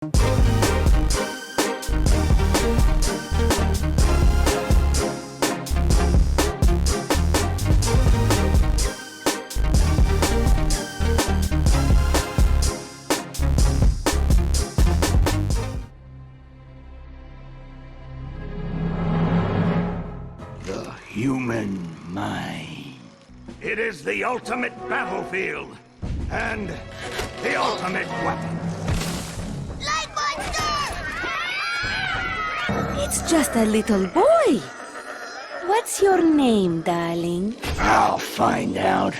The human mind. It is the ultimate battlefield and the ultimate weapon. Light monster! It's just a little boy. What's your name, darling? I'll find out.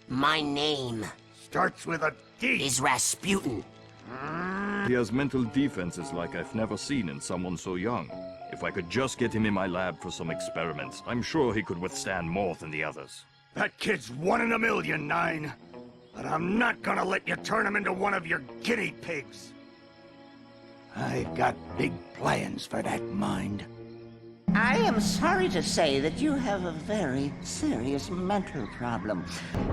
My name Starts with a D. is Rasputin. He has mental defenses like I've never seen in someone so young. If I could just get him in my lab for some experiments, I'm sure he could withstand more than the others. That kid's 1 in a million, Nine. But I'm not gonna let you turn him into one of your guinea pigs. I got big plans for that mind. I am sorry to say that you have a very serious mental problem.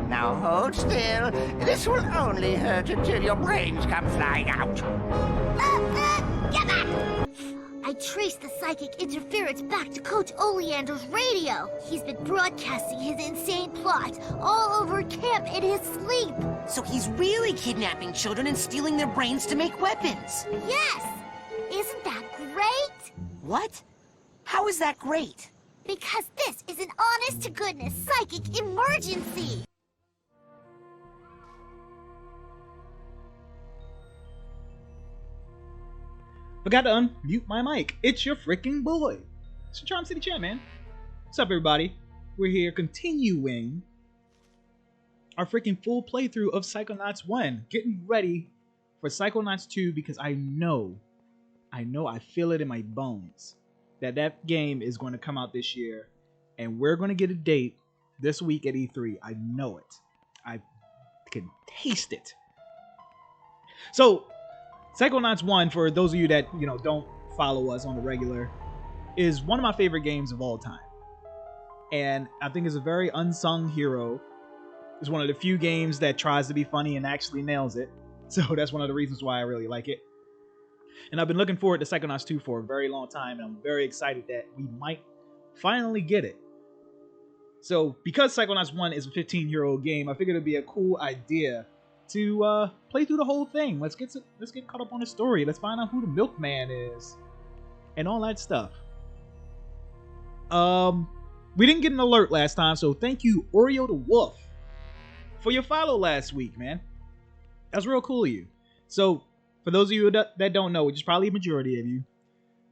Now hold still. This will only hurt until your brains come flying out. Get back! I traced the psychic interference back to Coach Oleander's radio. He's been broadcasting his insane plots all over camp in his sleep. So he's really kidnapping children and stealing their brains to make weapons. Yes! Isn't that great? What? How is that great? Because this is an honest-to-goodness psychic emergency! Forgot to unmute my mic. It's your freaking boy. It's the CharmCityChamp, man. What's up, everybody? We're here continuing our freaking full playthrough of Psychonauts 1. Getting ready for Psychonauts 2 because I know, I feel it in my bones that game is going to come out this year. And we're going to get a date this week at E3. I know it. I can taste it. So, Psychonauts 1, for those of you that, don't follow us on the regular, is one of my favorite games of all time. And I think it's a very unsung hero. It's one of the few games that tries to be funny and actually nails it. So that's one of the reasons why I really like it. And I've been looking forward to Psychonauts 2 for a very long time, and I'm very excited that we might finally get it. So, because Psychonauts 1 is a 15-year-old game, I figured it'd be a cool idea to play through the whole thing. Let's get caught up on the story. Let's find out who the milkman is and all that stuff. We didn't get an alert last time, so thank you, Oreo the Wolf, for your follow last week, man. That's real cool of you. So, for those of you that don't know, which is probably a majority of you,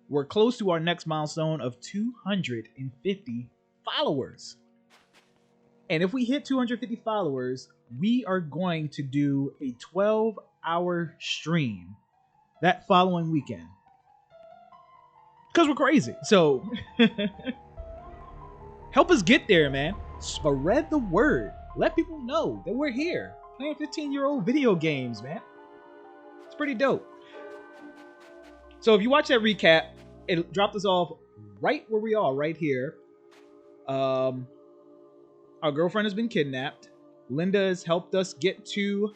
we're close to our next milestone of 250 followers. And if we hit 250 followers, we are going to do a 12-hour stream that following weekend. Because we're crazy. So, help us get there, man. Spread the word. Let people know that we're here playing 15-year-old video games, man. It's pretty dope. So if you watch that recap, it dropped us off right where we are, right here. Our girlfriend has been kidnapped. Linda has helped us get to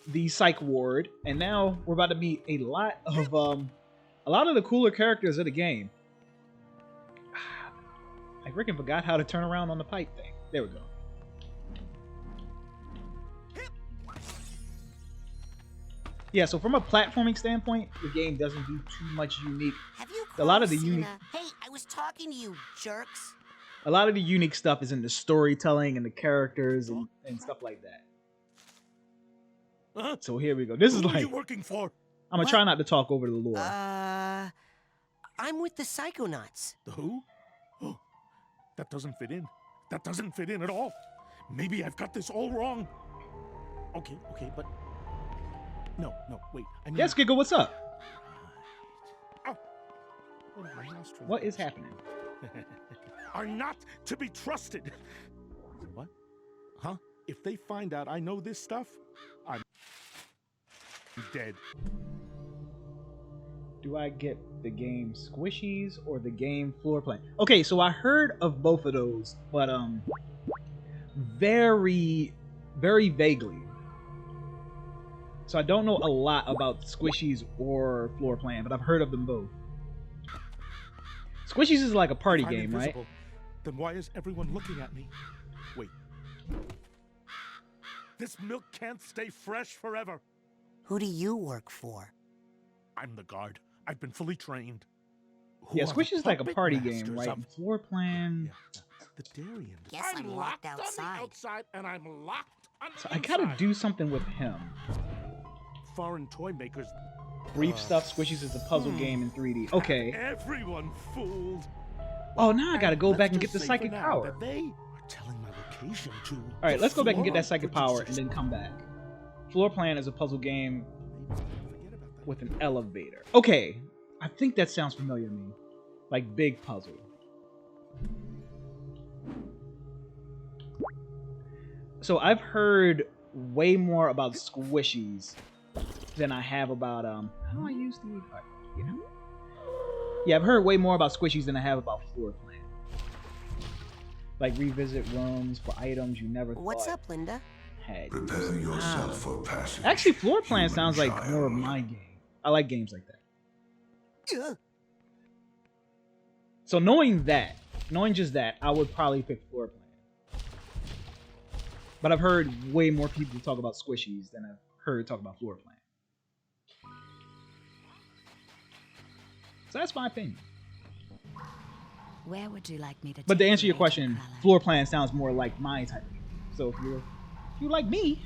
the psych ward, and now we're about to meet a lot of the cooler characters of the game. I freaking forgot how to turn around on the pipe thing. There we go. Yeah, so from a platforming standpoint, the game doesn't do too much unique. Have you A lot of the seen unique, Hey, I was talking to you, jerks. a lot of the unique stuff is in the storytelling and the characters and stuff like that. So here we go. This is Who are like you working for? I'm gonna try not to talk over the lore. I'm with the Psychonauts. The who? Oh, that doesn't fit in. That doesn't fit in at all. Maybe I've got this all wrong. Okay, but... No, wait. Yes, Giggle, what's up? Ow. Oh, my nostril. What is happening? Are not to be trusted. What? Huh? If they find out I know this stuff, I'm dead. Do I get the game squishies or the game floor plan? Okay, so I heard of both of those, but very, very vaguely. So I don't know a lot about Squishies or Floor Plan, but I've heard of them both. Squishies is like a party If I'm game, right? invisible, then why is everyone looking at me? Wait. This milk can't stay fresh forever. Who do you work for? I'm the guard. I've been fully trained. Yeah, Who are the Squishies is like a puppet party game, masters right? of- And Floor Plan. Yeah, the dairy industry. Guess I'm locked on the outside. outside, and I'm locked on the So I gotta inside. do something with him. Foreign toy makers. Brief stuff. Squishies is a puzzle game in 3D. Okay. Everyone fooled. Oh, now I gotta go Let's back and just get the say for psychic now power. that they are telling my location to. All right, let's go back and get that psychic power and producers. then come back. Floor Plan is a puzzle game Forget about that. with an elevator. Okay, I think that sounds familiar to me. Like big puzzle. So I've heard way more about Squishies than I have about how do I use the yeah, I've heard way more about Squishies than I have about Floor Plan. Like revisit rooms for items you never What's thought up, Linda? had. Prepare yourself for passage. Actually, Floor Plan human sounds like more of child. my game. I like games like that. Ugh. So knowing just that, I would probably pick Floor Plan. But I've heard way more people talk about Squishies than I've heard talk about Floor Plan. So that's my opinion. Where would you like me to But to take answer you, your Agent question, Cruller? Floor Plan sounds more like my type of game. So if you like me,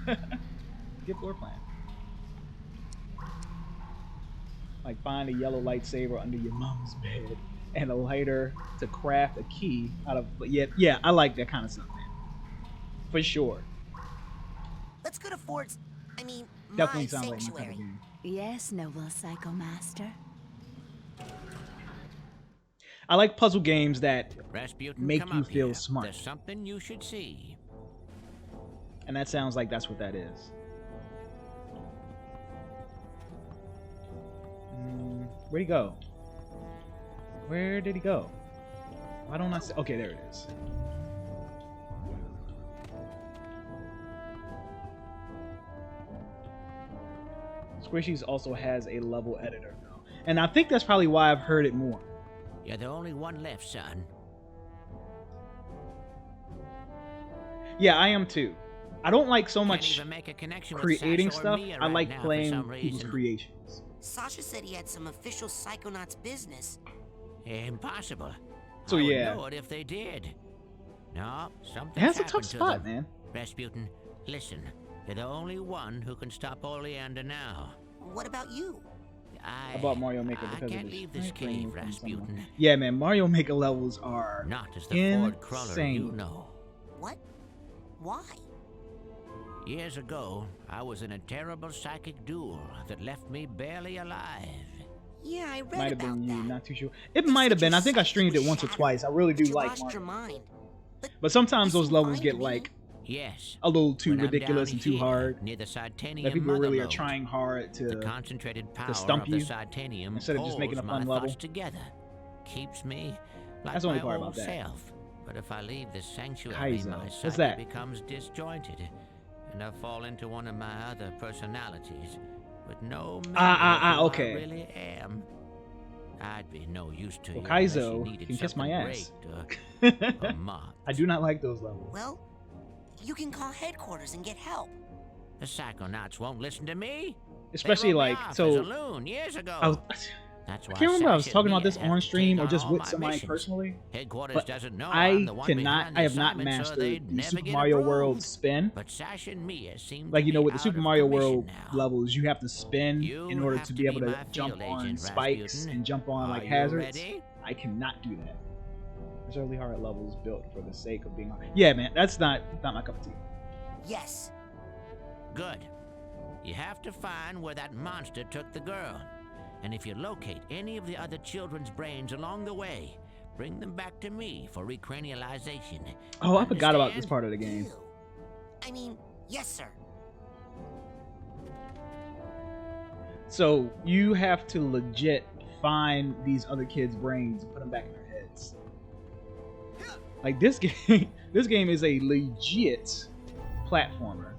get Floor Plan. Like find a yellow lightsaber under your mom's bed and a lighter to craft a key out of. But yeah, I like that kind of stuff, man. For sure. Let's go to Ford's. I mean, Definitely my sounds like my type of sanctuary. game. Yes, noble Psycho Master. I like puzzle games that Rasputin, make come you up feel here. smart. There's something you should see. And that sounds like that's what that is. Where'd he go? Where did he go? Why don't I see? Okay, there it is. Squishies also has a level editor now. And I think that's probably why I've heard it more. You're the only one left, son. Yeah, I am too. I don't like so Can't much even make a connection with creating Sasha or stuff. Mia I right like now for playing some people's reason. creations. Sasha said he had some official Psychonauts business. Impossible. So I would yeah. know it if they did. No, something. It has a tough spot, man. Rasputin, listen. You're the only one who can stop Oleander now. What about you? I bought Mario Maker I because can't of leave this sprite cave, bringing from someone. Rasputin. Yeah, man, Mario Maker levels are Not as the Ford Cruller insane. you know. What? Why? Years ago, I was in a terrible psychic duel that left me barely alive. Yeah, I read Might have about been you, that. not too sure. It might have been. I think I streamed it once or twice. I really do You like lost your Mario. mind. But sometimes you those seem levels fine get to me. like Yes. a little too when I'm ridiculous down and too here, hard. Near the Psytanium That people really are mother trying hard lode. The to. concentrated power stump of the you Psytanium instead of just making a pulls fun my level. thoughts together, keeps me like That's the only my part old about that. self. But if I leave this sanctuary, Kaizo. my What's psyche that? becomes disjointed, and I fall into one of my other personalities with no memory of who okay. I really am. I'd be no use to Well, you unless you Kaizo needed can kiss my something ass. raked or mopped. I do not like those levels. Well, you can call headquarters and get help. The Psychonauts won't listen to me. Especially They wrote me like off so. as a loon years ago. I was, That's I why can't remember if I was Sasha talking about Mia this have on to stream take or just all with my somebody missions. personally. Headquarters But doesn't know I I'm the one cannot. behind the I have not assignment, so mastered they'd the never Super get Mario approved. World spin. But Sasha and Mia seem Like to you know, be with the out Super of Mario commission World now. levels, you have to spin You in order have to to be able be to my jump field on agent, spikes Rasputin. and jump on like Are you hazards. ready? I cannot do that. There's early hard levels built for the sake of being hard. Yeah, man, that's not my cup of tea. Yes. Good. You have to find where that monster took the girl. And if you locate any of the other children's brains along the way, bring them back to me for recranialization. Oh, I forgot about this Understand? part of the game. Ew. I mean, yes, sir. So you have to legit find these other kids' brains and put them back in their heads. Like this game, this game is a legit platformer.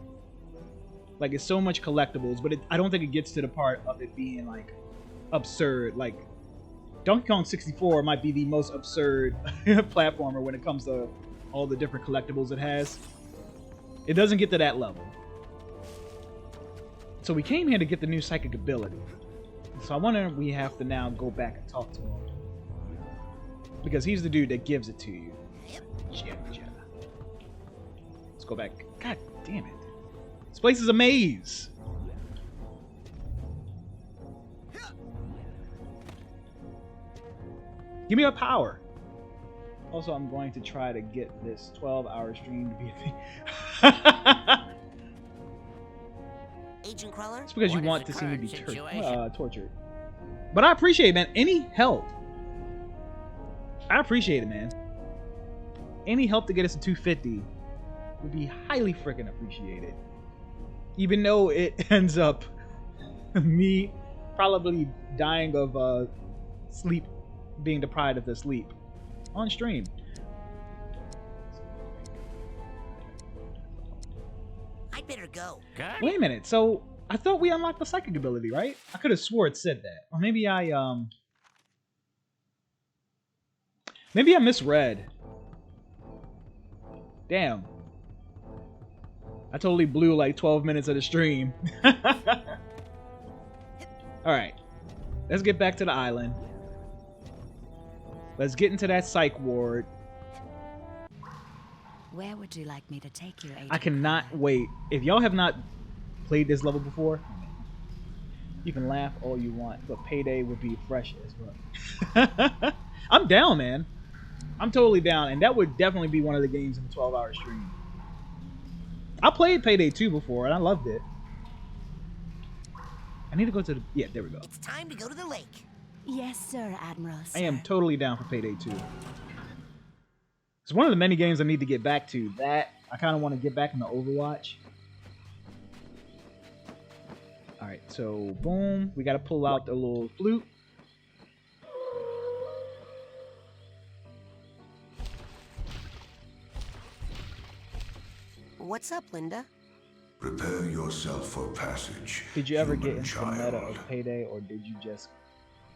Like, it's so much collectibles, but I don't think it gets to the part of it being, like, absurd. Like, Donkey Kong 64 might be the most absurd platformer when it comes to all the different collectibles it has. It doesn't get to that level. So we came here to get the new psychic ability. So I wonder if we have to now go back and talk to him. Because he's the dude that gives it to you. Yeah. Let's go back. God damn it. This place is a maze. Give me a power. Also, I'm going to try to get this 12-hour stream to be a thing. Agent Cruller? It's because you want to see me be tortured. But I appreciate it, man. Any help. I appreciate it, man. Any help to get us to 250 would be highly freaking appreciated. Even though it ends up me probably dying of sleep, being deprived of the sleep on stream. I'd better go. Wait a minute. So I thought we unlocked the psychic ability, right? I could have swore it said that, or maybe I misread. Damn. I totally blew like 12 minutes of the stream. Alright. Let's get back to the island. Let's get into that psych ward. Where would you like me to take you, Agent? I cannot wait. If y'all have not played this level before, you can laugh all you want, but Payday would be fresh as well. I'm down, man. I'm totally down, and that would definitely be one of the games in the 12-hour stream. I played Payday 2 before, and I loved it. I need to go to the... Yeah, there we go. It's time to go to the lake. Yes, sir, Admiral. Sir. I am totally down for Payday 2. It's one of the many games I need to get back to. That, I kind of want to get back into Overwatch. Alright, so, boom. We got to pull out the little flute. What's up, Linda? Prepare yourself for passage. Did you ever get into child. the meta of Payday, or did you just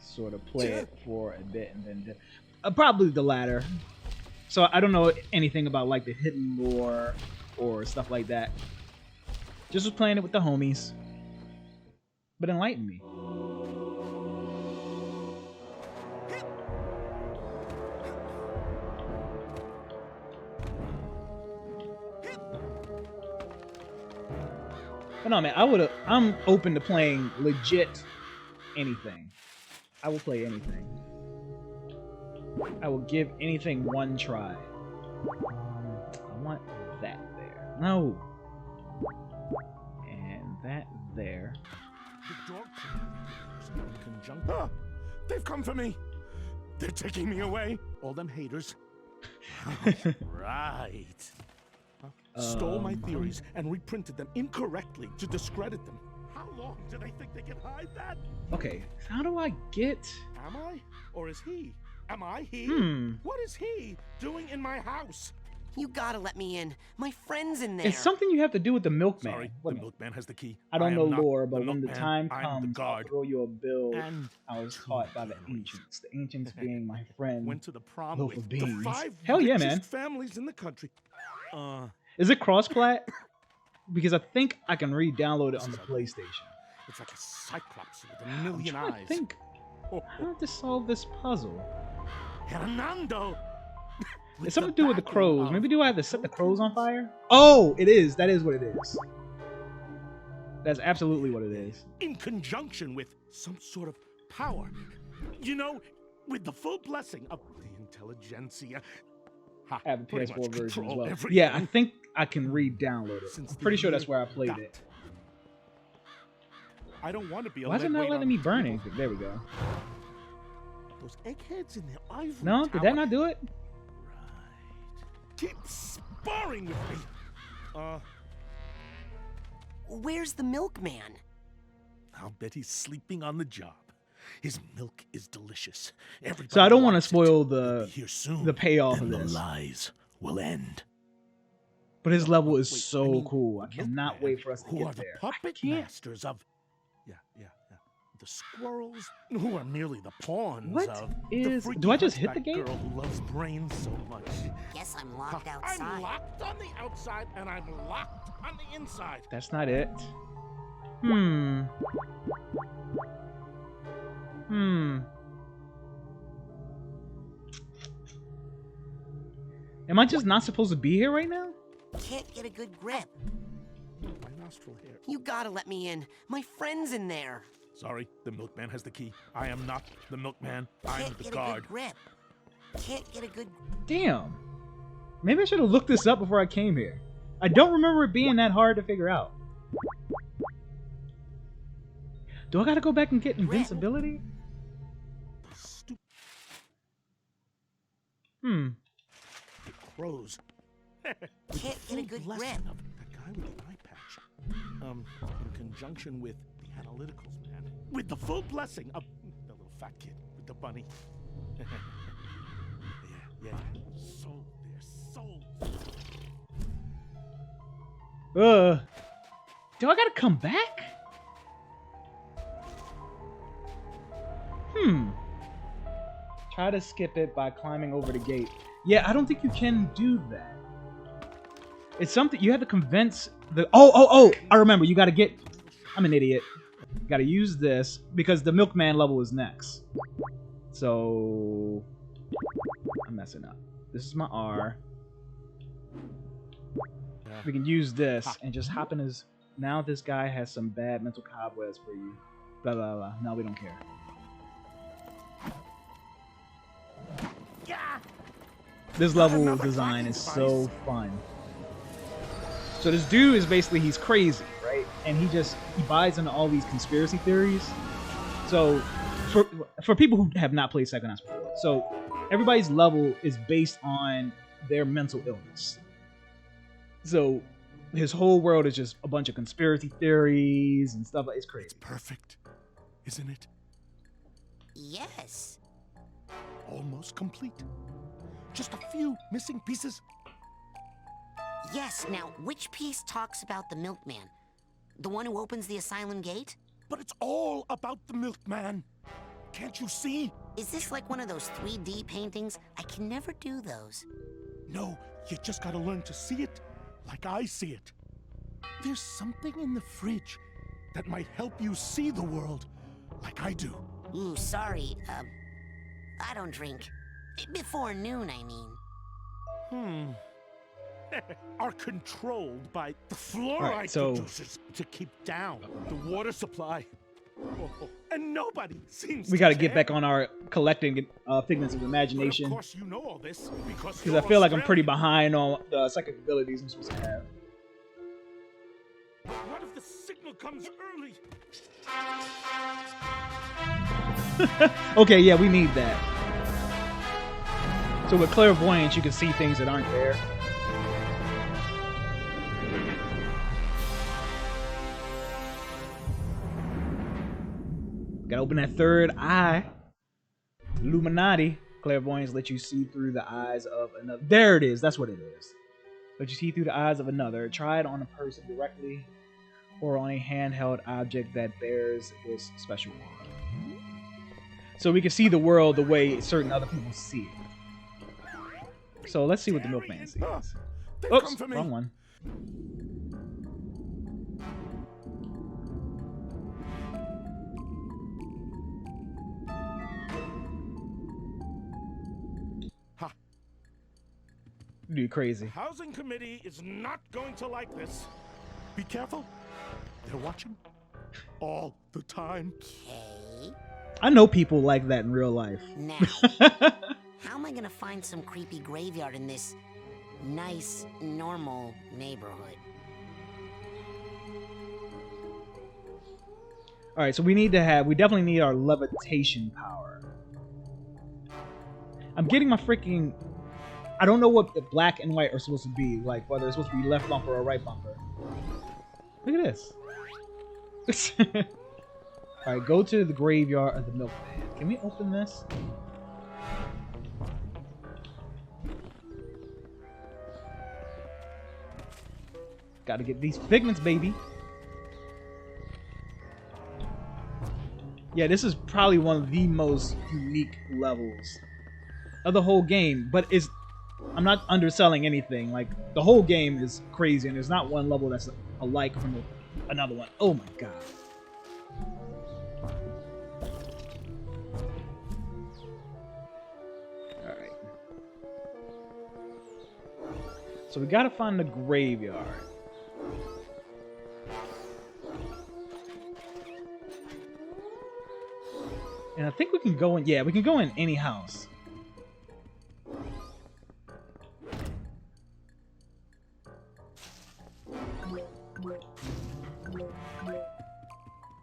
sort of play it for a bit and then... probably the latter. So I don't know anything about like the hidden lore or stuff like that. Just was playing it with the homies. But enlighten me. But no, man, I'm open to playing legit anything. I will play anything. I will give anything one try. I want that there. No. And that there. The dog ah, they've come for me. They're taking me away. All them haters. Right. Stole my theories and reprinted them incorrectly to discredit them. How long do they think they can hide that? Okay, how do I get... Am I? Or is he? Am I he? What is he doing in my house? You gotta let me in. My friend's in there. It's something you have to do with the milkman. Sorry, the milkman has the key. I don't know lore, but the when the milkman, time I'm comes, the I'll guard. throw you a bill. And I was taught by the ancients. The ancients being my friend. Went to the prom Loaf with of the beans. 5 Hell yeah, richest man. families in the country. Is it cross-plat? Because I think I can re-download it on the PlayStation. It's like a cyclops with a million I'm trying eyes. to think how to solve this puzzle. Hernando! It's something to do with the crows. Maybe do I have to set the crows on fire? Oh, it is. That is what it is. That's absolutely what it is. In conjunction with some sort of power. You know, with the full blessing of the intelligentsia. I have a Pretty PS4 much version as control well. everything. Yeah, I think I can re-download it. Since I'm pretty the sure that's year where I played dot. it. I don't want to be a Why is it not lightweight letting on me burn people. anything? There we go. Those eggheads in their ivory No, did that tower. not do it? Keep sparring with me. Where's the milkman? I'll bet he's sleeping on the job. His milk is delicious. Everybody So I don't want to wants it. spoil He'll be the here soon. payoff of Then this. the lies will end. But his level is Wait, so I mean, cool. I cannot Milkman, wait for us to who get are the there. puppet masters of... Yeah. The squirrels, who are merely the pawns What of... is... the freaky Do I just hit the hunchback gate? girl who loves brains so much. Guess I'm locked outside. I'm locked on the outside, and I'm locked on the inside. That's not it. Am I just not supposed to be here right now? Can't get a good grip. My nostril hair. You gotta let me in. My friend's in there. Sorry, the milkman has the key. I am not the milkman. I'm Can't the get a guard. good grip. Can't get a good... Damn. Maybe I should have looked this up before I came here. I don't remember it being that hard to figure out. Do I gotta go back and get invincibility? The crows. Can't get a good grip. Of that guy with the eye patch. In conjunction with the analyticals man. With the full blessing of the little fat kid with the bunny. yeah. Sold. They're sold. Do I gotta come back? Try to skip it by climbing over the gate. Yeah, I don't think you can do that. It's something you have to convince the... Oh! I remember. You gotta get... I'm an idiot. You gotta use this because the milkman level is next. So... I'm messing up. This is my R. We can use this and just hop in his... Now this guy has some bad mental cobwebs for you. Blah, blah, blah. No, we don't care. This level design is so fun. So this dude is basically, he's crazy, right? And he buys into all these conspiracy theories. So for people who have not played Psychonauts before, so everybody's level is based on their mental illness. So his whole world is just a bunch of conspiracy theories and stuff. It's crazy. It's perfect, isn't it? Yes. Almost complete. Just a few missing pieces. Yes, now, which piece talks about the milkman? The one who opens the asylum gate? But it's all about the milkman. Can't you see? Is this like one of those 3D paintings? I can never do those. No, you just gotta learn to see it like I see it. There's something in the fridge that might help you see the world like I do. Ooh, sorry. I don't drink. Before noon, I mean. Are controlled by the fluoride producers to keep down the water supply. And nobody seems we got to get back on our collecting figments of imagination. But of course you know all this because I feel like I'm pretty behind on the psychic abilities I'm supposed to have. But what if the signal comes early? Okay, yeah, we need that. So with clairvoyance, you can see things that aren't there. Gotta open that third eye. Illuminati. Clairvoyance lets you see through the eyes of another. There it is. That's what it is. Let you see through the eyes of another. Try it on a person directly or on a handheld object that bears this special mark. So we can see the world the way certain other people see it. So let's see what the milkman sees. Oops, wrong one. Ha. Dude, crazy. The housing committee is not going to like this. Be careful. They're watching all the time. Okay. I know people like that in real life. Now, how am I gonna find some creepy graveyard in this nice, normal neighborhood? Alright, so we definitely need our levitation power. I'm getting my freaking... I don't know what the black and white are supposed to be, like whether it's supposed to be left bumper or right bumper. Look at this. Alright, go to the graveyard of the milkman. Can we open this? Gotta get these figments, baby. Yeah, this is probably one of the most unique levels of the whole game, but I'm not underselling anything. Like, the whole game is crazy, and there's not one level that's alike from another one. Oh my god. Alright. So we gotta find the graveyard. And I think we can go in, yeah, we can go in any house.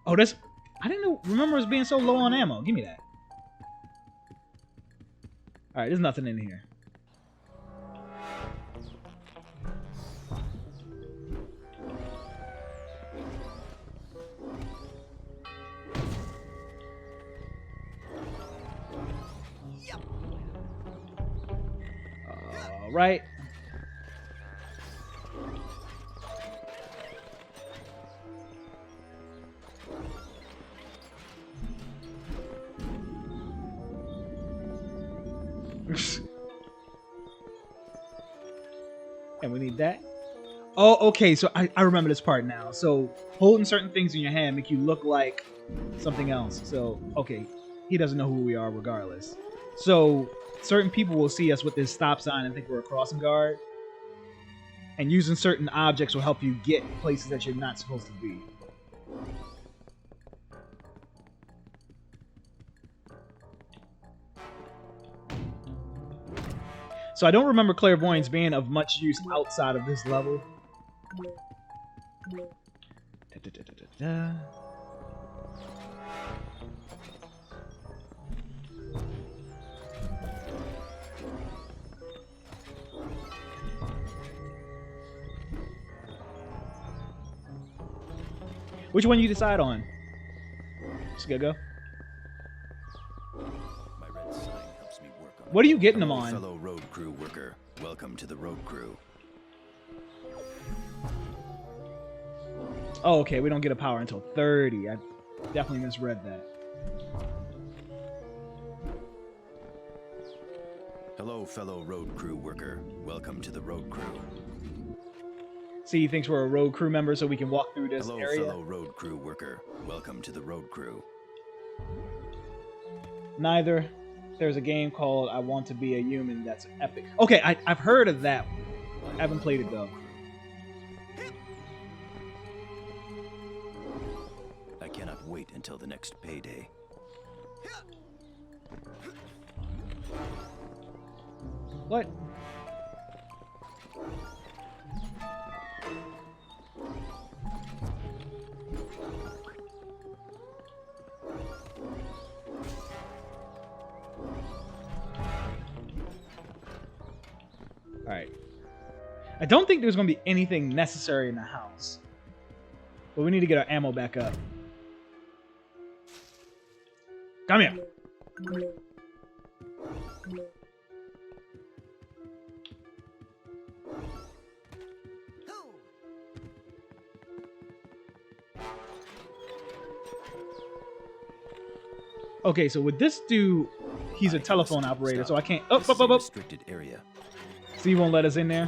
Oh, this, I didn't remember us being so low on ammo. Give me that. Alright, there's nothing in here. Right. And we need that. Oh, okay, so I remember this part now. So holding certain things in your hand make you look like something else. So, okay, he doesn't know who we are regardless. So certain people will see us with this stop sign and think we're a crossing guard. And using certain objects will help you get places that you're not supposed to be. So I don't remember clairvoyance being of much use outside of this level. Which one you decide on? Just gotta go. My red sign helps me work on. What are you getting them on? Fellow road crew worker, welcome to the road crew. Oh, okay, we don't get a power until 30. I definitely misread that. Hello, fellow road crew worker, welcome to the road crew. See, he thinks we're a road crew member, so we can walk through this Hello, area. fellow road crew worker, welcome to the road crew. Neither. There's a game called I Want to Be a Human that's epic. Okay, I've heard of that one. I haven't played it though. I cannot wait until the next payday. What? Alright. I don't think there's going to be anything necessary in the house. But we need to get our ammo back up. Come here. Okay, so with this dude, he's a telephone operator, so I can't. Oh, This is a restricted area. So he won't let us in there.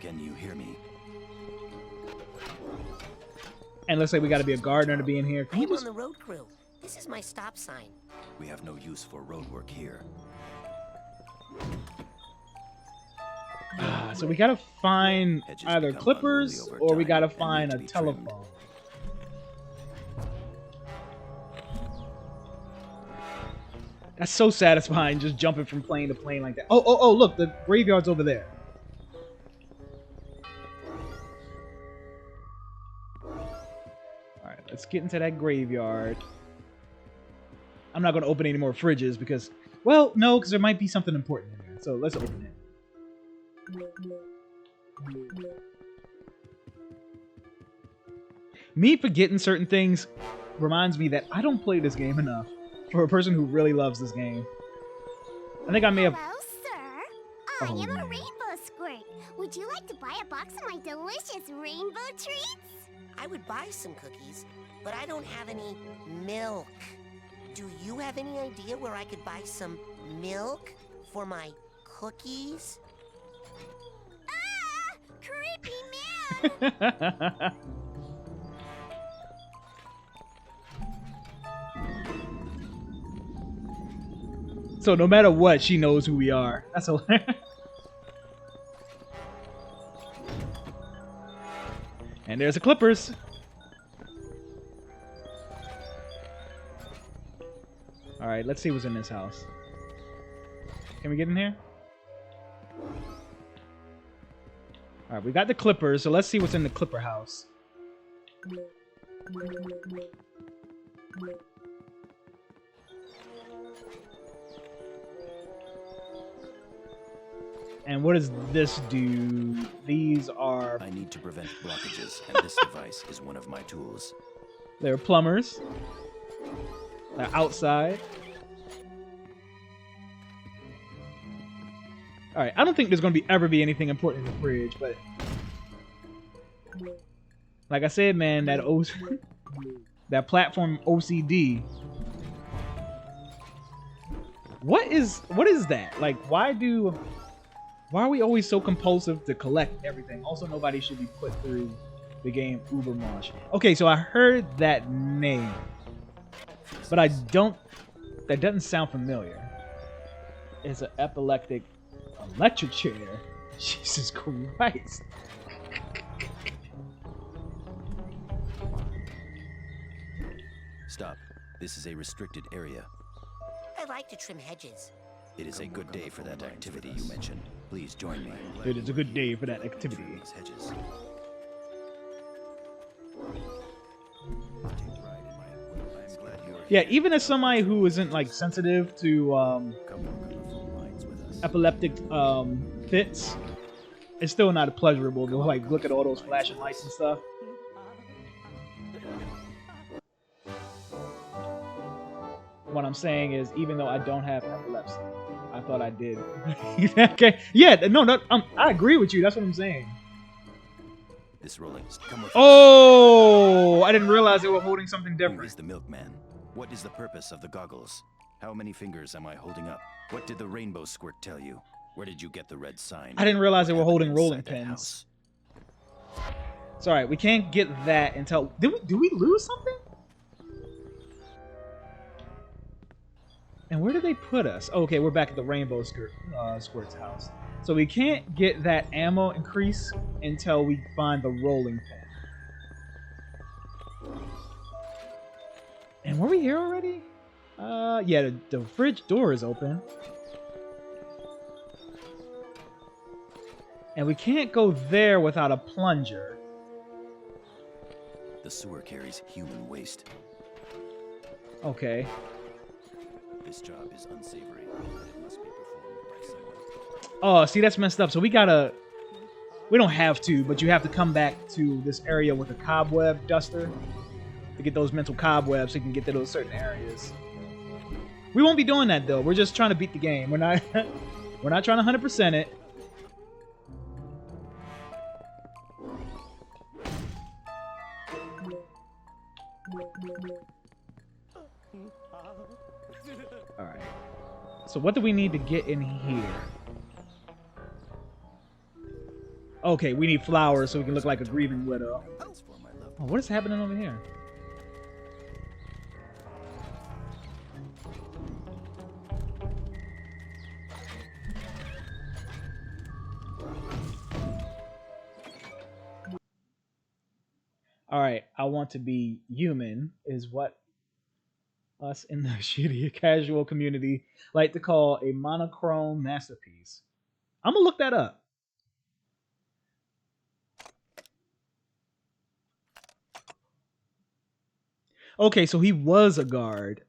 Can you hear me? And let's say we got to be a gardener to be in here. Can we I'm just... on the road crew. This is my stop sign. We have no use for road work here. So we gotta find Hedges either become clippers unruly over or we time gotta and find need a to be trimmed. telephone. That's so satisfying, just jumping from plane to plane like that. Oh, look, the graveyard's over there. Alright, let's get into that graveyard. I'm not gonna open any more fridges because, well, no, because there might be something important in there. So let's open it. Me forgetting certain things reminds me that I don't play this game enough for a person who really loves this game. I think I may have... Hello, sir. I am a rainbow squirt. Would you like to buy a box of my delicious rainbow treats? I would buy some cookies, but I don't have any milk. Do you have any idea where I could buy some milk for my cookies? Ah! Creepy man! So no matter what, she knows who we are. That's hilarious. And there's the Clippers. All right, let's see what's in this house. Can we get in here? All right, we got the Clippers, so let's see what's in the Clipper house. And what does this do? These are... I need to prevent blockages, and this device is one of my tools. They're plumbers. They're outside. Alright, I don't think there's going to ever be anything important in the fridge, but... Like I said, man, that platform OCD... What is that? Like, why are we always so compulsive to collect everything? Also, nobody should be put through the game Ubermarsh. Okay, so I heard that name, but I don't... That doesn't sound familiar. It's an epileptic electric chair. Jesus Christ. Stop. This is a restricted area. I like to trim hedges. It is a good day for that activity you mentioned. Please join me. It is a good day for that activity. These hedges. Yeah, even as somebody who isn't like sensitive to epileptic fits, it's still not pleasurable to like look at all those flashing lights and stuff. What I'm saying is, even though I don't have epilepsy, I thought I did. Okay, yeah, no, I agree with you. That's what I'm saying. This rolling. Come with Oh, I didn't realize they were holding something Who different. is the milkman? What is the purpose of the goggles? How many fingers am I holding up? What did the rainbow squirt tell you? Where did you get the red sign? I didn't realize they What were holding happened rolling inside that pins. house? It's alright, we can't get that until... Do we lose something? And where did they put us? Okay, we're back at the Rainbow Squirt's house. So we can't get that ammo increase until we find the rolling pin. And were we here already? Yeah, the fridge door is open. And we can't go there without a plunger. The sewer carries human waste. Okay. This job is unsavory. It must be performed by someone. Oh, see, that's messed up. So we gotta... We don't have to, but you have to come back to this area with a cobweb duster to get those mental cobwebs so you can get to those certain areas. We won't be doing that, though. We're just trying to beat the game. We're not... We're not trying to 100% it. Alright. So what do we need to get in here? Okay, we need flowers so we can look like a grieving widow. Oh, what is happening over here? Alright, I want to be human is what us in the shitty casual community like to call a monochrome masterpiece. I'm gonna look that up. Okay, so he was a guard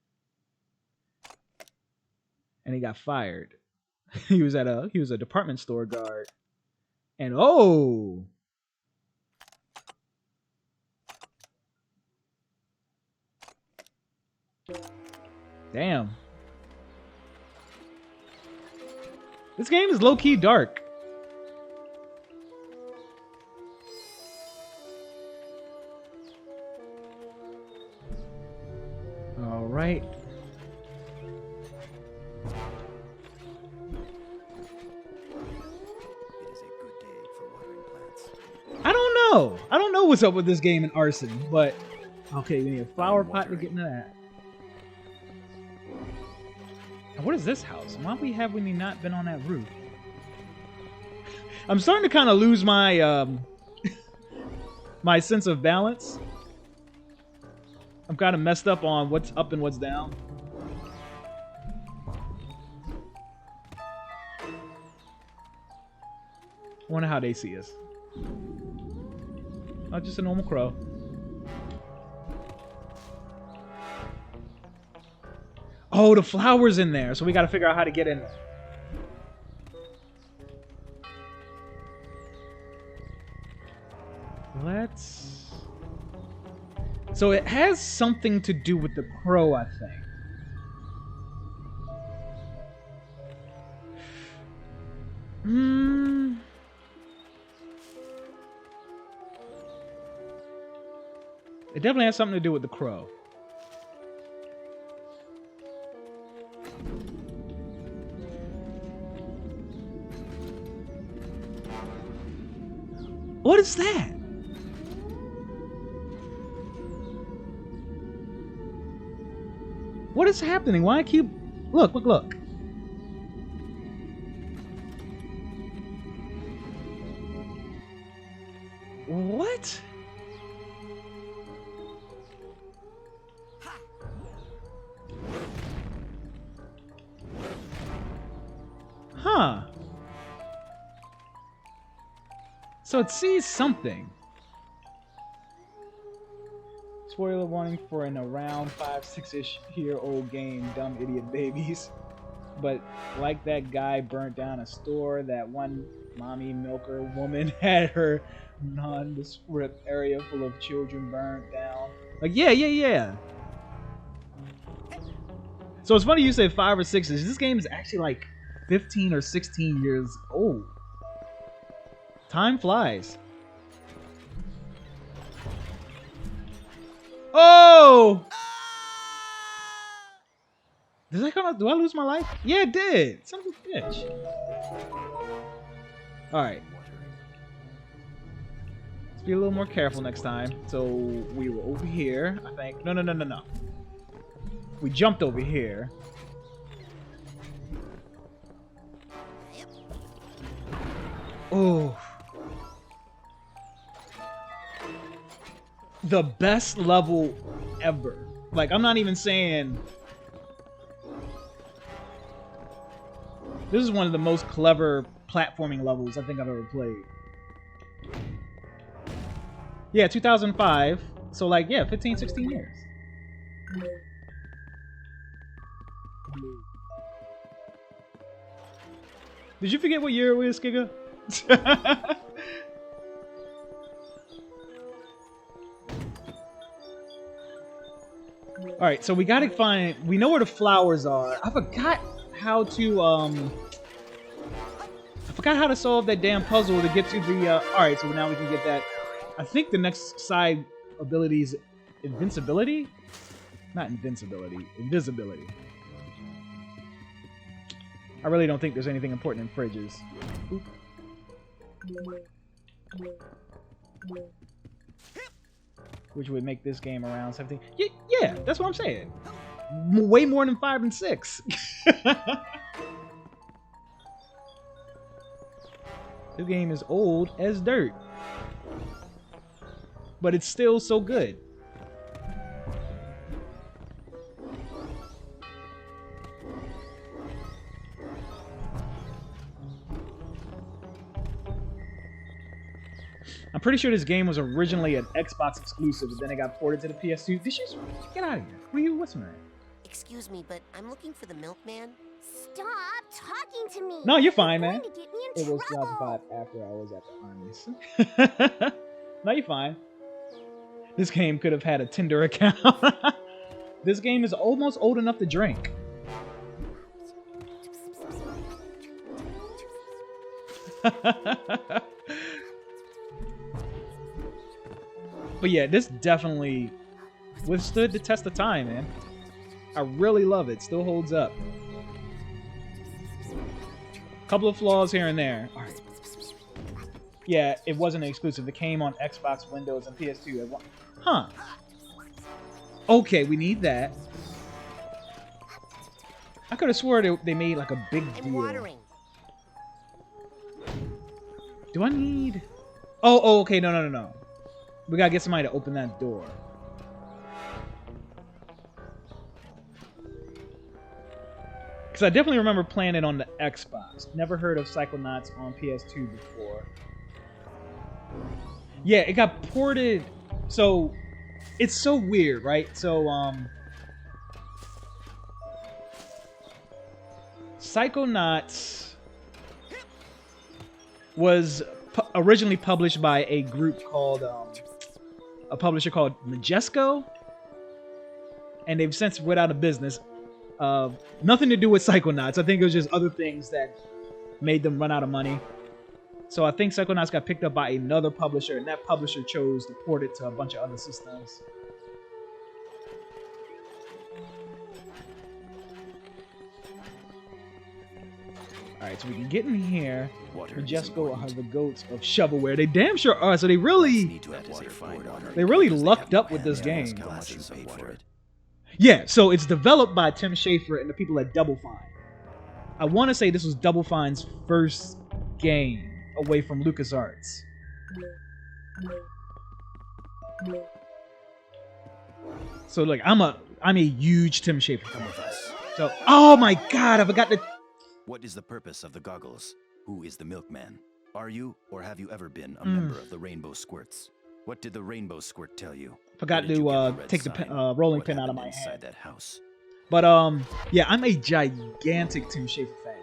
and he got fired. he was a department store guard. And oh, damn. This game is low-key dark. All right. I don't know what's up with this game and arson, but okay, we need a flower pot to get into that. And what is this house? Why have we not been on that roof? I'm starting to kind of lose my my sense of balance. I'm kind of messed up on what's up and what's down. I wonder how they see us. Oh, just a normal crow. Oh, the flower's in there, so we gotta figure out how to get in there. Let's... So it has something to do with the crow, I think. It definitely has something to do with the crow. What is that? What is happening? Why I keep... Look, look, look. What? Huh. So it sees something. Spoiler warning for an around 5-6-ish-year-old game, dumb idiot babies. But like that guy burnt down a store, that one mommy milker woman had her nondescript area full of children burnt down. Like, yeah. So it's funny you say 5 or 6. This game is actually like 15 or 16 years old. Time flies. Oh! Did I come out? Do I lose my life? Yeah, it did. Son of a bitch. Alright. Let's be a little more careful next time. So we were over here, I think. No. We jumped over here. Oh. The best level ever. Like, I'm not even saying... This is one of the most clever platforming levels I think I've ever played. Yeah, 2005. So, like, yeah, 15, 16 years. Did you forget what year it was, Giga? Alright, so we gotta find... We know where the flowers are. I forgot how to, I forgot how to solve that damn puzzle to get to the, Alright, so now we can get that. I think the next side ability is invincibility? Not invincibility. Invisibility. I really don't think there's anything important in fridges. Oop. Which would make this game around 17. Yeah, that's what I'm saying. Way more than 5 and 6. This game is old as dirt. But it's still so good. I'm pretty sure this game was originally an Xbox exclusive, but then it got ported to the PS2. This shit's... Get out of here. Who are you whistling at? Excuse me, but I'm looking for the milkman. Stop talking to me. No, you're fine, man. You're going to get me in It was trouble. classified after I was at the armies. No, you're fine. This game could have had a Tinder account. This game is almost old enough to drink. But yeah, this definitely withstood the test of time, man. I really love it. Still holds up. Couple of flaws here and there. All right. Yeah, it wasn't an exclusive. It came on Xbox, Windows, and PS2 at one. Huh. Okay, we need that. I could have swore they made like a big deal. Watering. Do I need... Oh, okay, no. We gotta get somebody to open that door. Because I definitely remember playing it on the Xbox. Never heard of Psychonauts on PS2 before. Yeah, it got ported. So, it's so weird, right? So, Psychonauts was originally published by a group called, a publisher called Majesco, and they've since went out of business. Nothing to do with Psychonauts. I think it was just other things that made them run out of money. So I think Psychonauts got picked up by another publisher, and that publisher chose to port it to a bunch of other systems. Alright, so we can get in here and just go the goats of shovelware. They damn sure are, so they really lucked up with this game. Yeah, so it's developed by Tim Schafer and the people at Double Fine. I want to say this was Double Fine's first game away from LucasArts. So like I'm a huge Tim Schafer fan. So oh my god, I forgot to... What is the purpose of the goggles? Who is the milkman? Are you or have you ever been a member of the Rainbow Squirts? What did the Rainbow Squirt tell you? Forgot to take the rolling pin out of my hand. That house? But yeah, I'm a gigantic Tim Schafer fan,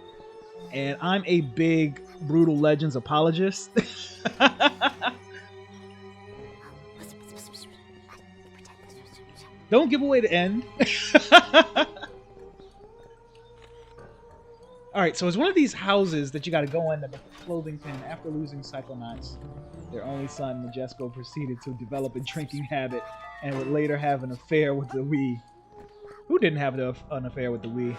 and I'm a big Brutal Legends apologist. Don't give away the end. Alright, so it's one of these houses that you gotta go in to make a clothing pin. After losing Psychonauts, their only son, Majesco, proceeded to develop a drinking habit and would later have an affair with the Wii. Who didn't have an affair with the Wii?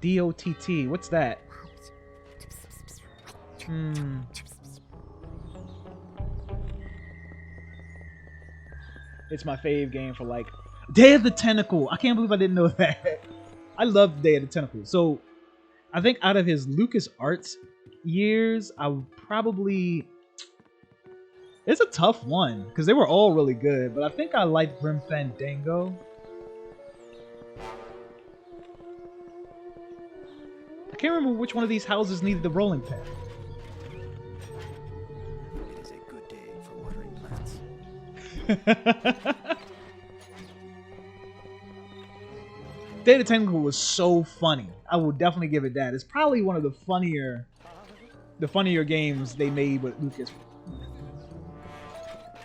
DOTT, what's that? It's my fave game for like Day of the Tentacle. I can't believe I didn't know that. I love Day of the Tentacle. So I think out of his LucasArts years, I would probably... It's a tough one because they were all really good, but I think I like Grim Fandango. I can't remember which one of these houses needed the rolling pin. It is a good day for watering plants. Day of the Tentacle was so funny. I will definitely give it that. It's probably one of the funnier games they made with Lucas.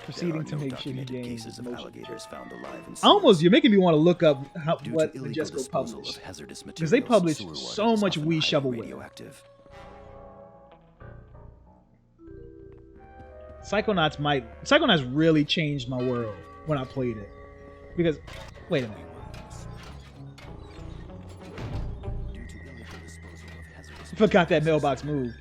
Proceeding to make shitty games. You're making me want to look up what Majesco published, because they published so much Wii shovelware. Psychonauts really changed my world when I played it. Because, wait a minute. Forgot that mailbox moved.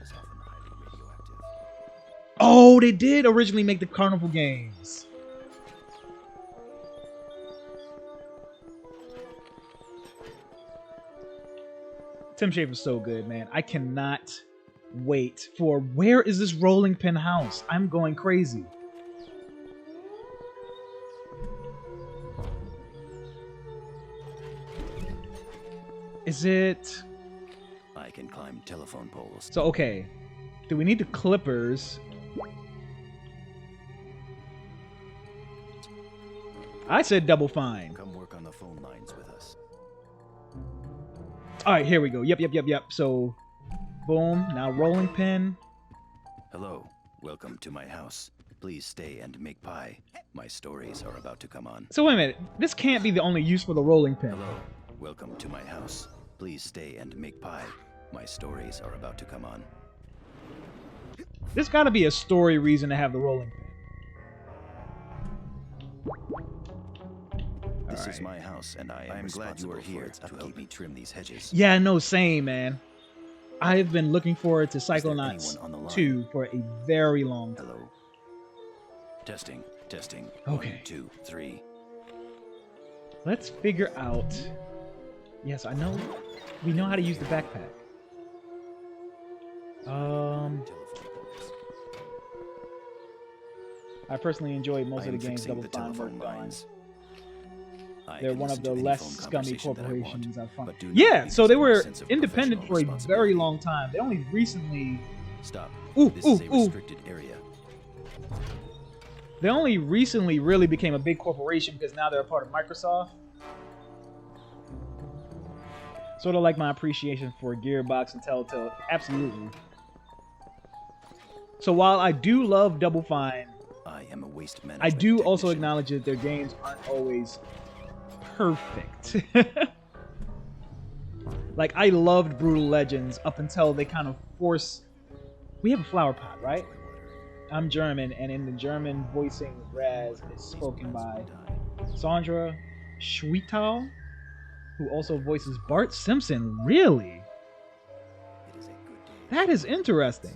Oh, they did originally make the Carnival games. Tim Schafer's so good, man. I cannot wait for... Where is this rolling pin house? I'm going crazy. Is it... I can climb telephone poles. So, okay. Do we need the clippers? I said Double Fine. Come work on the phone lines with us. All right, here we go. Yep. So, boom. Now rolling pin. Hello. Welcome to my house. Please stay and make pie. My stories are about to come on. So wait a minute. This can't be the only use for the rolling pin. Hello. Welcome to my house. Please stay and make pie. My stories are about to come on. There's got to be a story reason to have the rolling pin. This is my house, and I am glad you are here to help me trim these hedges. Yeah, no, same, man. I've been looking forward to Psychonauts 2 for a very long time. Hello. Testing, testing. Okay. 1, 2, 3. Let's figure out. Yes, I know. We know how to use the backpack. I personally enjoy most of the games Double Fine worked on. They're one of the less scummy corporations I've found. Yeah, so they were independent for a very long time. They only recently. Stop. Ooh, this ooh, is a ooh. restricted area. They only recently really became a big corporation because now they're a part of Microsoft. Sort of like my appreciation for Gearbox and Telltale. Absolutely. So while I do love Double Fine, I am a waste I management do also technician. acknowledge that their games aren't always perfect. Like, I loved Brutal Legends up until they kind of force. We have a flower pot, right? I'm German, and in the German voicing, Raz is spoken by Sandra Schwietau, who also voices Bart Simpson. Really? That is interesting.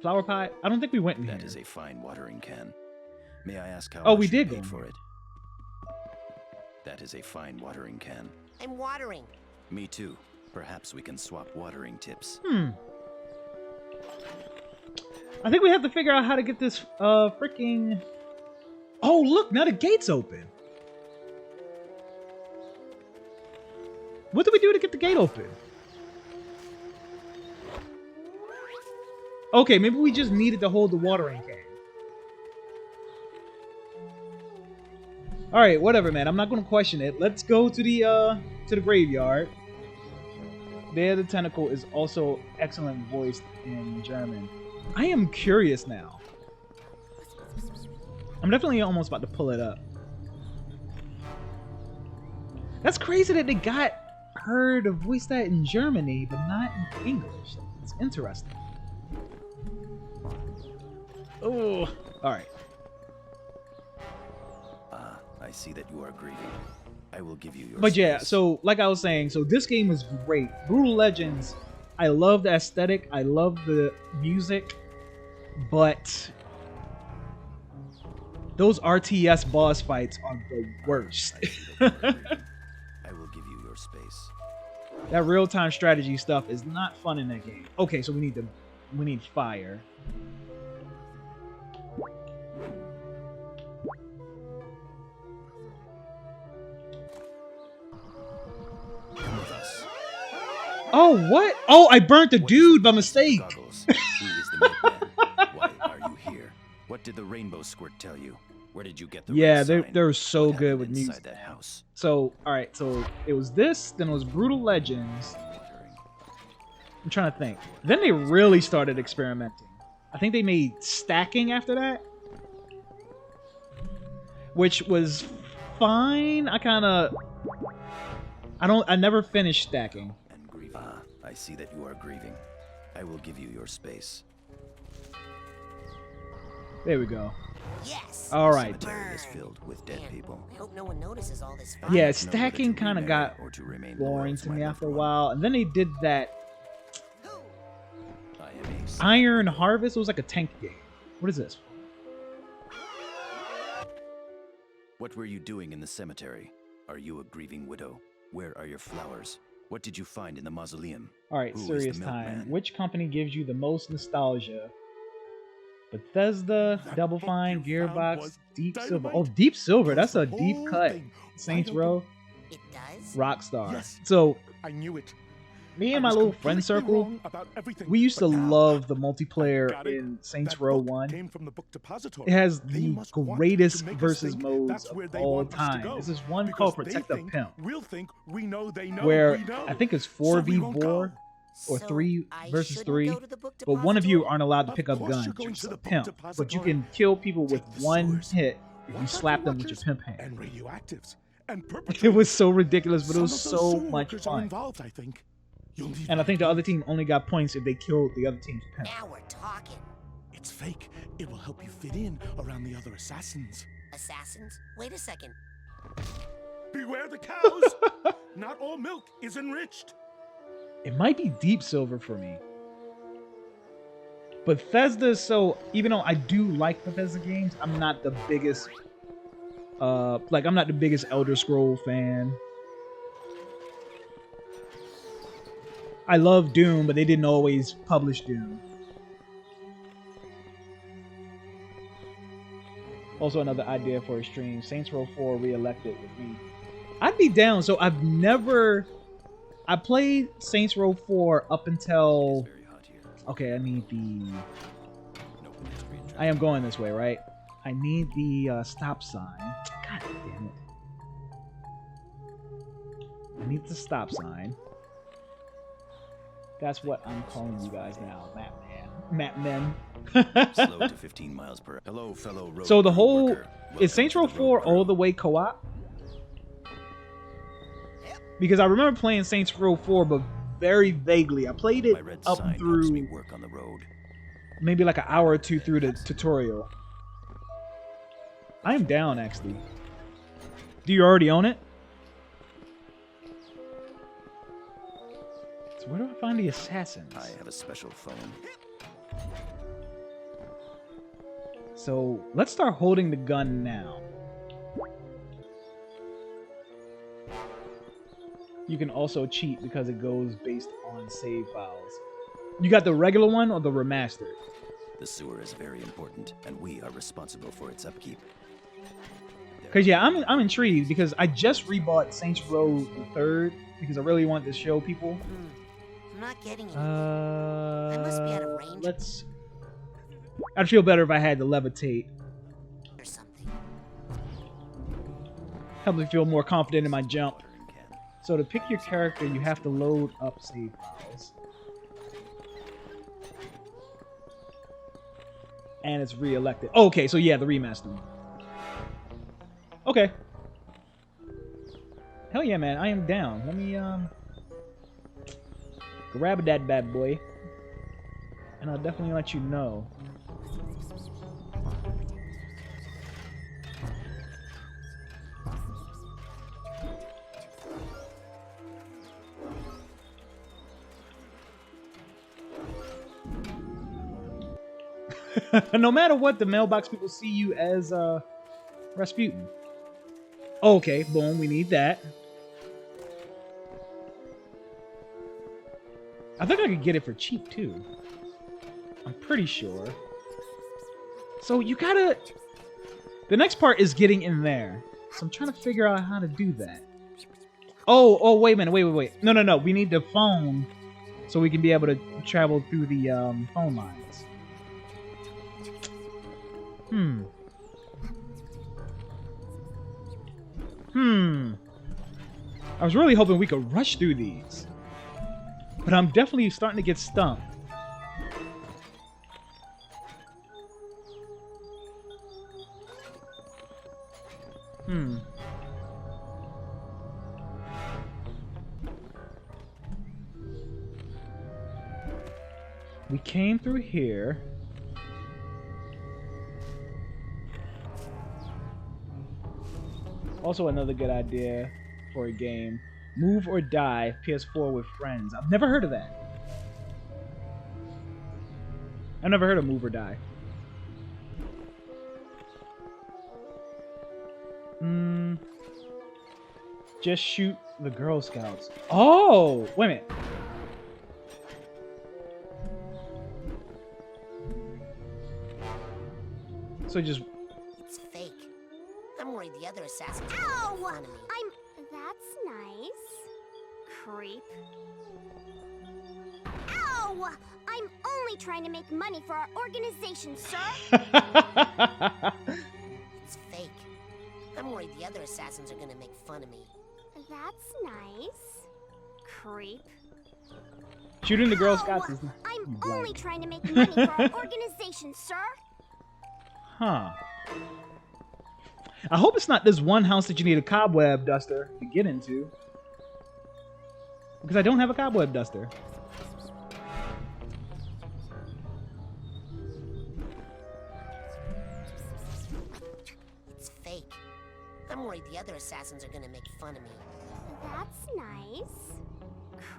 Flower pot? I don't think we went in here. That is a fine watering can. May I ask how Oh, much we you did paid go. for it? That is a fine watering can. I'm watering. Me too. Perhaps we can swap watering tips. I think we have to figure out how to get this freaking. Oh, look, now the gate's open. What did we do to get the gate open? Okay, maybe we just needed to hold the watering can. All right, whatever, man. I'm not going to question it. Let's go to the graveyard. Day of the Tentacle is also excellent voiced in German. I am curious now. I'm definitely almost about to pull it up. That's crazy that they got her to voice that in Germany, but not in English. It's interesting. Oh, all right. I see that you are grieving. I will give you your But yeah, space. so like I was saying, so this game is great. Brutal Legends, I love the aesthetic, I love the music, but those RTS boss fights are the worst. I will give you your space. That real-time strategy stuff is not fun in that game. Okay, so we need fire. Come with us. Oh, what? Oh, I burnt the dude by mistake. Goggles. Who is the milkman? Why are you here? What did the rainbow squirt tell you? Where did you get the Yeah, red sign? they're so What good happened with inside music. that house? So, all right, so it was this, then it was Brutal Legends. I'm trying to think. Then they really started experimenting. I think they made stacking after that, which was fine. I never finished stacking. And grieving. Ah, I see that you are grieving. I will give you your space. There we go. Yes. All right. Cemetery is filled with dead people. I hope no one notices all this fire. Yeah, Know whether stacking to kind of remarry got or to remain boring loyal to my me loved after a one. while, and then they did that I am a Iron Harvest. It was like a tank game. What is this? What were you doing in the cemetery? Are you a grieving widow? Where are your flowers? What did you find in the mausoleum? All right, Who is serious the time. milkman? Which company gives you the most nostalgia? Bethesda, Double Fine, Gearbox, Deep Silver. Oh, Deep Silver. That's a deep cut. Saints Row, It does? Rockstar. Yes. So I knew it. me I and my was little friend completely circle, wrong about everything, we used to but now love the I multiplayer got it. in Saints That Row book 1. came from the book depository. It has They the must want greatest to make us versus think modes that's where of they all want us to time. go, This is one because called they Protect the think Pimp, We'll think we know they know where we know. I think it's So we 4v4 won't go. or So 3 I versus shouldn't 3. go to the book But one of you depository? aren't allowed to Of pick up course you're guns. going You're to a the book pimp, but you depository. can kill people with Take the one sewers. hit You slap them with your pimp hand. And radioactives. And It was so ridiculous, but it was Some of those so sewer much workers are fun. involved, I think. You'll need And I think the other team only got points if they killed the other team's pimp. Now we're talking. It's fake. It will help you fit in around the other assassins. Assassins? Wait a second. Beware the cows! Not all milk is enriched. It might be Deep Silver for me. Bethesda, so even though I do like Bethesda games, I'm not the biggest I'm not the biggest Elder Scroll fan. I love Doom, but they didn't always publish Doom. Also another idea for a stream, Saints Row 4 re-elected with me. I'd be down. So I played Saints Row 4 up until... Okay, I need the... I am going this way, right? I need the stop sign. God damn it. I need the stop sign. That's what I'm calling you guys now, Map Men. Slow to 15 miles per hour. Hello, fellow road So the whole... worker. Is Saints Row 4 all the way co-op? Because I remember playing Saints Row 4, but very vaguely. I played it up through work on the road. maybe like an hour or two through the tutorial. I am down, actually. Do you already own it? So where do I find the assassins? I have a special phone. So let's start holding the gun now. You can also cheat because it goes based on save files. You got the regular one or the remastered? The sewer is very important, and we are responsible for its upkeep. Because yeah, I'm intrigued because I just rebought Saints Row the 3rd because I really want to show people. I'm not getting it. I must be out of range. Let's. I'd feel better if I had to levitate. Or something. Help me feel more confident in my jump. So to pick your character, you have to load up save files. And it's re-elected. Oh, okay, so yeah, the remastered. Okay. Hell yeah, man, I am down. Let me grab that bad boy. And I'll definitely let you know. No matter what, the mailbox people see you as Rasputin. Okay, boom, we need that. I think I could get it for cheap too. I'm pretty sure. So you gotta... The next part is getting in there. So I'm trying to figure out how to do that. Oh, wait a minute, wait. No, we need the phone so we can be able to travel through the phone lines. I was really hoping we could rush through these. But I'm definitely starting to get stumped. We came through here. Also another good idea for a game. Move or Die PS4 with friends. I've never heard of that. I've never heard of Move or Die. Just shoot the Girl Scouts. Oh! Wait a minute. So just... It's fake. I'm worried the other assassins Ow! will make fun of me. That's nice. Creep. Ow! I'm only trying to make money for our organization, sir. It's fake. I'm worried the other assassins are gonna make fun of me. That's nice. Creep. Shooting the Girl Scouts is... I'm only trying to make money for our organization, sir. Huh. I hope it's not this one house that you need a cobweb duster to get into. Because I don't have a cobweb duster. It's fake. I'm worried the other assassins are gonna make fun of me. That's nice.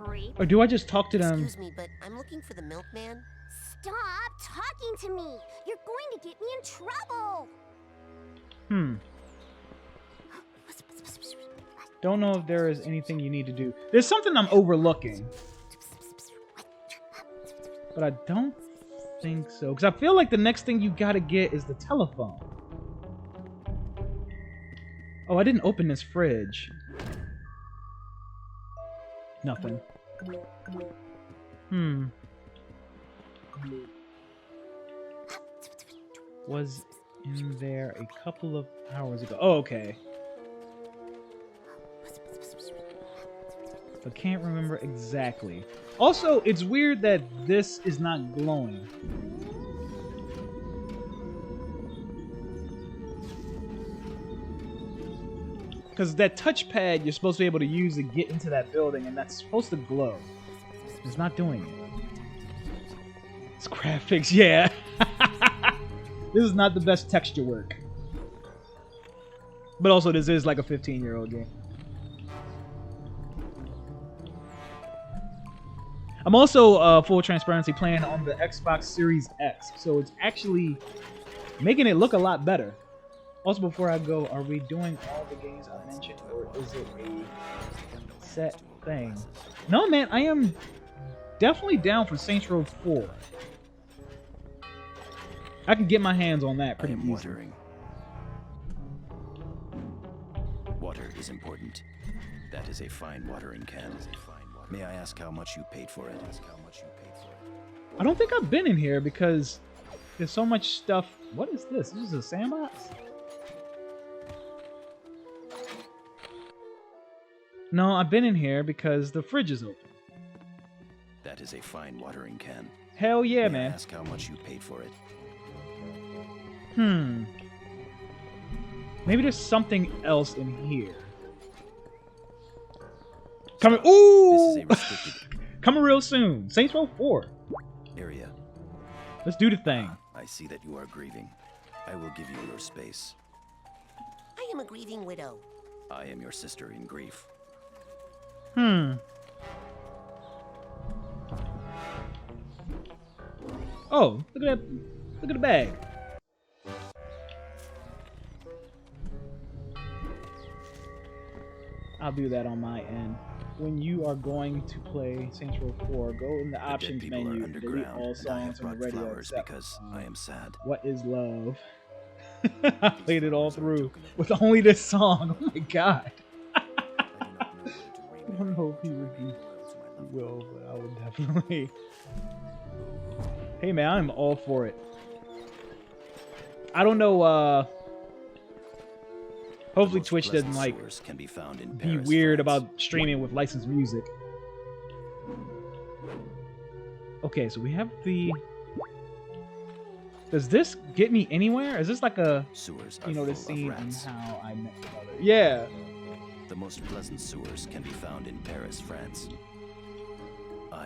Creep. Or do I just talk to them? Excuse me, but I'm looking for the milkman. Stop talking to me. You're going to get me in trouble. Don't know if there is anything you need to do. There's something I'm overlooking. But I don't think so. Because I feel like the next thing you gotta get is the telephone. Oh, I didn't open this fridge. Nothing. Was in there a couple of hours ago. Oh, okay. But can't remember exactly. Also, it's weird that this is not glowing. Because that touchpad you're supposed to be able to use to get into that building, and that's supposed to glow. It's not doing it. It's graphics, yeah. This is not the best texture work. But also, this is like a 15-year-old game. I'm also, full transparency, playing on the Xbox Series X. So it's actually making it look a lot better. Also, before I go, are we doing all the games I mentioned, or is it a set thing? No, man, I am definitely down for Saints Row 4. I can get my hands on that pretty easily. Watering. Water is important. That is a fine watering can. May I ask how much you paid for it? I don't think I've been in here because there's so much stuff. What is this? This is a sandbox? No, I've been in here because the fridge is open. That is a fine watering can. Hell yeah, May I man. ask how much you paid for it? Maybe there's something else in here. Coming. Ooh! This is a restricted Coming real soon. Saints Row 4. area. Let's do the thing. I see that you are grieving. I will give you your space. I am a grieving widow. I am your sister in grief. Oh, look at that. Look at the bag. I'll do that on my end. When you are going to play Saints Row 4, go in the options Dead people menu, are delete underground, all and I have songs on the brought radio flowers except, because I am sad. What is Love? I played it all through with only this song. Oh my god. I don't know if he will, but I would definitely. Hey man, I'm all for it. I don't know, hopefully Twitch doesn't like Can be found in be Paris, weird France. about streaming with licensed music. Okay, so we have the. Does this get me anywhere? Is this like a, Sewers you know, are this full of scene in rats. How I Met Your Mother? Yeah. The most pleasant sewers can be found in Paris, France.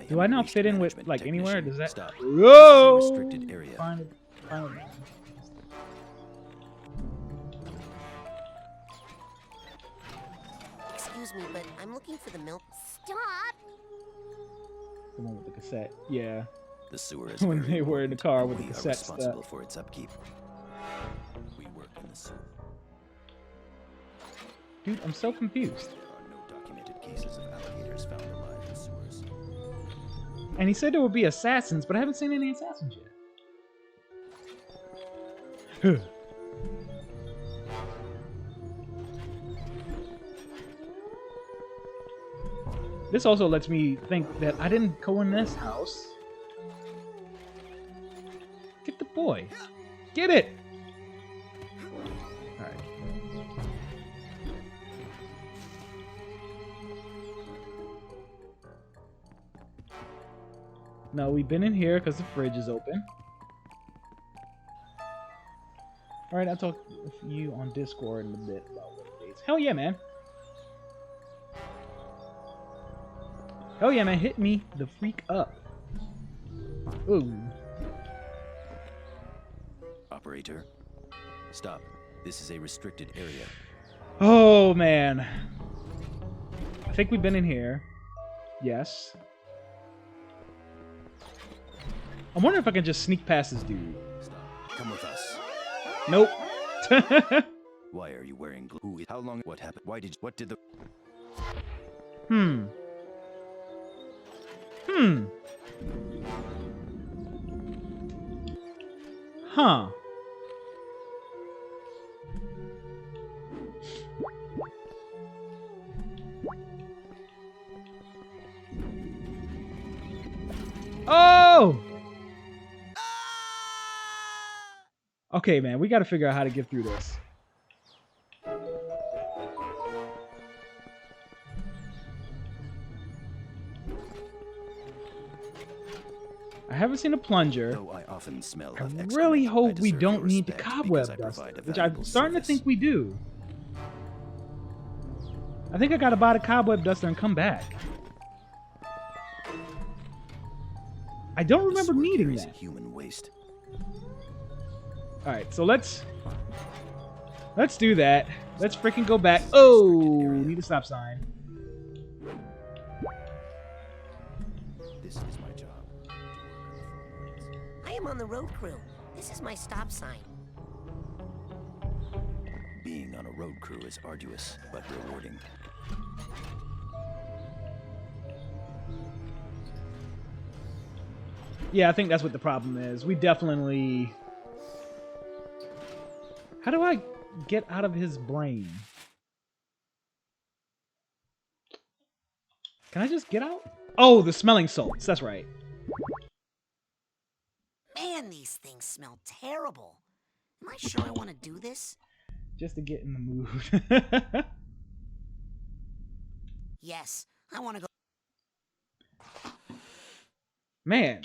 Do I not fit in with management like anywhere? technician. Does that? Stop. Whoa! This is a restricted area. Find it. Excuse me, but I'm looking for the milk. Stop. The one with the cassette. Yeah. The sewer is When very they were in the important, car and with the we are cassette responsible stuff. for its upkeep. We work in the sewer. Dude, I'm so confused. There are no documented cases of alligators found alive in sewers. And he said there would be assassins, but I haven't seen any assassins yet. This also lets me think that I didn't go in this house. Get the boy. Get it! Alright. No, we've been in here because the fridge is open. Alright, I'll talk with you on Discord in a bit about what it is. Hell yeah, man. Hell yeah, man. Hit me the freak up. Ooh. Operator, stop. This is a restricted area. Oh, man. I think we've been in here. Yes. I'm wondering if I can just sneak past this dude. Stop. Come with us. Nope. Why are you wearing glue? How long? What happened? Why did? What did the? Hmm. Huh. Oh! Okay, man, we gotta figure out how to get through this. I haven't seen a plunger. Though I often smell I of excrement, really hope I we deserve don't your need the respect cobweb because I duster, provide a which I'm valuable starting to service. think we do. I think I gotta buy the cobweb duster and come back. I don't remember The sword needing carries that. human waste. All right, so let's do that. Let's freaking go back. Oh, need a stop sign. This is my job. I am on the road crew. This is my stop sign. Being on a road crew is arduous but rewarding. Yeah, I think that's what the problem is. We definitely... How do I get out of his brain? Can I just get out? Oh, the smelling salts. That's right. Man, these things smell terrible. Am I sure I want to do this? Just to get in the mood. Yes, I want to go. Man.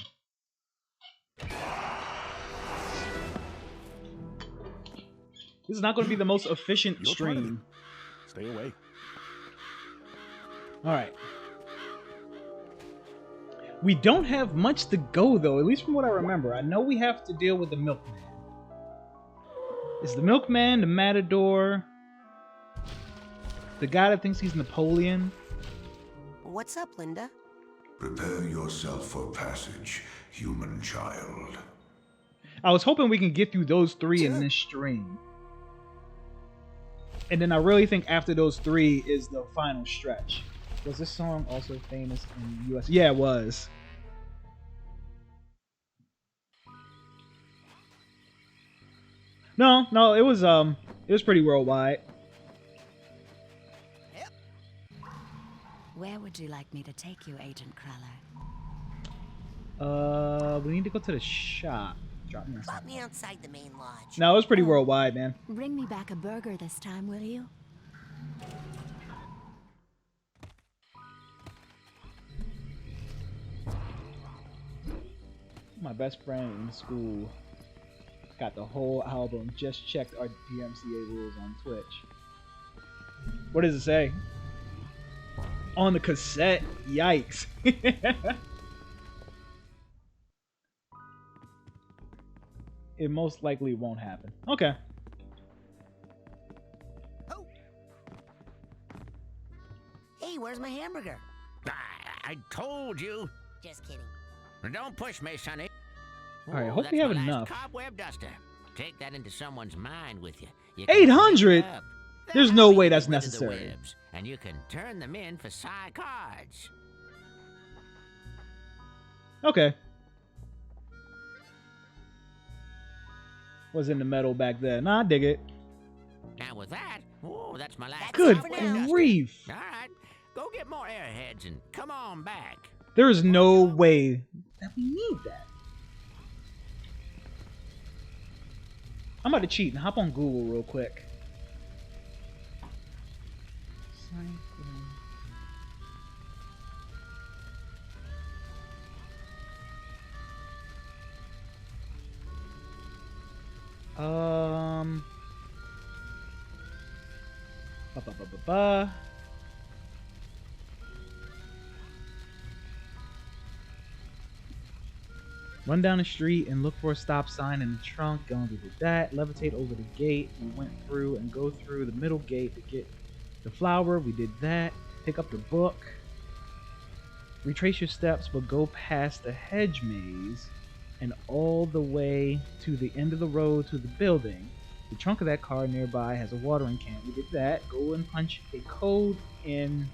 This is not going to be the most efficient Your turn. stream. Stay away. Alright. We don't have much to go, though, at least from what I remember. I know we have to deal with the milkman. It's the milkman, the matador, the guy that thinks he's Napoleon. What's up, Linda? Prepare yourself for passage, human child. I was hoping we can get through those three in this stream. And then I really think after those three is the final stretch. Was this song also famous in the US? Yeah, it was. No, it was pretty worldwide. Where would you like me to take you, Agent We need to go to the shop. Drop me outside the main lodge. No, it was pretty worldwide, man. Bring me back a burger this time, will you? My best friend in school got the whole album. Just checked our DMCA rules on Twitch. What does it say? On the cassette? Yikes. It most likely won't happen. Okay. Oh. Hey, where's my hamburger? I told you. Just kidding. Don't push me, Sonny. All right, hope that's we have my last enough. Cobweb duster. Take that into someone's mind with you. You 800? can pick it up. There's That'll no make way you that's rid of the necessary. webs, and you can turn them in for Psy cards. Okay. Was in the metal back then. Nah, I dig it. Now with that, that's my last. Good Cobweb duster. grief. All right, go get more airheads and come on back. There is no way that we need that. I'm about to cheat and hop on Google real quick. Run down the street and look for a stop sign in the trunk. Going to do that. Levitate over the gate. We went through and go through the middle gate to get the flower. We did that. Pick up the book. Retrace your steps, but go past the hedge maze and all the way to the end of the road to the building. The trunk of that car nearby has a watering can. We did that. Go and punch a code in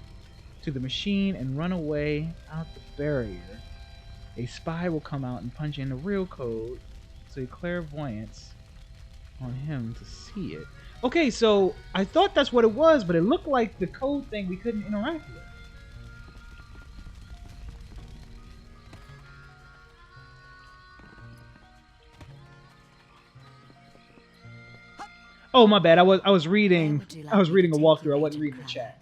to the machine and run away out the barrier. A spy will come out and punch in the real code, so a clairvoyance on him to see it. Okay, so I thought that's what it was, but it looked like the code thing we couldn't interact with. Oh, my bad. I was reading a walkthrough. I wasn't reading the chat.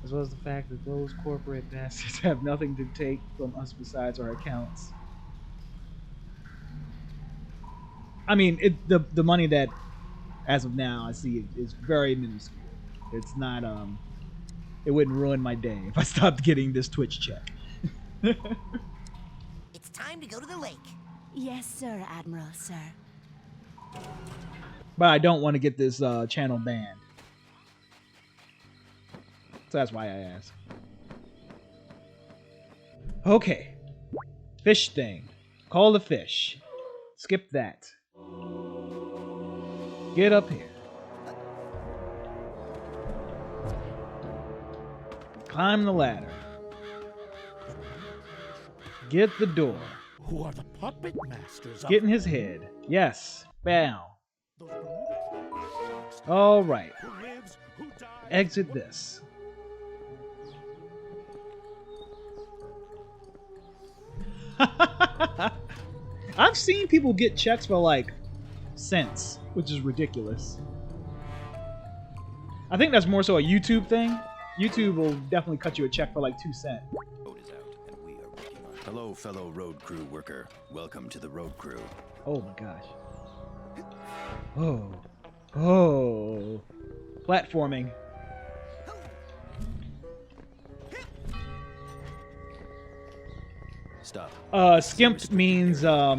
As well as the fact that those corporate bastards have nothing to take from us besides our accounts. I mean, the money that, as of now, I see is very minuscule. It's not it wouldn't ruin my day if I stopped getting this Twitch check. It's time to go to the lake. Yes, sir, Admiral, sir. But I don't want to get this channel banned. So that's why I asked. Okay. Fish thing. Call the fish. Skip that. Get up here. Climb the ladder. Get the door. Who are the puppet masters? Get in his head. Yes. Bow. All right. Exit this. I've seen people get checks for like cents, which is ridiculous. I think that's more so a YouTube thing. YouTube will definitely cut you a check for like 2 cents. Hello, fellow road crew worker. Welcome to the road crew. Oh my gosh. Oh. Oh. Platforming. Stop. Skimped means I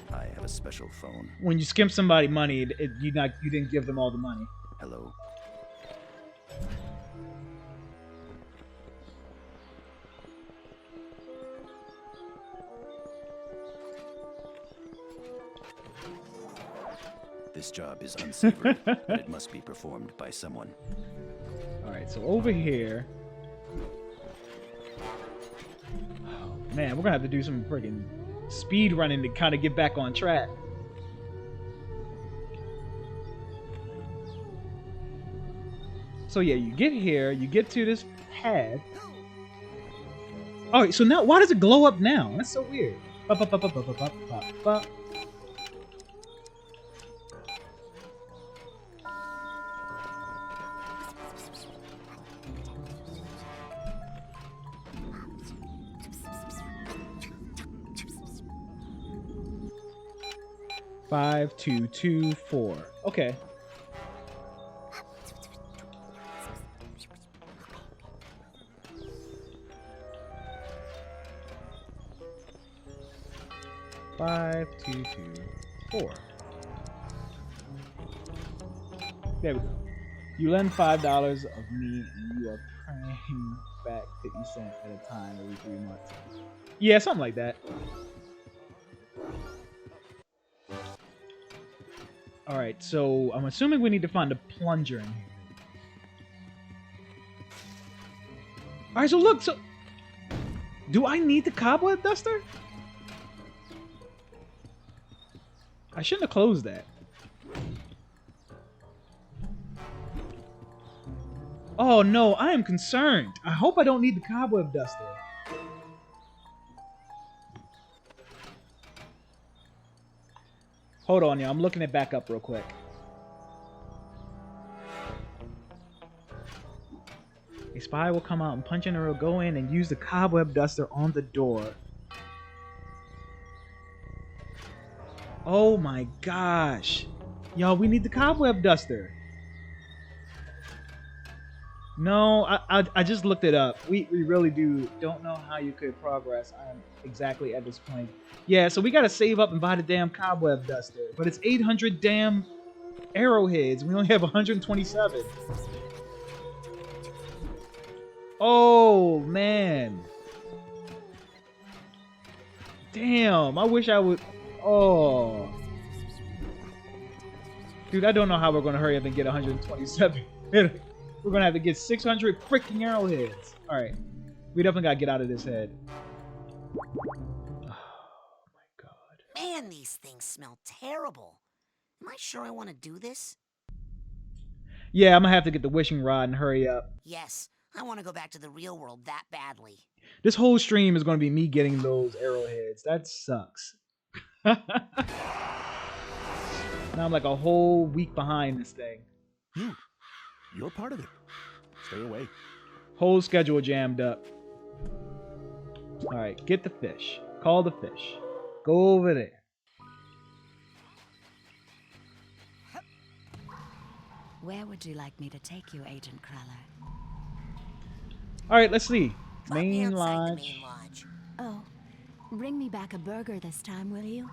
have a special phone. when you skimp somebody money, you didn't give them all the money. Hello. This job is unsavory, but it must be performed by someone. All right, so over here. Oh, man, we're gonna have to do some friggin' speed running to kind of get back on track. So yeah, you get here, you get to this pad. All right, so now why does it glow up now? That's so weird. Up, up, up, up, up, up, up, up, up. Five, 2, 2, 4. Okay. Five, 2, 2, 4. There we go. You lend $5 of me, and you are paying back 50 cents at a time every 3 months. Yeah, something like that. Alright, so I'm assuming we need to find a plunger in here. Alright, so look, so... Do I need the cobweb duster? I shouldn't have closed that. Oh no, I am concerned. I hope I don't need the cobweb duster. Hold on, y'all. I'm looking it back up real quick. A spy will come out and punch in or go in and use the cobweb duster on the door. Oh my gosh. Y'all, we need the cobweb duster. No, I just looked it up. We really don't know how you could progress exactly at this point. Yeah, so we gotta save up and buy the damn cobweb duster. But it's 800 damn arrowheads. We only have 127. Oh, man. Damn, I wish I would... Oh. Dude, I don't know how we're going to hurry up and get 127. We're going to have to get 600 freaking arrowheads. Alright. We definitely got to get out of this head. Oh, my God. Man, these things smell terrible. Am I sure I want to do this? Yeah, I'm going to have to get the wishing rod and hurry up. Yes, I want to go back to the real world that badly. This whole stream is going to be me getting those arrowheads. That sucks. Now I'm like a whole week behind this thing. You're part of it. Stay away. Whole schedule jammed up. Alright, get the fish. Call the fish. Go over there. Where would you like me to take you, Agent Crawler? Alright, let's see. Drop me Main outside the lodge. main lodge. Oh, bring me back a burger this time, will you?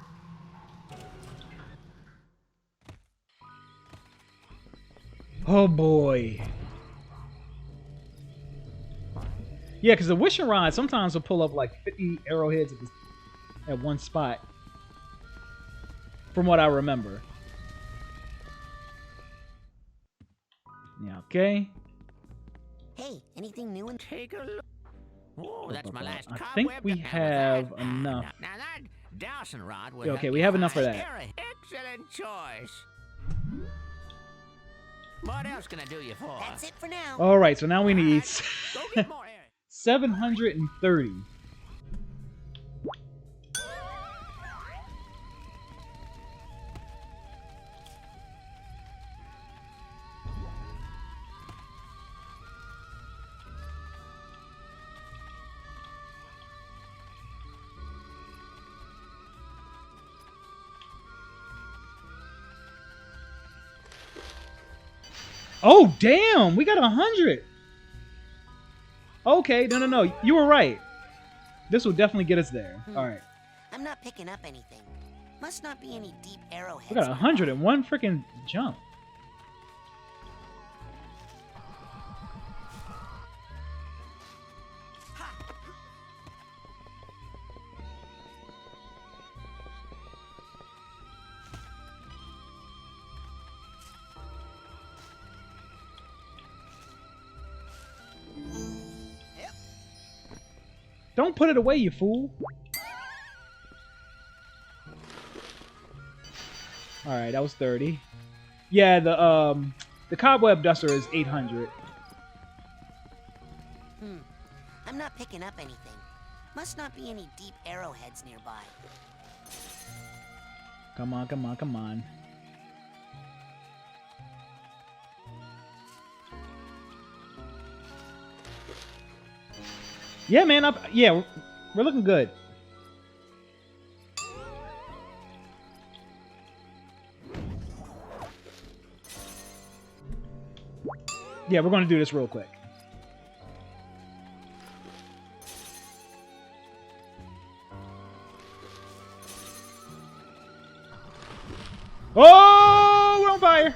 Oh boy. Yeah, because the wishing rod sometimes will pull up like 50 arrowheads at one spot. From what I remember. Yeah, okay. Hey, anything new in... Take a look. Oh, that's my last I cobweb. think we have Now enough. that dowsing rod will Yeah, okay, help we you have enough for find that. error. Excellent choice. What else can I do you for? That's it for now. Alright, so now we need Go get more error. 730. Oh, damn! We got 100! Okay, no. You were right. This will definitely get us there. Alright. I'm not picking up anything. Must not be any deep arrowheads. We got 101 freaking jump. Don't put it away, you fool. Alright, that was 30. Yeah, the cobweb duster is 800. I'm not picking up anything. Must not be any deep arrowheads nearby. Come on. Yeah, man. Yeah, we're looking good. Yeah, we're going to do this real quick. Oh, we're on fire.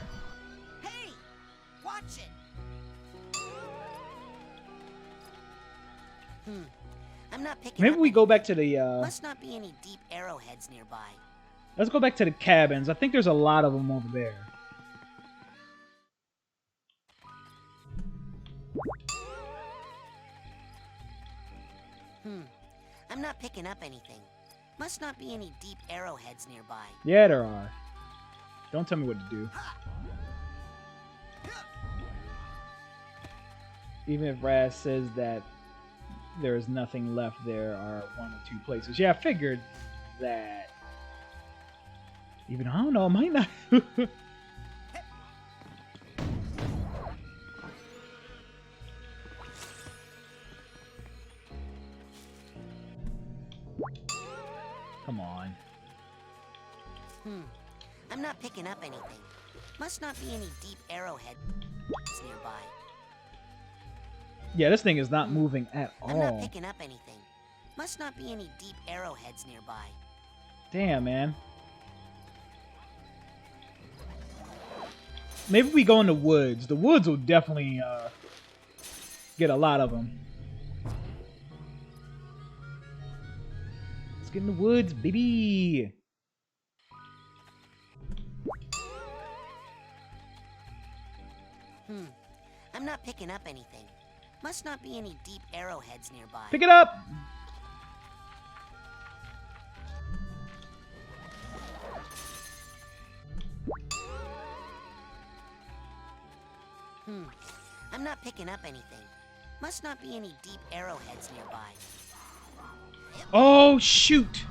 Hey! Watch it! I'm not picking Maybe up we go back to the... Must not be any deep arrowheads nearby. Let's go back to the cabins. I think there's a lot of them over there. I'm not picking up anything. Must not be any deep arrowheads nearby. Yeah, there are. Don't tell me what to do. Even if Raz says that there is nothing left, there are 1 or 2 places. Yeah, I figured that. Even, I don't know, it might not. Come on. I'm not picking up anything. Must not be any deep arrowhead nearby. Yeah, this thing is not moving at I'm not all. picking up anything. Must not be any deep arrowheads nearby. Damn, man. Maybe we go in the woods. The woods will definitely get a lot of them. Let's get in the woods, baby. I'm not picking up anything. Must not be any deep arrowheads nearby. Pick it up. I'm not picking up anything. Must not be any deep arrowheads nearby. Oh, shoot.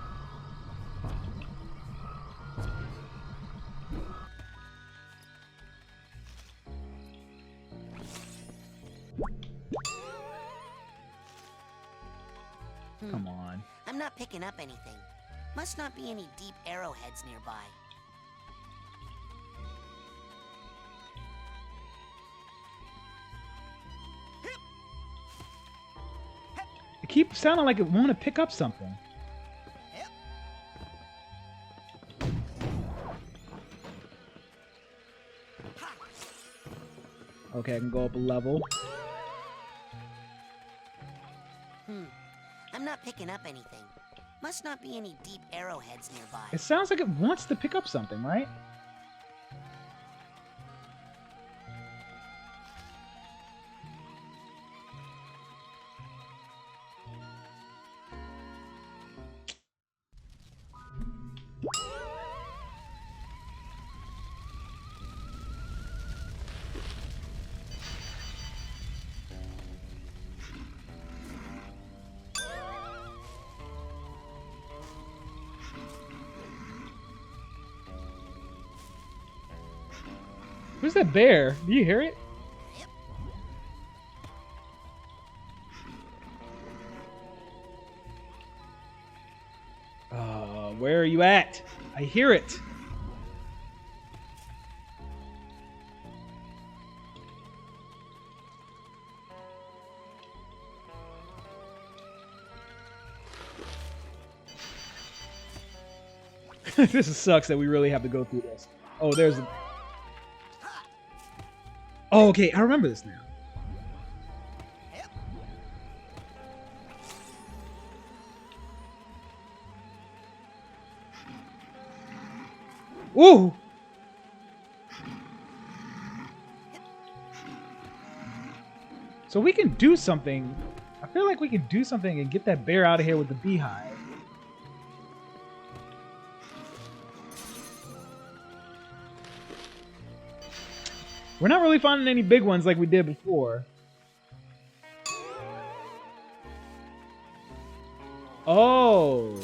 Come on. I'm not picking up anything. Must not be any deep arrowheads nearby. It keeps sounding like it want to pick up something. Okay, I can go up a level. I'm not picking up anything. Must not be any deep arrowheads nearby. It sounds like it wants to pick up something, right? Who's that bear? Do you hear it? Where are you at? I hear it. This sucks that we really have to go through this. Oh, there's a... Oh, okay, I remember this now. Ooh! So we can do something. I feel like we can do something and get that bear out of here with the beehive. We're not really finding any big ones like we did before. Oh.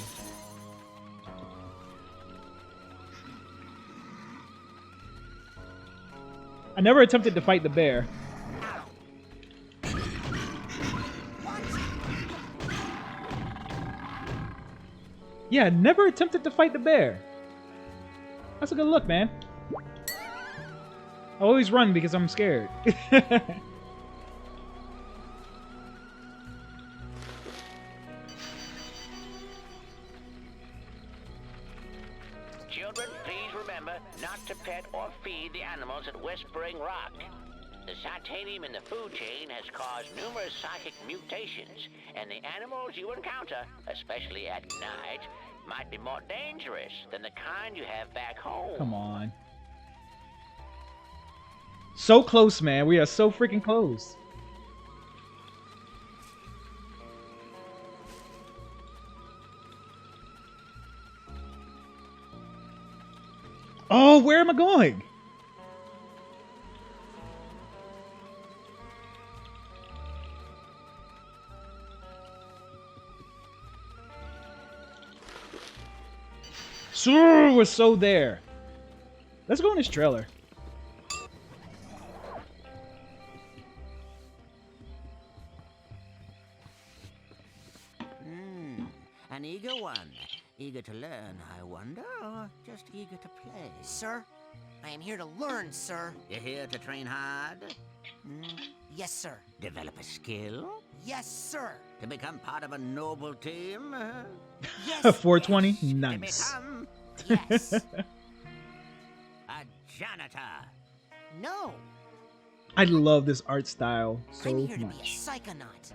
I never attempted to fight the bear. Yeah, I never attempted to fight the bear. That's a good look, man. I always run because I'm scared. Children, please remember not to pet or feed the animals at Whispering Rock. The titanium in the food chain has caused numerous psychic mutations, and the animals you encounter, especially at night, might be more dangerous than the kind you have back home. Come on. So close, man. We are so freaking close. Oh, where am I going? So we're so there. Let's go in this trailer. An eager one. Eager to learn, I wonder, or just eager to play? Sir, I am here to learn, sir. You're here to train hard? Yes, sir. Develop a skill? Yes, sir. To become part of a noble team? Yes. 420? To Nice. become Yes. a janitor? No. I love this art style so I'm here to be a much. psychonaut.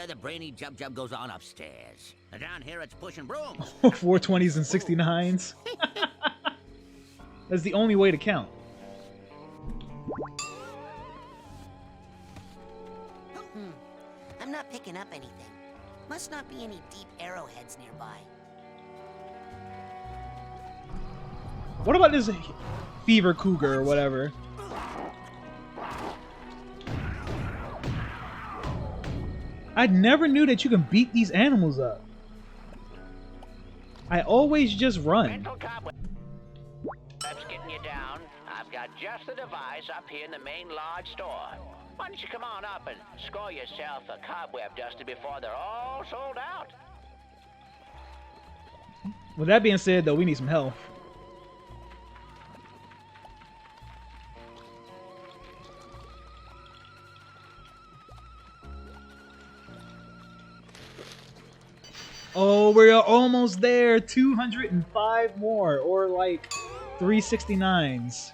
The brainy Jub goes on upstairs. Down here it's pushing brooms. 420s and 69s. That's the only way to count. I'm not picking up anything. Must not be any deep arrowheads nearby. What about this fever cougar or whatever? I never knew that you can beat these animals up. I always just run. That's getting you down. I've got just the device up here in the main lodge store. Why don't you come on up and score yourself a cobweb duster before they're all sold out? With that being said, though, we need some health. Oh, we're almost there. 205 more, or like 369s.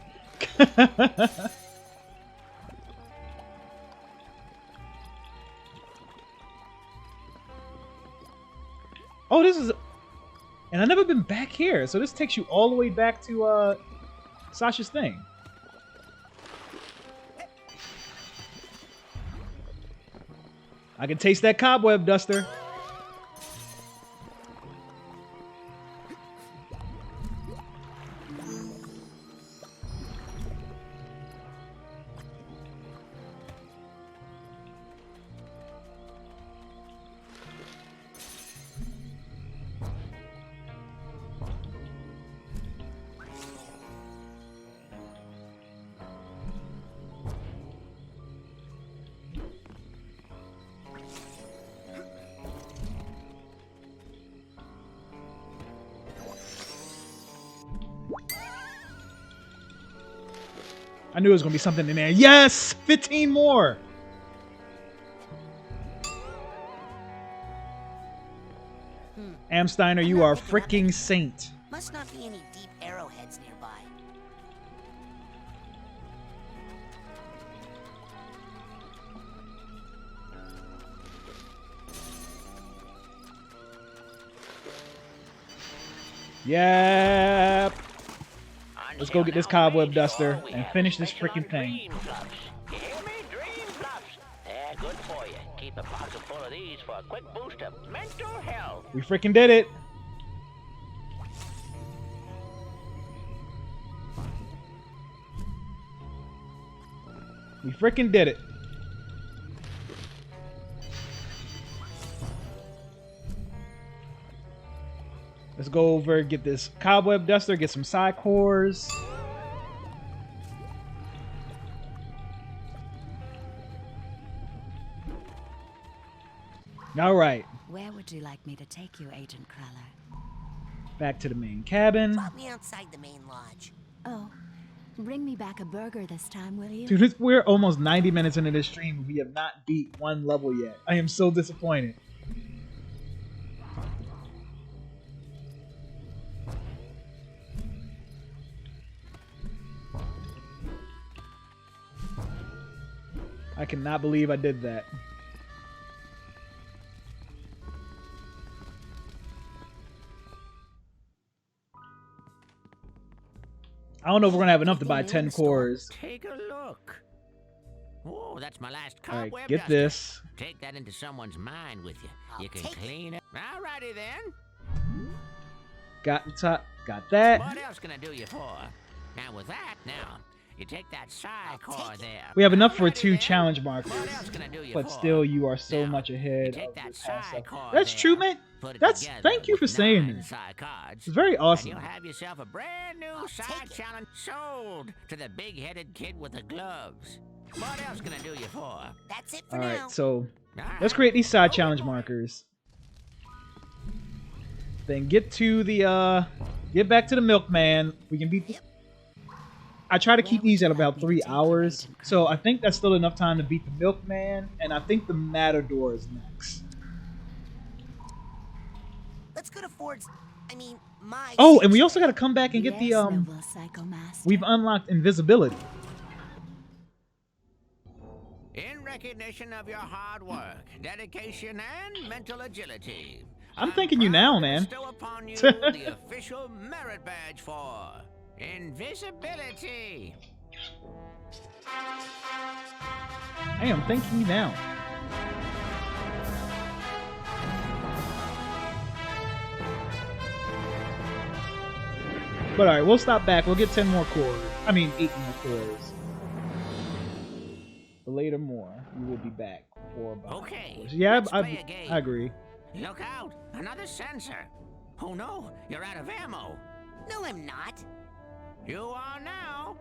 Oh, this is... And I've never been back here, so this takes you all the way back to Sasha's thing. I can taste that cobweb duster. I knew there was going to be something in there. Yes! 15 more! Amsteiner, you are a freaking saint. Must not be any deep arrowheads nearby. Yep. Let's go get this cobweb duster and finish this freaking thing. You hear me? Dream fluffs. They're good for you. Keep a pocket full of these for a quick boost of mental health. We freaking did it. We freaking did it. Let's go over, get this cobweb duster, get some side cores. All right. Where would you like me to take you, Agent Crawler? Back to the main cabin. Drop me outside the main lodge. Oh, bring me back a burger this time, will you? Dude, we're almost 90 minutes into this stream. We have not beat one level yet. I am so disappointed. I cannot believe I did that. I don't know if we're gonna have enough to buy 10 cores. Take a look. Oh, that's my last All right, cobweb get duster. this. Take that into someone's mind with you. You can take clean it. Alrighty then. Got the top. Got that. What else can I do you for? Now with that, now you take that side core there. We have enough for Alrighty 2 then. challenge markers, What else can I do you but for? still, you are so Now, much ahead take of that this past side stuff. core That's there, true, man. put it That's together thank you for with saying 9 that. side cards, It's very and awesome. you'll have yourself a brand new side challenge sold to the big-headed kid with the gloves. What else can I do you for? That's it for All now. right, so All let's right. create these side challenge markers. Then get to the get back to the milkman. We can beat. I try to keep these at about 3 hours, so I think that's still enough time to beat the milkman, and I think the Matador is next. Let's go to Ford's. I mean, my. Oh, and we also got to come back and get the Noble Psychomaster. We've unlocked invisibility. In recognition of your hard work, dedication, and mental agility, I'm thanking you now, man. bestow upon you the official merit badge for invisibility. I am thanking you now. But alright, we'll stop back. We'll get 10 more cores. I mean, 8 more cores. But later more. We will be back for about Okay. Yeah, let's play a game. I agree. Look out! Another sensor. Oh no, you're out of ammo. No, I'm not. You are now.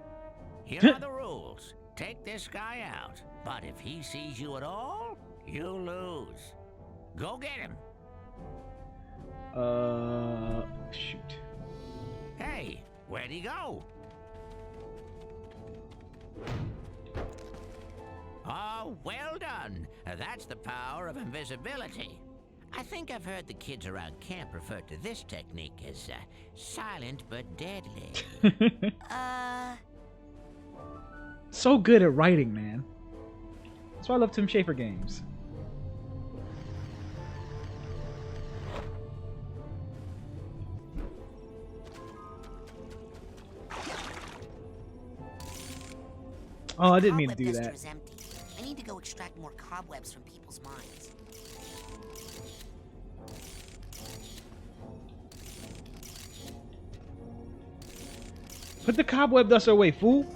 Here are the rules. Take this guy out, but if he sees you at all, you lose. Go get him. Shoot. Hey, where'd he go? Oh, well done. That's the power of invisibility. I think I've heard the kids around camp refer to this technique as silent but deadly. So good at writing, man. That's why I love Tim Schafer games. Oh, I didn't mean to do that. Is empty. I need to go extract more cobwebs from people's minds. Put the cobweb dust away, fool.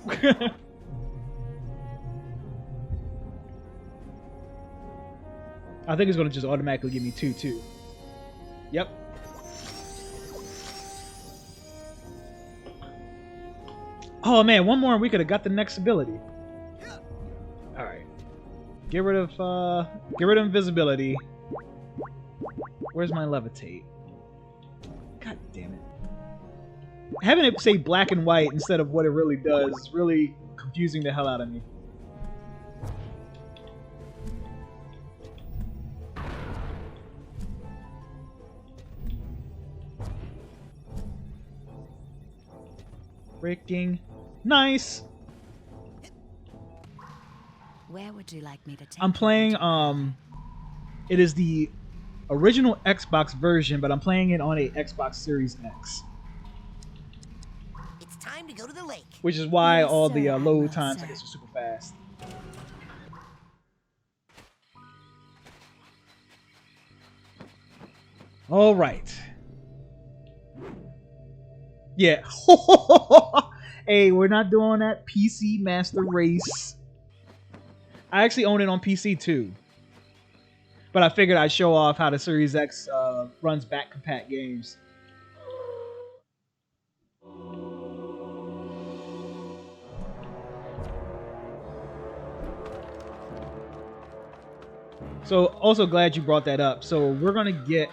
I think it's gonna just automatically give me 2 too. Yep. Oh man, one more and we could have got the next ability. Alright. Get rid of invisibility. Where's my levitate? God damn it. Having it say black and white instead of what it really does is really confusing the hell out of me. Freaking nice. Where would you like me to take I'm playing it is the original Xbox version, but I'm playing it on a Xbox Series X. It's time to go to the lake. Which is why Yes, all the sir, load sir. times I guess are super fast. All right. Yeah. Hey, we're not doing that PC Master Race. I actually own it on PC too. But I figured I'd show off how the Series X runs back compat games. So, also glad you brought that up. So, we're going to get,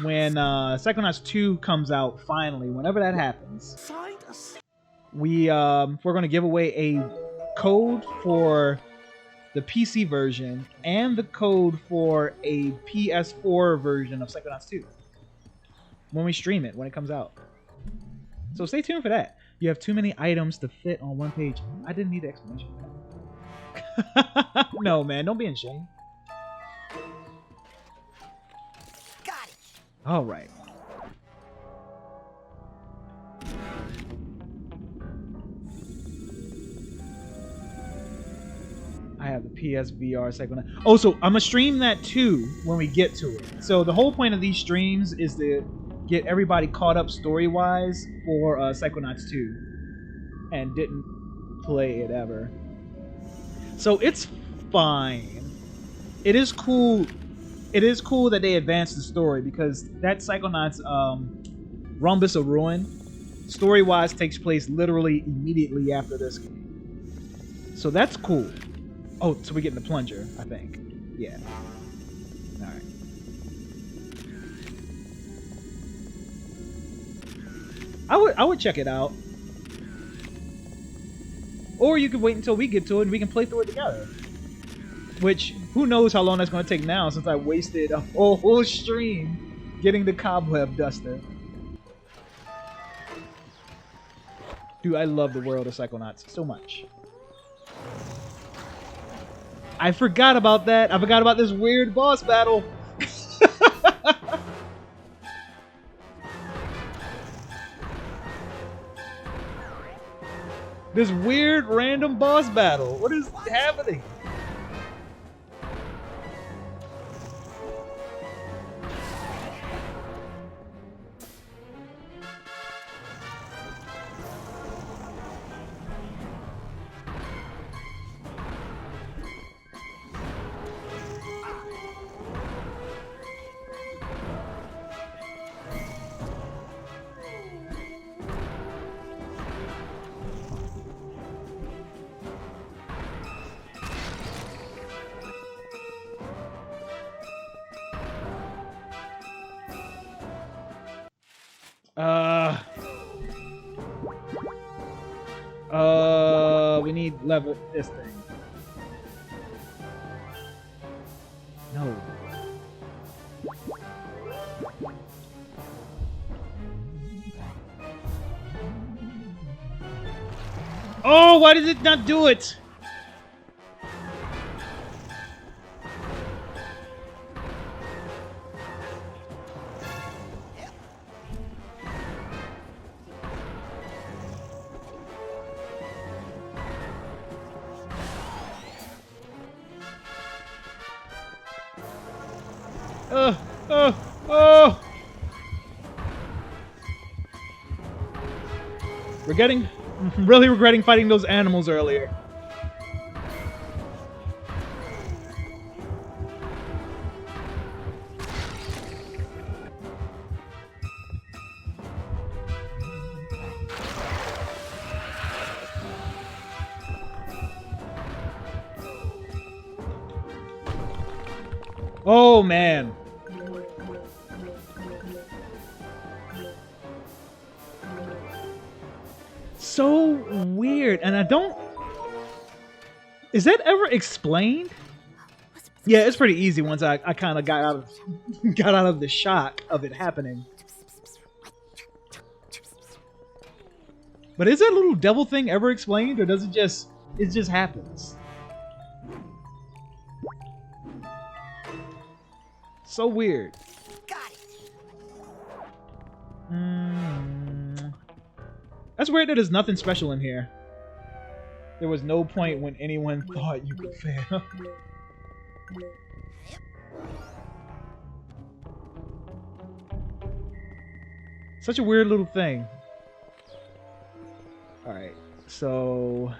when Psychonauts 2 comes out, finally, whenever that happens, we're going to give away a code for the PC version and the code for a PS4 version of Psychonauts 2 when we stream it, when it comes out. So, stay tuned for that. You have too many items to fit on one page. I didn't need the explanation for that. No, man, don't be ashamed. All right. I have the PSVR Psychonauts. Oh, so I'm gonna stream that too when we get to it. So the whole point of these streams is to get everybody caught up story-wise for Psychonauts 2, and didn't play it ever. So it's fine. It is cool. It is cool that they advanced the story, because that Psychonauts Rhombus of Ruin, story-wise, takes place literally immediately after this game. So that's cool. Oh, so we're getting the plunger, I think. Yeah. Alright. I would check it out. Or you could wait until we get to it and we can play through it together. Which, who knows how long that's going to take now since I wasted a whole stream getting the cobweb duster. Dude, I love the world of Psychonauts so much. I forgot about that. I forgot about this weird boss battle. This weird random boss battle. What is happening? We need level this thing. No. Oh, why did it not do it? Really regretting fighting those animals earlier. Oh man. So weird, and I don't. Is that ever explained? Yeah, it's pretty easy once I kind of got out of the shock of it happening. But is that little devil thing ever explained, or does it just happens? So weird. Got it. That's weird that there's nothing special in here. There was no point when anyone thought you could fail. Such a weird little thing. Alright, so...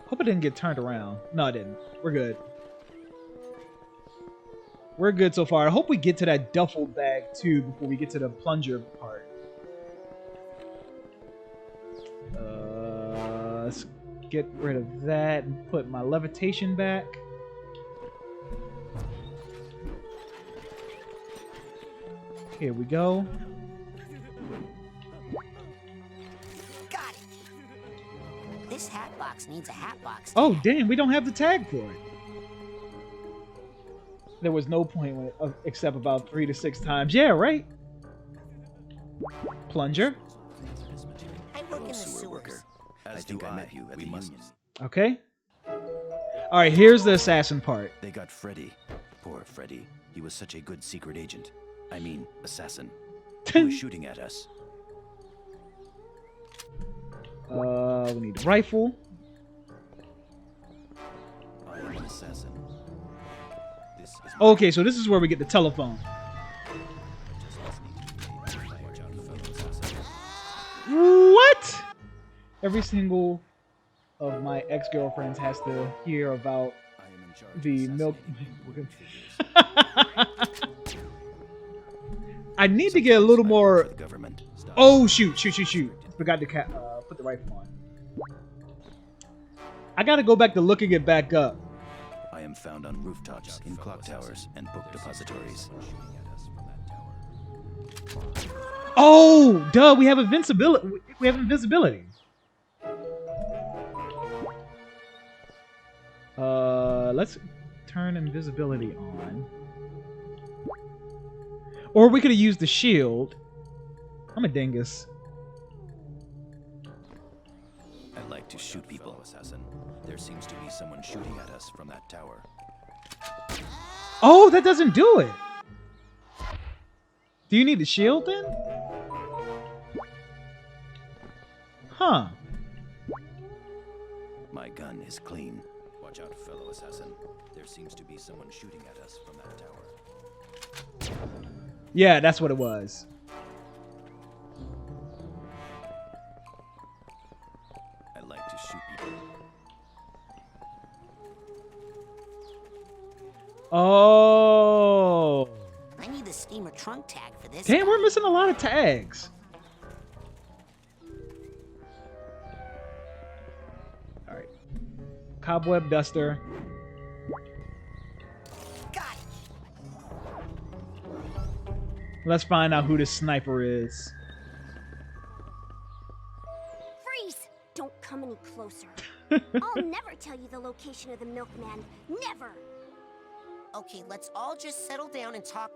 Hope it didn't get turned around. No, it didn't. We're good. We're good so far. I hope we get to that duffel bag too before we get to the plunger part. Let's get rid of that and put my levitation back. Here we go. Got it. This hat box needs a hat box. Oh damn, we don't have the tag for it. There was no point when except about 3 to 6 times. Yeah, right. Plunger. I work in the sewers. I think I met you at the union. Okay. All right, here's the assassin part. They got Freddy. Poor Freddy. He was such a good secret agent. I mean, assassin. Who was shooting at us? We need a rifle. I am an assassin. Okay, so this is where we get the telephone. What? Every single of my ex-girlfriends has to hear about the milk. I need to get a little more. Oh shoot! Forgot to put the rifle on. I gotta go back to looking it back up. I am found on rooftops, in clock towers, and book depositories. Oh, duh, we have invincibility. We have invisibility. Let's turn invisibility on. Or we could have used the shield. I'm a dingus. I'd like to shoot people, assassin. There seems to be someone shooting at us from that tower. Oh, that doesn't do it. Do you need the shield then? Huh. My gun is clean. Watch out, fellow assassin. There seems to be someone shooting at us from that tower. Yeah, that's what it was. I like to shoot people. Oh. I need the steamer trunk tag for this. Damn, we're missing a lot of tags. All right. Cobweb duster. Got it. Let's find out who this sniper is. Freeze! Don't come any closer. I'll never tell you the location of the milkman. Never! Okay, let's all just settle down and talk.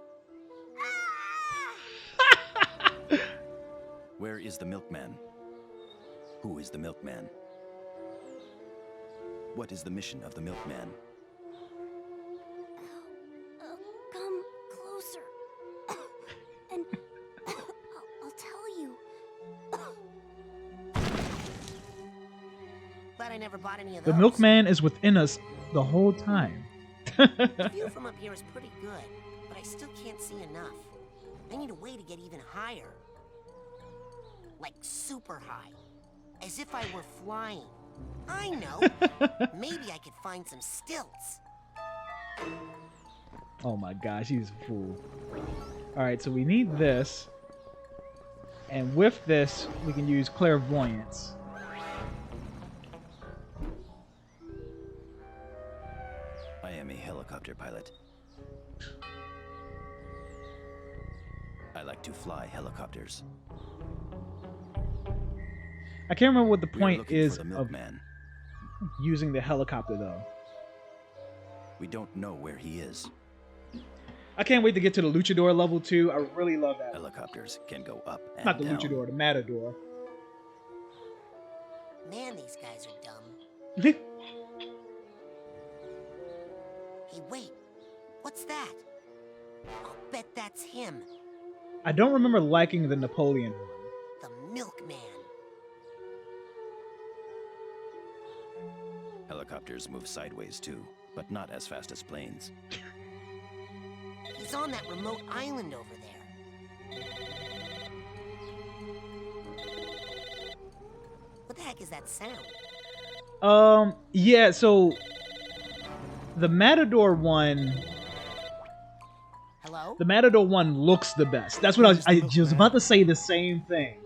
Where is the milkman? Who is the milkman? What is the mission of the milkman? Come closer. And I'll tell you. Glad I never bought any of The those. milkman is within us the whole time. The view from up here is pretty good, but I still can't see enough. I need a way to get even higher. Like super high. As if I were flying. I know. Maybe I could find some stilts. Oh my gosh, he's a fool. Alright, so we need this. And with this, we can use clairvoyance. I am a helicopter pilot. I like to fly helicopters. I can't remember what the We are point looking is for the of milkman. using the helicopter though. We don't know where he is. I can't wait to get to the luchador level 2. I really love that. Helicopters can go up and Not the down. luchador, the matador. Man, these guys are dumb. Hey, wait. What's that? I'll bet that's him. I don't remember liking the Napoleon one. The milkman. Helicopters move sideways too, but not as fast as planes. He's on that remote island over there. What the heck is that sound? Yeah, so the Matador one. Hello? The Matador one looks the best. That's what I was about to say the same thing.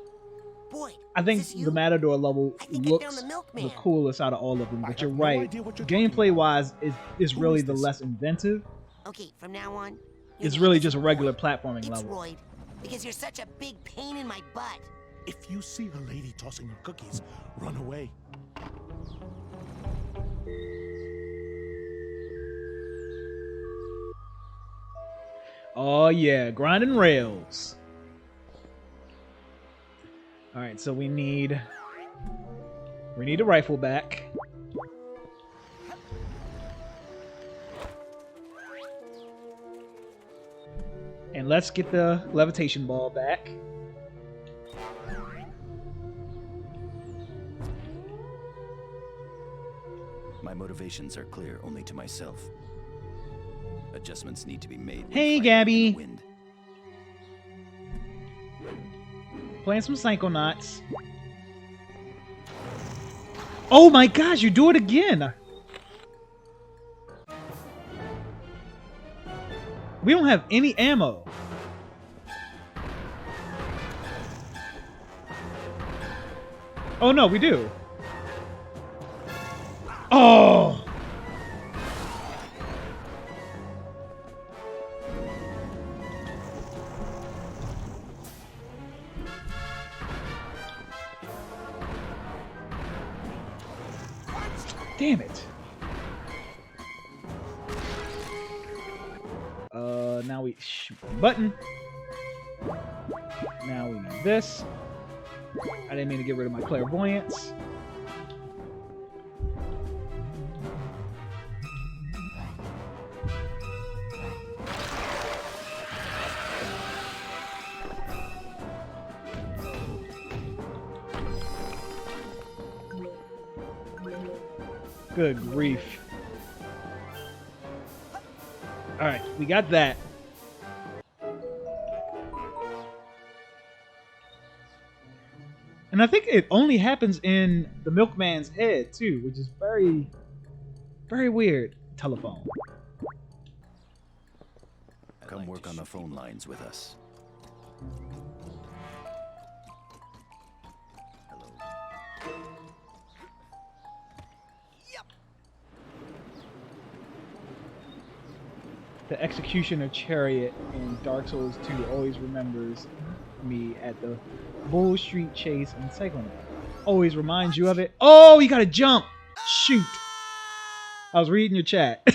Boy, I think is this you? the Matador level I think I looks found the milkman. the coolest out of all of them, but you're have no right. idea what you're talking Gameplay about. wise is Who really is the this? less inventive. Okay, from now on, It's your really name just a is regular Royd. platforming It's level. Royd, because you're such a big pain in my butt. If you see a lady tossing her cookies, run away. Oh yeah, grinding rails. All right, so we need a rifle back. And let's get the levitation ball back. My motivations are clear only to myself. Adjustments need to be made. when Hey, fighting in Gabby. the wind. Playing some Psychonauts. Oh my gosh, you do it again! We don't have any ammo. Oh no, we do. Oh! Damn it. Now we shoot the button. Now we need this. I didn't mean to get rid of my clairvoyance. Good grief. Alright, we got that. And I think it only happens in the milkman's head, too, which is very, very weird. Telephone. Come work on the phone lines with us. The executioner chariot in Dark Souls 2 always remembers me at the Bull Street Chase in Psychonauts. Always reminds you of it. Oh, you gotta jump! Shoot! I was reading your chat.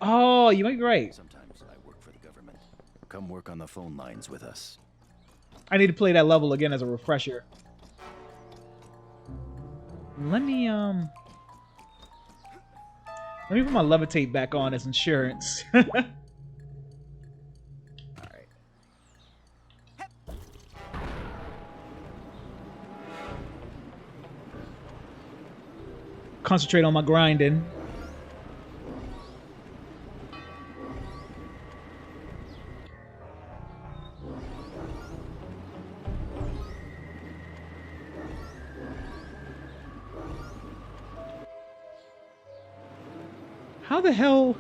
Oh, you might be right. Sometimes I work for the government. Come work on the phone lines with us. I need to play that level again as a refresher. Let me put my levitate back on as insurance. Alright. Concentrate on my grinding. How the hell?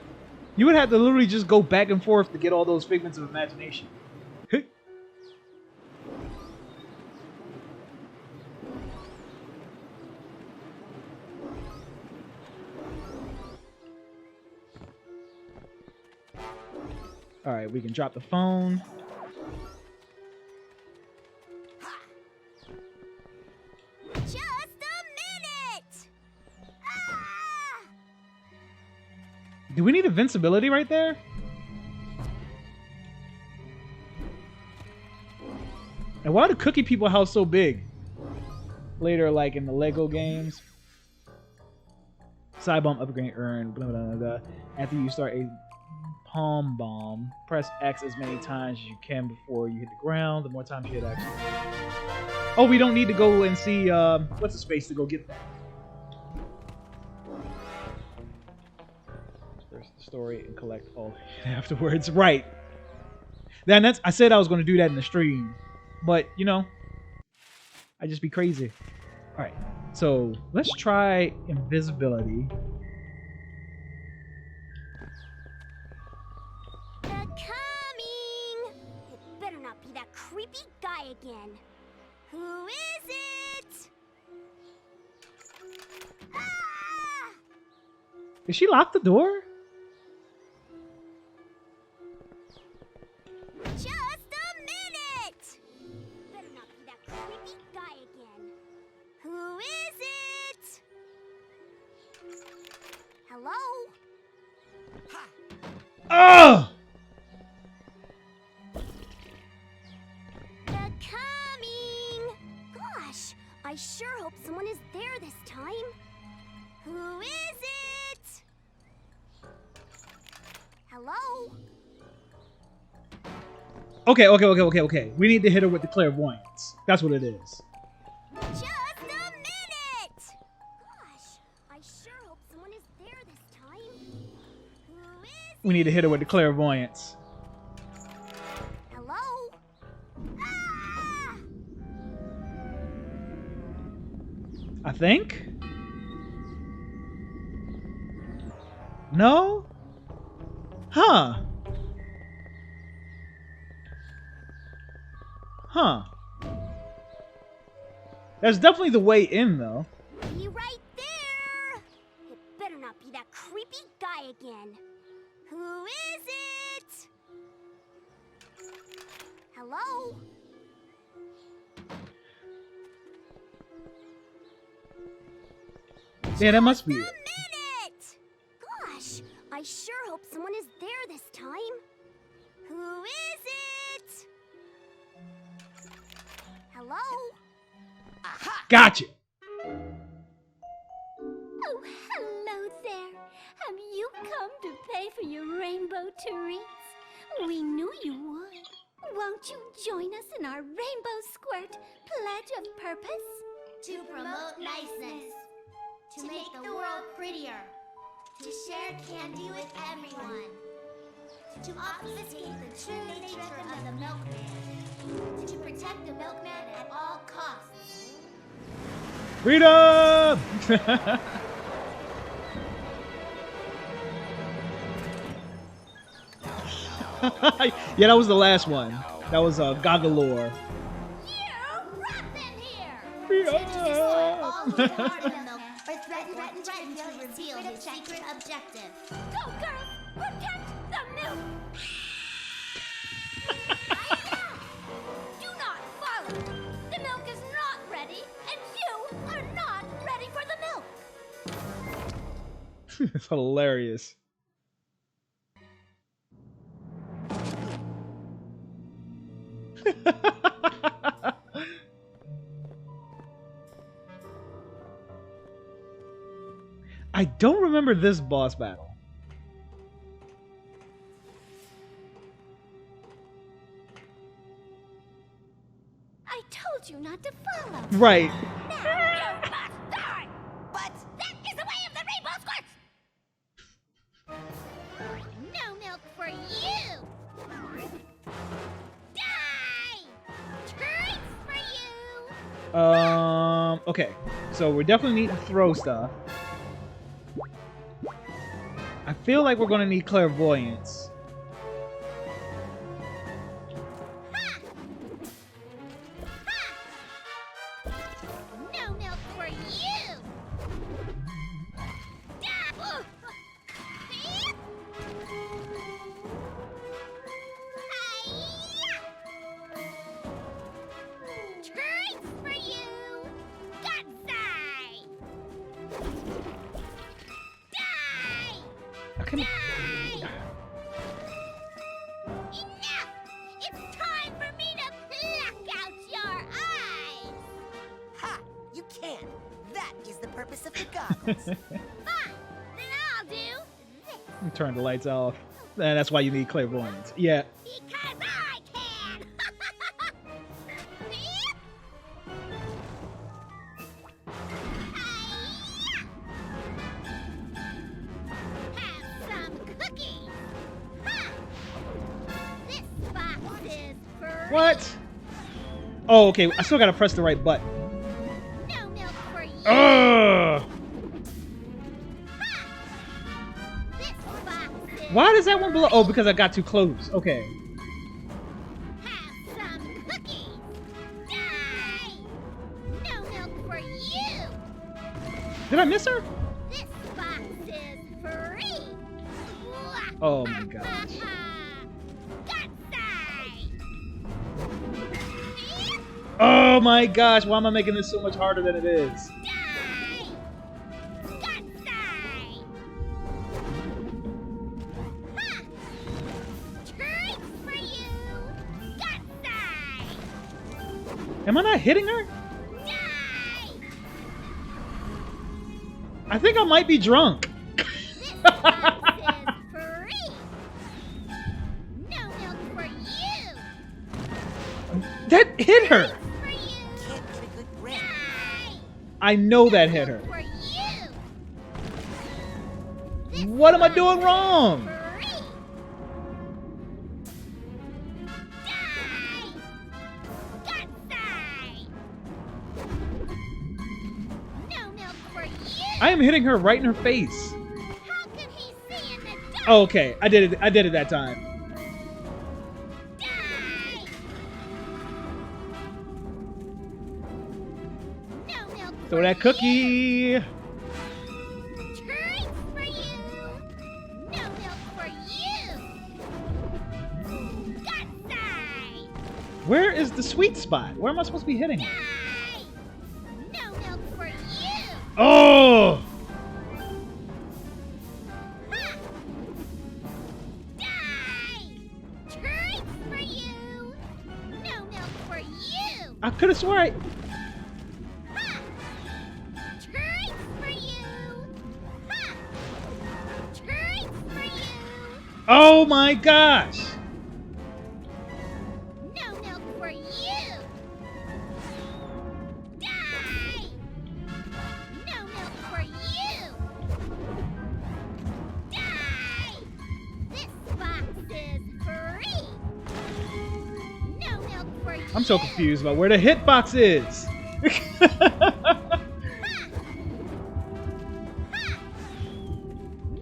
You would have to literally just go back and forth to get all those figments of imagination. Alright, we can drop the phone. Do we need invincibility right there? And why are the cookie people house so big? Later, like in the Lego games. Side bomb upgrade earned, blah, blah, blah, blah. After you start a palm bomb, press X as many times as you can before you hit the ground. The more times you hit X. Oh, we don't need to go and see, what's the space to go get that? Story and collect all afterwards. Right. Then that's I said I was going to do that in the stream, but you know, I just be crazy. All right, so let's try invisibility. They're coming. It better not be that creepy guy again. Who is it? Ah! Did she lock the door? Just a minute! Better not be that creepy guy again. Who is it? Hello? Oh! They're coming! Gosh, I sure hope someone is there this time. Who is it? Hello? Okay. We need to hit her with the clairvoyance. That's what it is. Just a minute! Gosh, I sure hope someone is there this time. Who is We need to hit her with the clairvoyance. Hello? Ah! I think? No? Huh. That's definitely the way in, though. Be right there! It better not be that creepy guy again. Who is it? Hello? Yeah, that must be Just it. a minute! Gosh, I sure hope someone is there this time. Who is it? Hello? Aha! Gotcha. Oh, hello there. Have you come to pay for your rainbow treats? We knew you would. Won't you join us in our Rainbow Squirt Pledge of Purpose? To promote niceness, to make the world prettier, to share candy with everyone, to obfuscate the true nature of the milkman, to protect the milkman at all costs. Freedom! Yeah, that was the last one. That was Goggalore. All who harm the milk or threaten to reveal his secret objective. Go, girls! Protect the milk! Do not follow! The milk is not ready, and you are not ready for the milk! It's hilarious. I don't remember this boss battle. I told you not to follow. Right. Now you must die! But that is the way of the Rainbow Squirts! No milk for you! Die! Treats for you! Okay. So we definitely need to throw stuff. I feel like we're gonna need clairvoyance. No milk for you! Treats for you! Gutsy! Die! Come on. Enough! It's time for me to pluck out your eyes! Ha! You can't. That is the purpose of the goggles. Fine! Then I'll do this! Turn the lights off. And that's why you need clairvoyance. Yeah. Because I can! Have some cookies! Ha! This box is free! What? Oh, okay. I still gotta press the right button. No milk for you! Ugh! This box is Why does that one below? Oh, because I got too close. Okay. Have some cookies! Die! No milk for you! Did I miss her? This box is free! Oh my gosh. Oh my gosh, why am I making this so much harder than it is? Am I not hitting her? I think I might be drunk. That hit her. I know that hit her. What am I doing wrong? I am hitting her right in her face. Oh, okay, I did it that time. Throw that cookie. Treats for you. No milk for you. Gutsy. where is the sweet spot? Where am I supposed to be hitting her? No milk for you! Oh! Ha! Die! Treats for you! No milk for you! I could have swore I... Ha! Treats for you! Ha! Treats for you! Oh my gosh! No milk for you! Die! No milk for you! Die! This box is free! No milk for you! I'm so confused about where the hitbox is.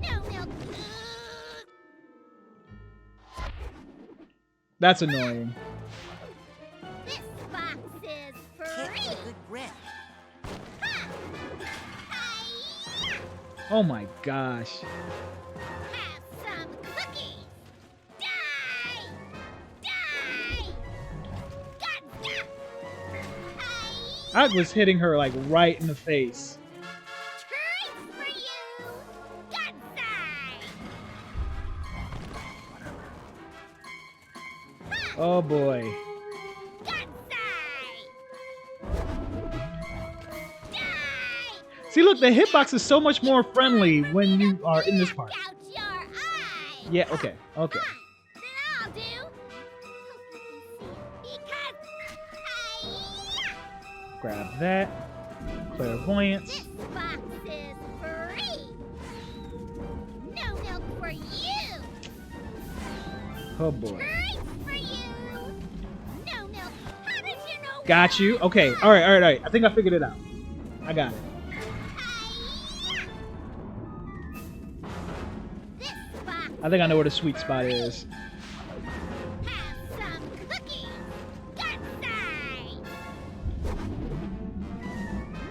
No milk. That's annoying. This box is Can't free! get a good grip. Oh my gosh. Have some cookies! Die! Die! Gotcha! I was hitting her like right in the face. Treats for you! Gotcha! Oh boy. See, look, the hitbox is so much more friendly when you are in this part. Out your eye! Yeah, okay, okay. Then I'll do. Because Grab that. Clairvoyance. this box is free. No milk for you. Oh boy. Treats for you. No milk. How did you know? Got you. Okay, alright. I think I figured it out. I got it. This box I think I know where the sweet spot is. has some cookies. Gotcha!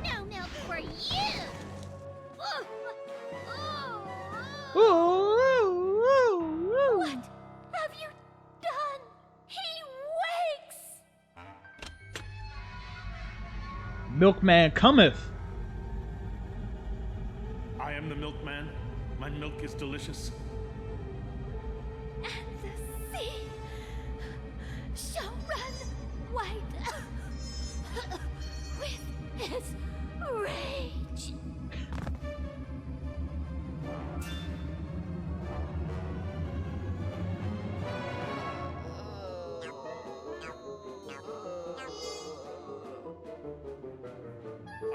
No milk for you. What have you done? He wakes. Milkman cometh. I am the milkman. My milk is delicious. And the sea shall run white with his rage.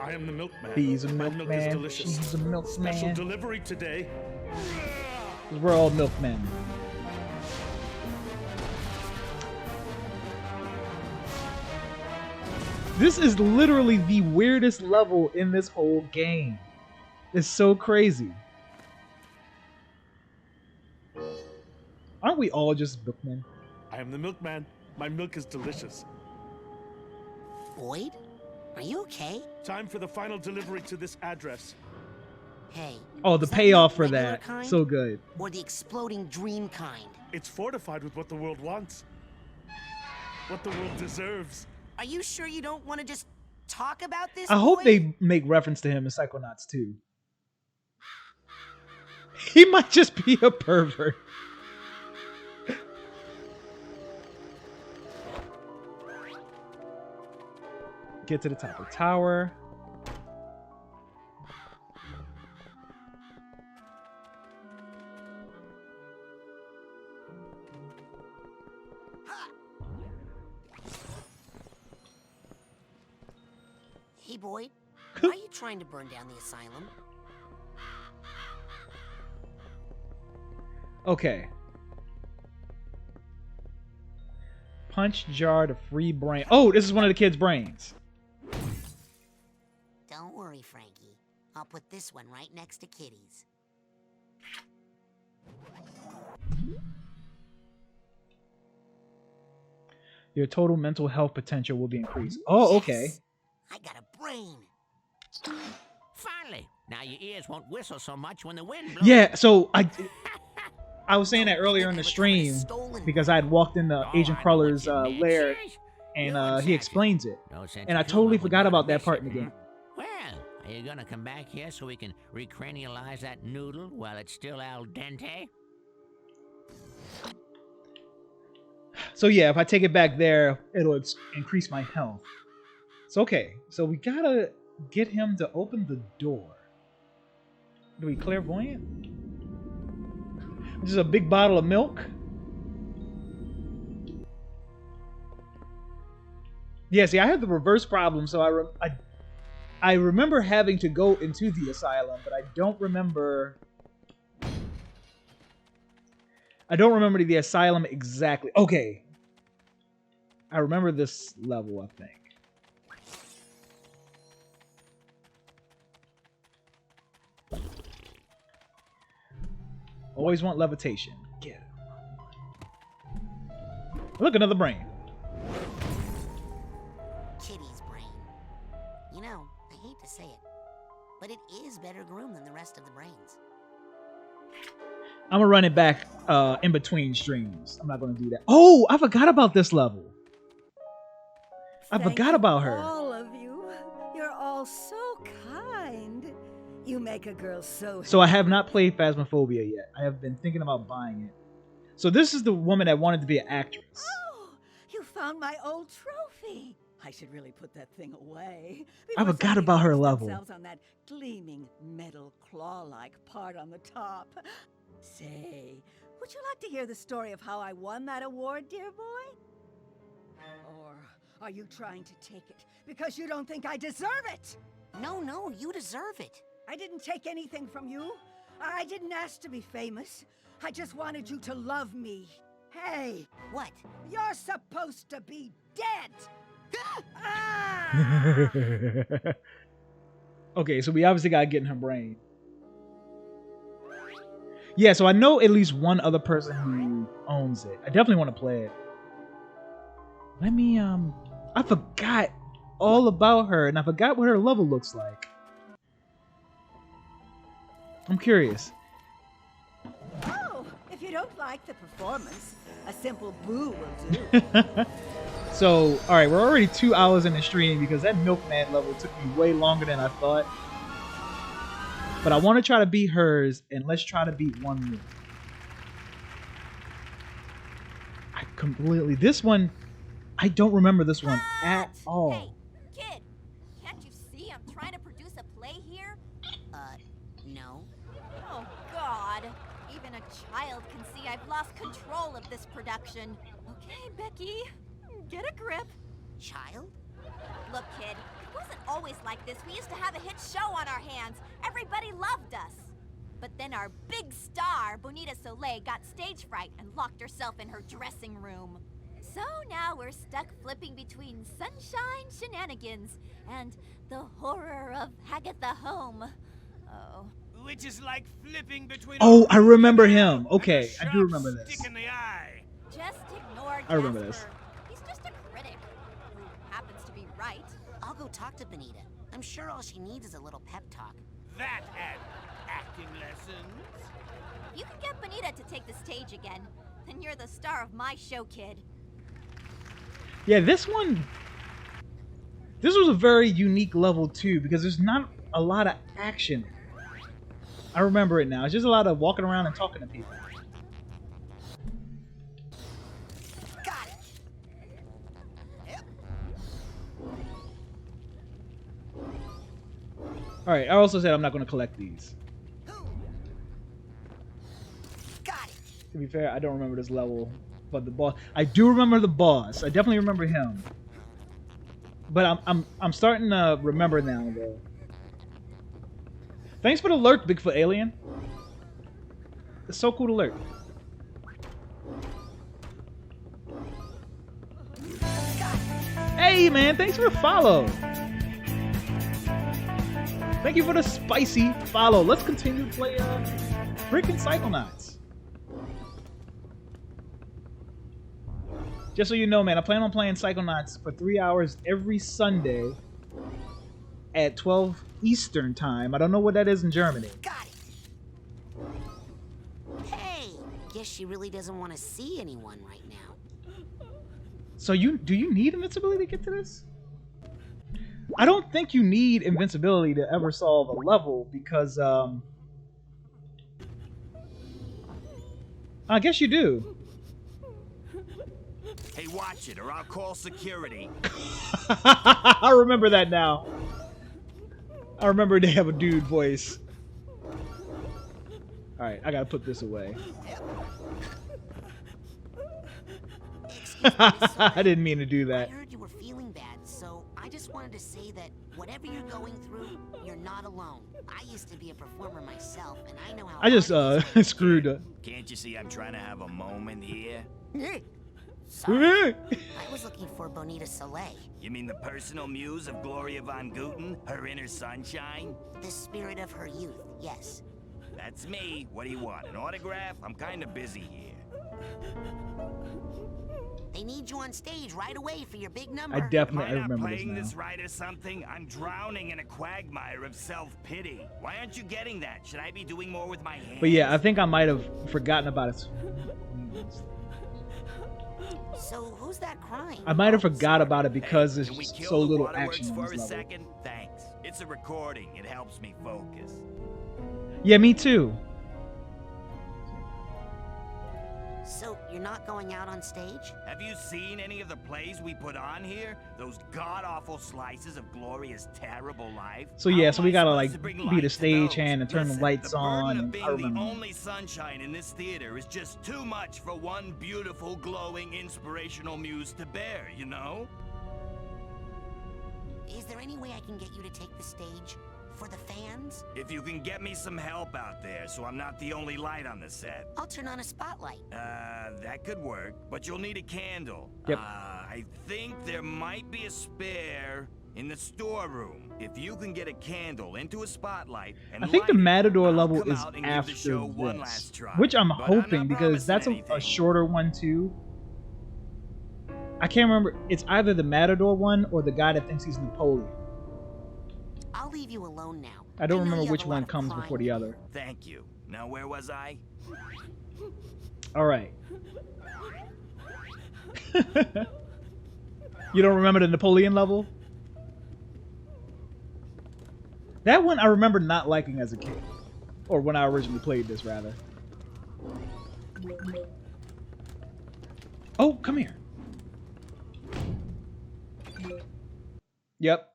I am the milkman. He's a My milk is milkman. delicious. She's a milkman. Special delivery today. We're all milkmen. This is literally the weirdest level in this whole game. It's so crazy. Aren't we all just milkmen? I am the milkman. My milk is delicious. Boyd? Are you okay? Time for the final delivery to this address. Hey. Oh, the is that payoff for regular that. kind? So good. Or the exploding dream kind? It's fortified with what the world wants. What the world deserves. Are you sure you don't want to just talk about this? I hope Boyd? they make reference to him in Psychonauts too. He might just be a pervert. Get to the top of the tower. Hey, Boyd. Are you trying to burn down the asylum? Okay. Punch jar to free brain. Oh, this is one of the kids' brains. Don't worry, Frankie. I'll put this one right next to Kitty's. Your total mental health potential will be increased. Oh, okay. I got a brain. Finally, now your ears won't whistle so much when the wind blows. Yeah, so I was saying that earlier in the stream because I had walked into Agent Crawler's lair and he explains it. No sense And I of totally humor when forgot you're about a that part in bishop, the game. Well, are you gonna come back here so we can recranialize that noodle while it's still al dente? So yeah, if I take it back there, it'll increase my health. So okay, so we gotta get him to open the door. Do we clairvoyant? This is a big bottle of milk. Yeah, see, I had the reverse problem, so I remember having to go into the asylum, but I don't remember the asylum exactly. Okay. I remember this level, I think. Always want levitation. Get it. Look, another brain. Kitty's brain. You know, I hate to say it, but it is better groomed than the rest of the brains. I'm gonna run it back in between streams. I'm not gonna do that. Oh, I forgot about this level. I forgot about her. All of you. You're all so kind. You make a girl so So I have not played Phasmophobia yet. I have been thinking about buying it. So this is the woman that wanted to be an actress. Oh, you found my old trophy. I should really put that thing away. I forgot about her level. Themselves on that gleaming metal claw-like part on the top. Say, would you like to hear the story of how I won that award, dear boy? Or are you trying to take it because you don't think I deserve it? No, you deserve it. I didn't take anything from you. I didn't ask to be famous. I just wanted you to love me. Hey! What? You're supposed to be dead! Okay, so we obviously gotta get in her brain. Yeah, so I know at least one other person who owns it. I definitely want to play it. Let me, I forgot all about her, and I forgot what her level looks like. I'm curious. Oh, if you don't like the performance, a simple boo will do. So, alright, we're already 2 hours in the stream because that Milkman level took me way longer than I thought. But I want to try to beat hers, and let's try to beat one more. This one, I don't remember this one at all. Hey, kid, can't you see I'm trying to produce a play here? No. Oh, God. Even a child can see I've lost control of this production. Okay, Becky, get a grip. Child? Look, kid, it wasn't always like this. We used to have a hit show on our hands. Everybody loved us. But then our big star, Bonita Soleil, got stage fright and locked herself in her dressing room. So now we're stuck flipping between sunshine shenanigans and the horror of Hagatha Home. Oh. Which is like flipping between. Oh, I remember him. Okay, I do remember this. Stick in the eye. Just ignore I remember Jasper. this. He's just a critic who happens to be right. I'll go talk to Bonita. I'm sure all she needs is a little pep talk. That and acting lessons. If you can get Bonita to take the stage again, then you're the star of my show, kid. Yeah, this was a very unique level too because there's not a lot of action. I remember it now. It's just a lot of walking around and talking to people. Got it. Yep. All right. I also said I'm not going to collect these. Got it. To be fair, I don't remember this level, but the boss. I do remember the boss. I definitely remember him. But I'm starting to remember now though. Thanks for the lurk, Bigfoot Alien. It's so cool to lurk. Hey man, thanks for the follow. Thank you for the spicy follow. Let's continue to play freaking Psychonauts. Just so you know, man, I plan on playing Psychonauts for 3 hours every Sunday at 12 Eastern time. I don't know what that is in Germany. Got it. Hey, guess she really doesn't want to see anyone right now. So do you need invincibility to get to this? I don't think you need invincibility to ever solve a level because I guess you do. Hey, watch it, or I'll call security. I remember that now. I remember they have a dude voice. Alright, I gotta put this away. I didn't mean to do that. I heard you were feeling bad, so I just wanted to say that whatever you're going through, you're not alone. I used to be a performer myself, and I know how I just screwed up. Can't you see I'm trying to have a moment here? Sorry. I was looking for Bonita Soleil. You mean the personal muse of Gloria von Guten? Her inner sunshine? The spirit of her youth, yes. That's me. What do you want? An autograph? I'm kind of busy here. They need you on stage right away for your big number. I definitely Am I not remember playing this this right or something? I'm drowning in a quagmire of self-pity. Why aren't you getting that? Should I be doing more with my hands? But yeah, I think I might have forgotten about it. So who's that crying? I might have forgot about it because there's Can we just kill so the little waterworks action on for this a level. second? Thanks. It's a recording. It helps me focus. Yeah, me too. So you're not going out on stage? Have you seen any of the plays we put on here? Those god-awful slices of Gloria's terrible life? So yeah, so we gotta How am I like supposed to bring be light the to stage those? hand and turn the Listen, lights the burden on. of And being I remember. the only sunshine in this theater is just too much for one beautiful, glowing, inspirational muse to bear, you know? Is there any way I can get you to take the stage? For the fans? If you can get me some help out there so I'm not the only light on the set. I'll turn on a spotlight. That could work, but you'll need a candle. Yep. I think there might be a spare in the storeroom. If you can get a candle into a spotlight and I think the light it, Matador I'll level come is out and give after the show one this, last try. which I'm But hoping not because that's promising a anything. shorter one too. I can't remember. It's either the Matador one or the guy that thinks he's Napoleon. I'll leave you alone now. I don't know remember you which have a lot one of comes crying before to the do. other. Thank you. Now where was I? All right. You don't remember the Napoleon level? That one I remember not liking as a kid. Or when I originally played this, rather. Oh, come here. Yep.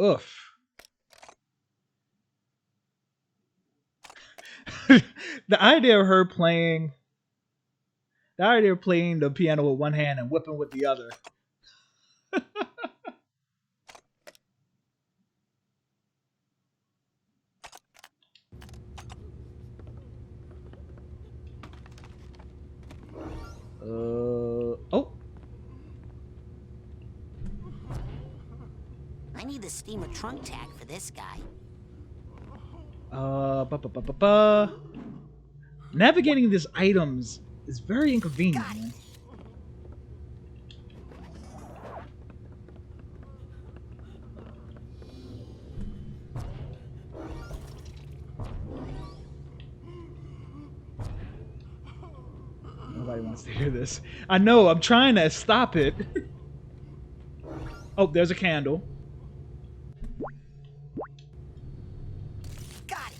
Oof. The idea of her playing the piano with one hand and whipping with the other. Oh. I need the steamer trunk tag for this guy. Navigating these items is very inconvenient, man. Nobody wants to hear this. I know, I'm trying to stop it. Oh, there's a candle. Got it.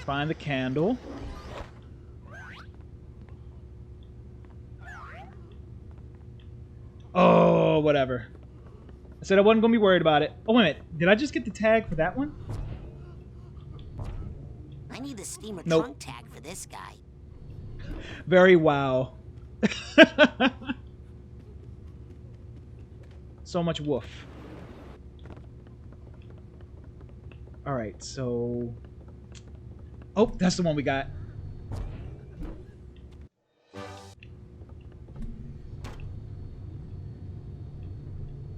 Find the candle. Oh, whatever. I said I wasn't going to be worried about it. Oh, wait a minute. Did I just get the tag for that one? I need the steamer Nope. trunk tag for this guy. Very wow. So much woof. Alright, so... Oh, that's the one we got.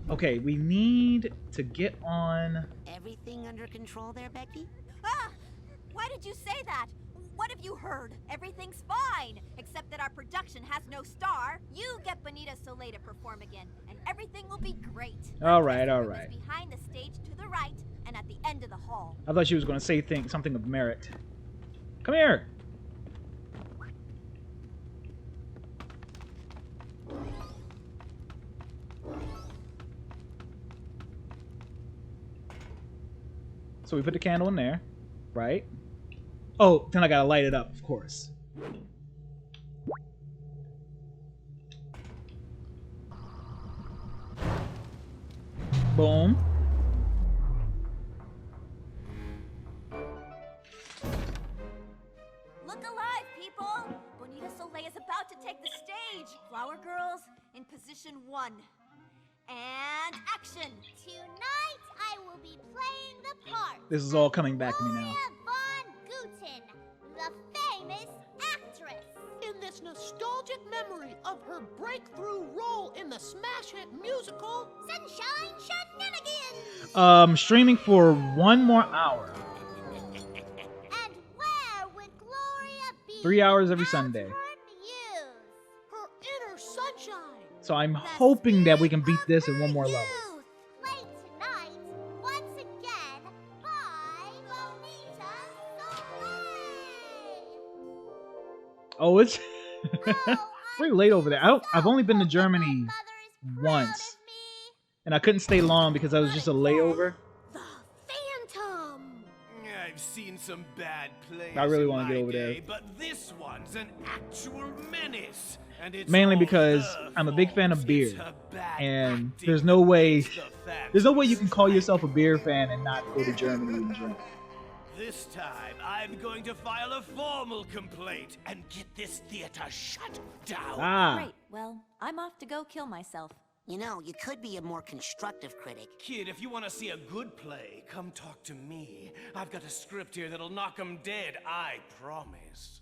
Okay, we need to get on... Everything under control there, Becky? Ah! Why did you say that? What have you heard? Everything's fine, except that our production has no star. You get Bonita Soleil to perform again, and Everything will be great. All right. Behind the stage to the right and at the end of the hall. I thought she was going to say something of merit. Come here. So we put the candle in there, right? Oh, then I gotta light it up, of course. Boom. Look alive, people! Bonita Soleil is about to take the stage. Flower girls, in position 1. And action! Tonight, I will be playing the part. This is all coming back to me now. Gloria Von Guten, the famous actress. In this nostalgic memory of her breakthrough role in the smash hit musical Sunshine Shenanigans. Streaming for 1 more hour. And where would Gloria be? 3 hours every Sunday. her inner sunshine. So I'm hoping that we can beat this in 1 more level. Play tonight, once again, by Bonita Soleil. Oh, it's pretty late over there. I've only been to Germany once. And I couldn't stay long because I was just a layover. Phantom. I've seen some bad plays. I really want to get over day, there. But this one's an actual menace. And it's Mainly all because her I'm a big fan of fault. beer. It's her bad And acting there's no way that makes the fans you can call yourself a beer fan and not go to Germany and drink. This time, I'm going to file a formal complaint and get this theater shut down. Great. Well, I'm off to go kill myself. You know, you could be a more constructive critic. Kid, if you want to see a good play, come talk to me. I've got a script here that'll knock 'em dead, I promise.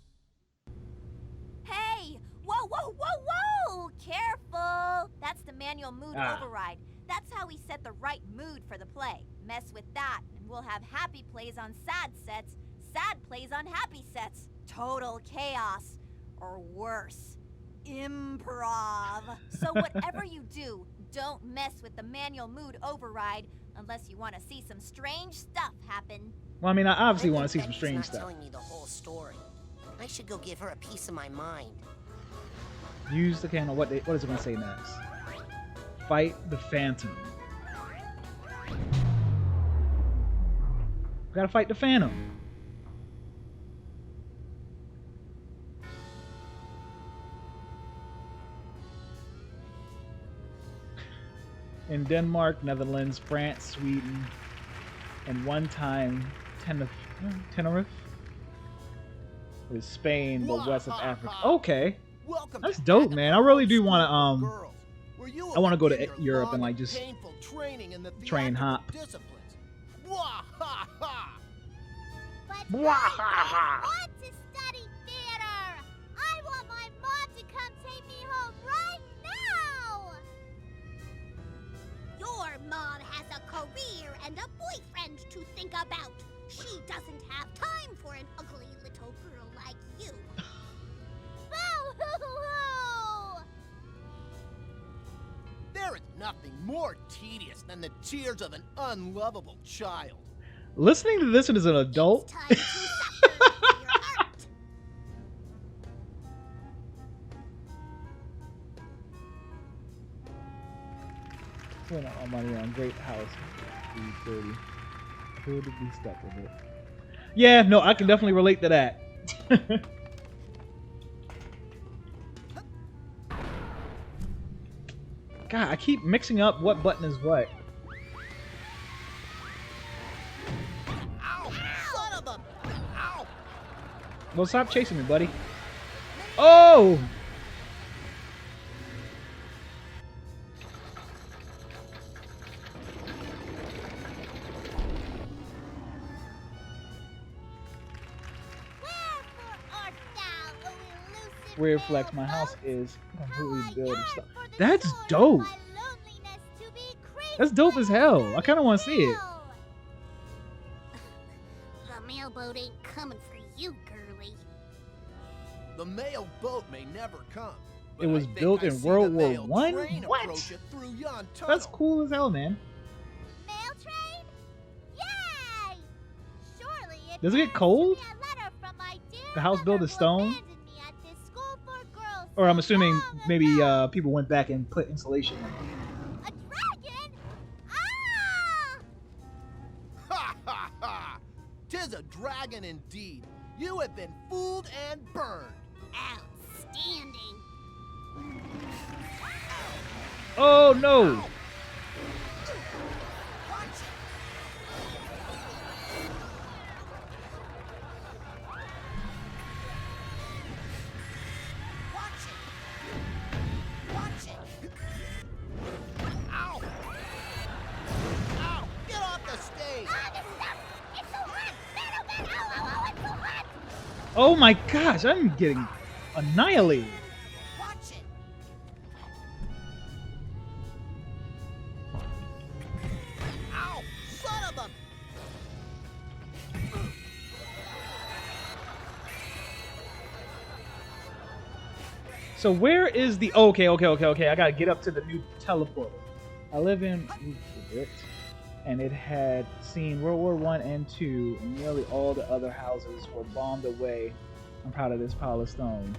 Hey! Whoa, whoa, whoa, whoa! Careful! That's the manual mood override. That's how we set the right mood for the play. Mess with that, and we'll have happy plays on sad sets, sad plays on happy sets. Total chaos. Or worse, improv. So whatever you do, don't mess with the manual mood override unless you want to see some strange stuff happen. Well, I mean, I obviously want to see some Becky's strange not stuff. telling me the whole story. I should go give her a piece of my mind. Use the candle. What is it going to say next? Fight the Phantom. We gotta fight the Phantom. In Denmark, Netherlands, France, Sweden, and one time Tenerife. With Spain, but west of Africa. Okay. That's dope, man. I really do want to I want to go to Europe and like just train hop. But I want to study theater. I want my mom to come take me home right now. Your mom has a career and a boyfriend to think about. She doesn't have time for an ugly little girl like you. Boo-hoo-hoo! There is nothing more tedious than the tears of an unlovable child. Listening to this one as an adult. Spent all money on Great House. 330. Who did we stuck with it? Yeah, no, I can definitely relate to that. God, I keep mixing up what button is what. Ow! Son of a... Ow! Well, stop chasing me, buddy. Oh! Weird flex. My house is completely built and stuff. That's dope. That's dope as hell. I kind of want to see it. The mailboat ain't coming for you, girlie. The mail boat may never come, It was built in World War One. What? That's cool as hell, man. Mail train? Yay! Surely it Does it get cold? a letter from my dear The house built of stone? abandoned me at this school for girls Or I'm assuming maybe people went back and put insulation in. a dragon? Ah! Ha ha ha! 'Tis a dragon indeed. You have been fooled and burned. Outstanding. Oh no! Ow! Ow! Get off the stage! It's so hot! It's so hot! Oh my gosh, I'm getting annihilated. Ow! Son of a... So where is the okay, I gotta get up to the new teleporter. I live in and it had seen World War I and II, and nearly all the other houses were bombed away. I'm proud of this pile of stone.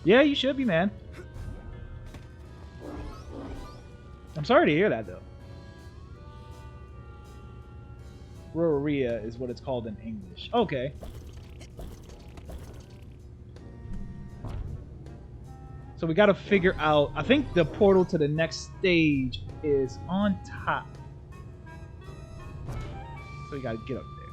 Yeah, you should be, man. I'm sorry to hear that, though. Roraria is what it's called in English. Okay. So we got to figure out. I think the portal to the next stage is on top. So we got to get up there.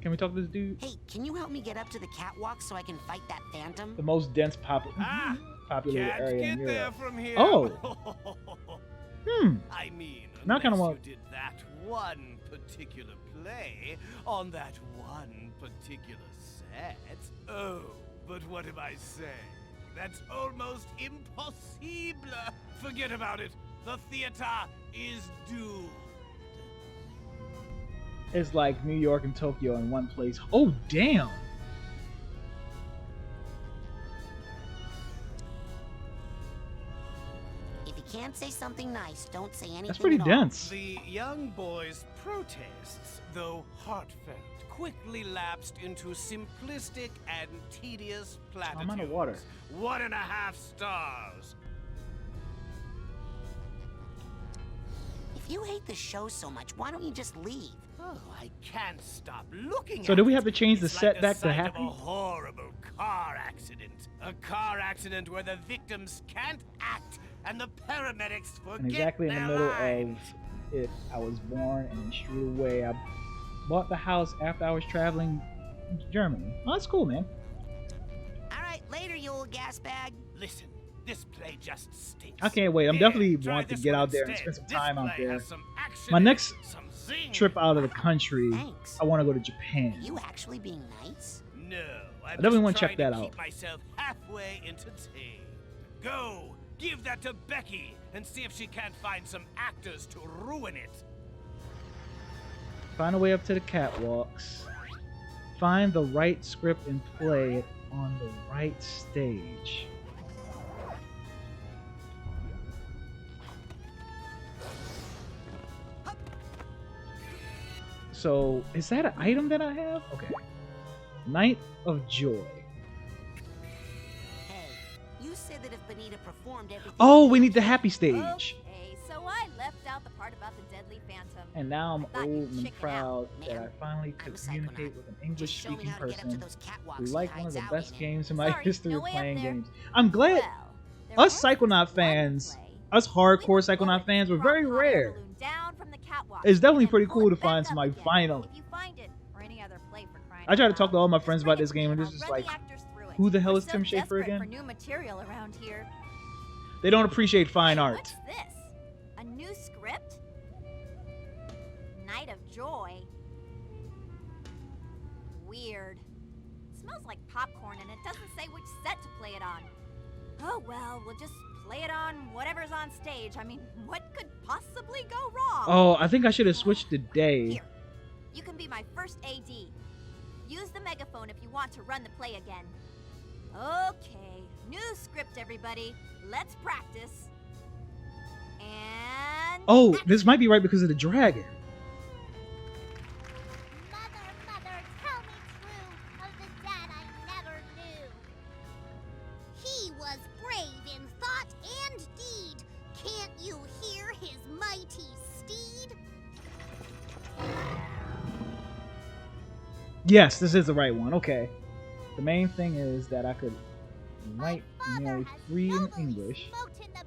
Can we talk to this dude? Hey, can you help me get up to the catwalk so I can fight that phantom? The most dense populated area in Get there Europe. from here. Oh. I mean, Now I kind of unless want. you did that one particular play on that one particular set. Oh, but what am I saying? That's almost impossible. Forget about it. The theater is doomed. It's like New York and Tokyo in one place. Oh, damn. If you can't say something nice, don't say anything. That's pretty at all. dense. The young boy's protests, though heartfelt, quickly lapsed into simplistic and tedious platitudes. I'm out of water. 1.5 stars. If you hate the show so much, why don't you just leave? Oh, I can't stop looking So at do we it. have to change the It's set like back the to sight happy? of a horrible car accident. A car accident where the victims can't act and the paramedics forget And exactly in the their middle lines. of it, I was born and then straight away I bought the house after I was traveling to Germany. Oh, that's cool, man. All right, later, you old gas bag. Listen, this play just stinks. I can't wait. I'm Here, definitely try want to this get one out there and instead. spend some This time out play there. has some action My in it, next some zing. trip out of the country, Thanks. I want to go to Japan. You actually being nice? No, I'm definitely just wanna check trying that to out. keep myself halfway entertained. Go, give that to Becky and see if she can't find some actors to ruin it. Find a way up to the catwalks. Find the right script and play it on the right stage. So, is that an item that I have? Okay. Night of Joy. Hey, you said that if Benita performed everything... Oh, we need the happy stage. Okay, so I left out the part about the deadly phantom. And now I'm I thought you'd old and chicken proud out. that I Man, finally I'm could a communicate with an English-speaking Just show me how to get up to person those catwalks who he liked one of hides the out best in. games in my Sorry, history no of way up playing there. games. I'm glad Well, us Psychonaut fans, us hardcore Psychonaut fans, were very rare. down from the catwalk. It's definitely and pretty pull cool it to back find up somebody again. finally. If you find it, or any other play for crying I tried to out talk to all my loud, friends just about bring this it game, to and me. this is I'll run like, the actors through it. who the hell We're is so Tim Schafer desperate again? for new material around here. They don't appreciate fine art. What's this? A new script? Night of Joy? Weird. Smells like popcorn and it doesn't say which set to play it on. Oh well, we'll just lay it on whatever's on stage. I mean, what could possibly go wrong? Oh, I think I should have switched to day. Here, you can be my first AD. Use the megaphone if you want to run the play again. Okay, new script, everybody. Let's practice. And... Oh, this might be right because of the dragon. Mother, tell me true of the dad I never knew. He was brave in thought and deed. Can't you hear his mighty steed? Yes, this is the right one. Okay. The main thing is that I could write nearly 3 in English.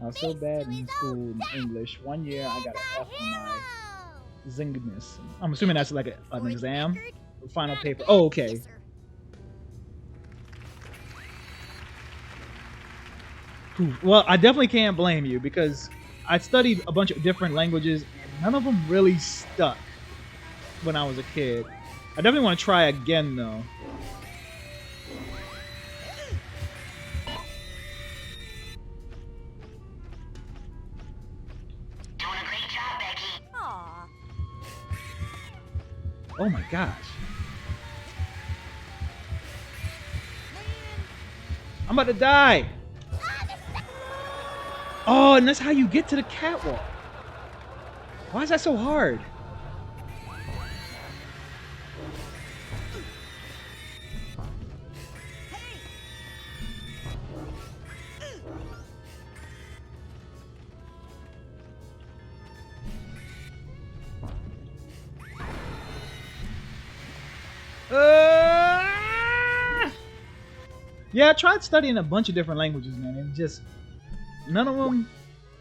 I was so bad in school in English. 1 year I got an F on my Zingness. I'm assuming that's like an exam. The final paper. Oh, okay. Whew. Well, I definitely can't blame you because I studied a bunch of different languages and none of them really stuck when I was a kid. I definitely want to try again though. Oh my gosh. I'm about to die. Oh, and that's how you get to the catwalk. Why is that so hard? Yeah, I tried studying a bunch of different languages, man, and just none of them.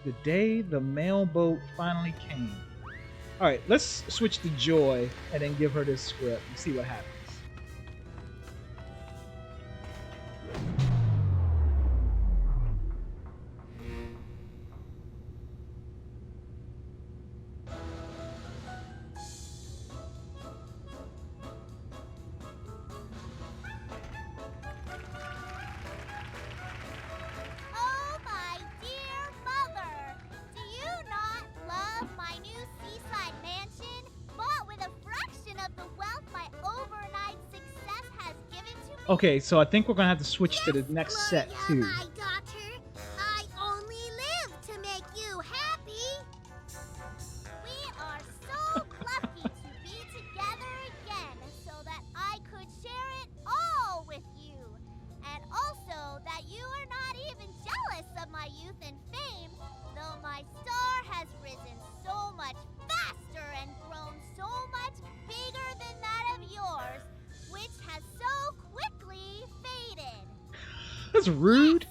The day the mailboat finally came. All right, let's switch to Joy and then give her this script and see what happens. Okay, so I think we're gonna have to switch to the next set too. My daughter, I only live to make you happy. We are so lucky to be together again so that I could share it all with you. And also that you are not even jealous of my youth and fame, though my star has risen so much faster and grown so much bigger than that of yours, which has so quickly faded. That's rude.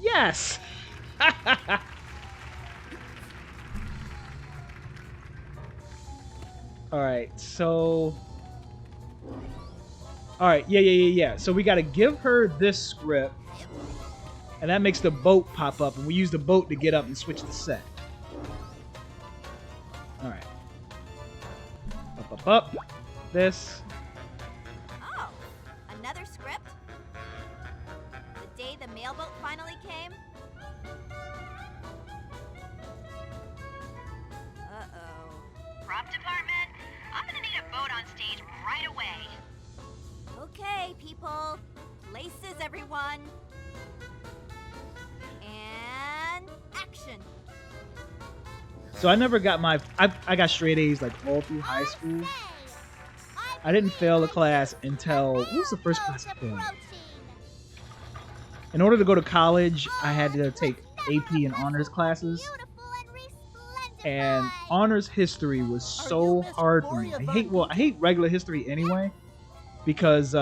Yes. All right, so. All right, yeah. So we got to give her this script, and that makes the boat pop up, and we use the boat to get up and switch the set. All right. Up. This. Oh, another script? The day the mailboat finally came? Uh-oh. Prop department, I'm gonna need a boat on stage right away. Okay, people. Places, everyone. And action. So I never got my. I got straight A's like all through high school. I didn't fail a class until what was the first class I failed? In order to go to college, I had to take AP and honors classes. And honors history was so hard for me. I hate regular history anyway, because you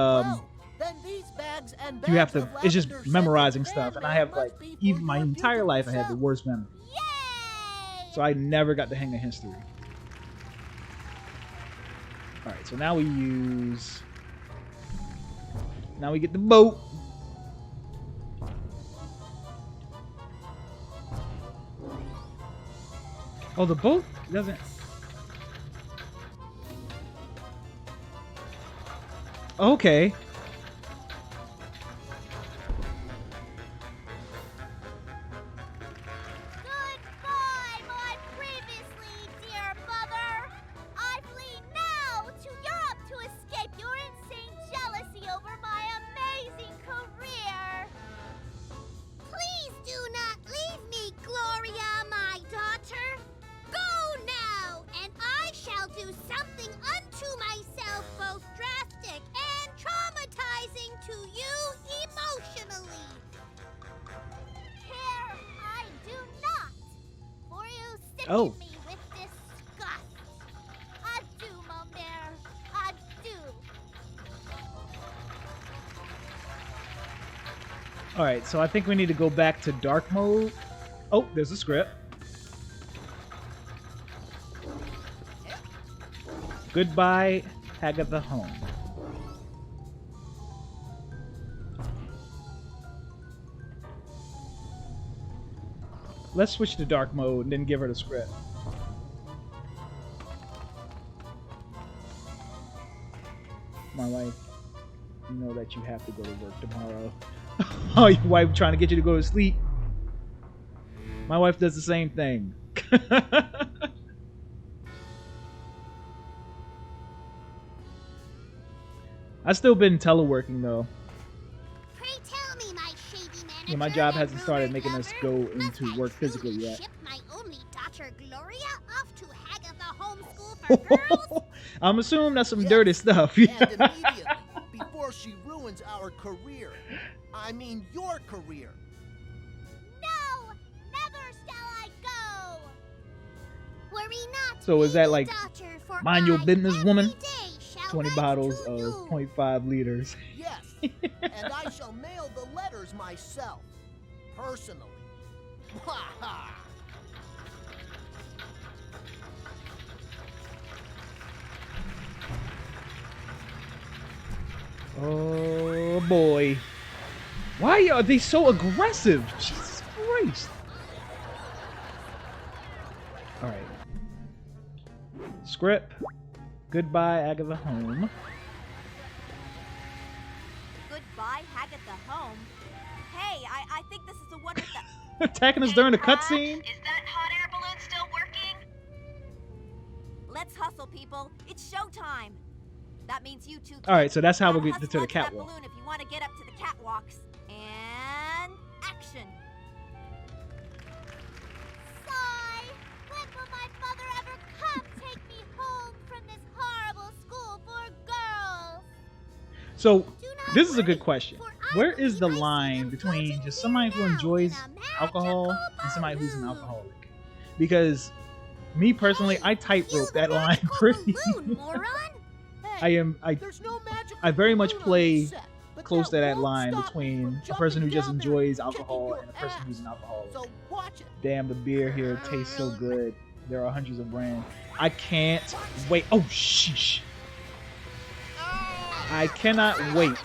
have to. It's just memorizing stuff, and I have like even my entire life I had the worst memory. So I never got the hang of history. All right, so now we use. Now we get the boat. Oh, the boat doesn't. Okay. to you emotionally. Care I do not, for you sicken me with disgust. Adieu, mon mère, adieu. Alright, so I think we need to go back to dark mode. Oh, there's a script. Goodbye, Agatha Home. Let's switch to dark mode and then give her the script. My wife, you know that you have to go to work tomorrow. Oh, your wife trying to get you to go to sleep. My wife does the same thing. I've still been teleworking though. Pray tell me, my shady manager, Yeah, my job hasn't started making us go into work physically yet. ship my only daughter Gloria off to Hagatha Homeschool for girls? I'm assuming that's some dirty stuff. And immediately, before she ruins our career. I mean, your career. No, never shall I go. Worry not. So is that like, daughter, for mind your business, woman? day shall 20 write bottles to of you. 0.5 liters. Yes, and I shall mail the letters myself, personally. Ha ha! Oh boy. Why are they so aggressive? Jesus Christ. Alright. Script. Goodbye, Agatha Home. Goodbye, Hagatha Home. Hey, I think this is the one with the... Attacking us during the cutscene? Is that hot air balloon still working? Let's hustle, people. It's showtime. That means you two. Alright, so that's how we gotta get to the hustle onto that catwalk. balloon if you want to get up to the catwalks. And action. Sigh. When will my mother ever come take me home from this horrible school for girls? So, this is a good question. Where is the line between just somebody who enjoys alcohol and somebody who's an alcoholic? Because me personally, I tightrope that line pretty. I very much play close to that line between a person who just enjoys alcohol and a person who's an alcoholic. Damn, the beer here tastes so good. There are hundreds of brands. I can't wait. Oh, sheesh. I cannot wait.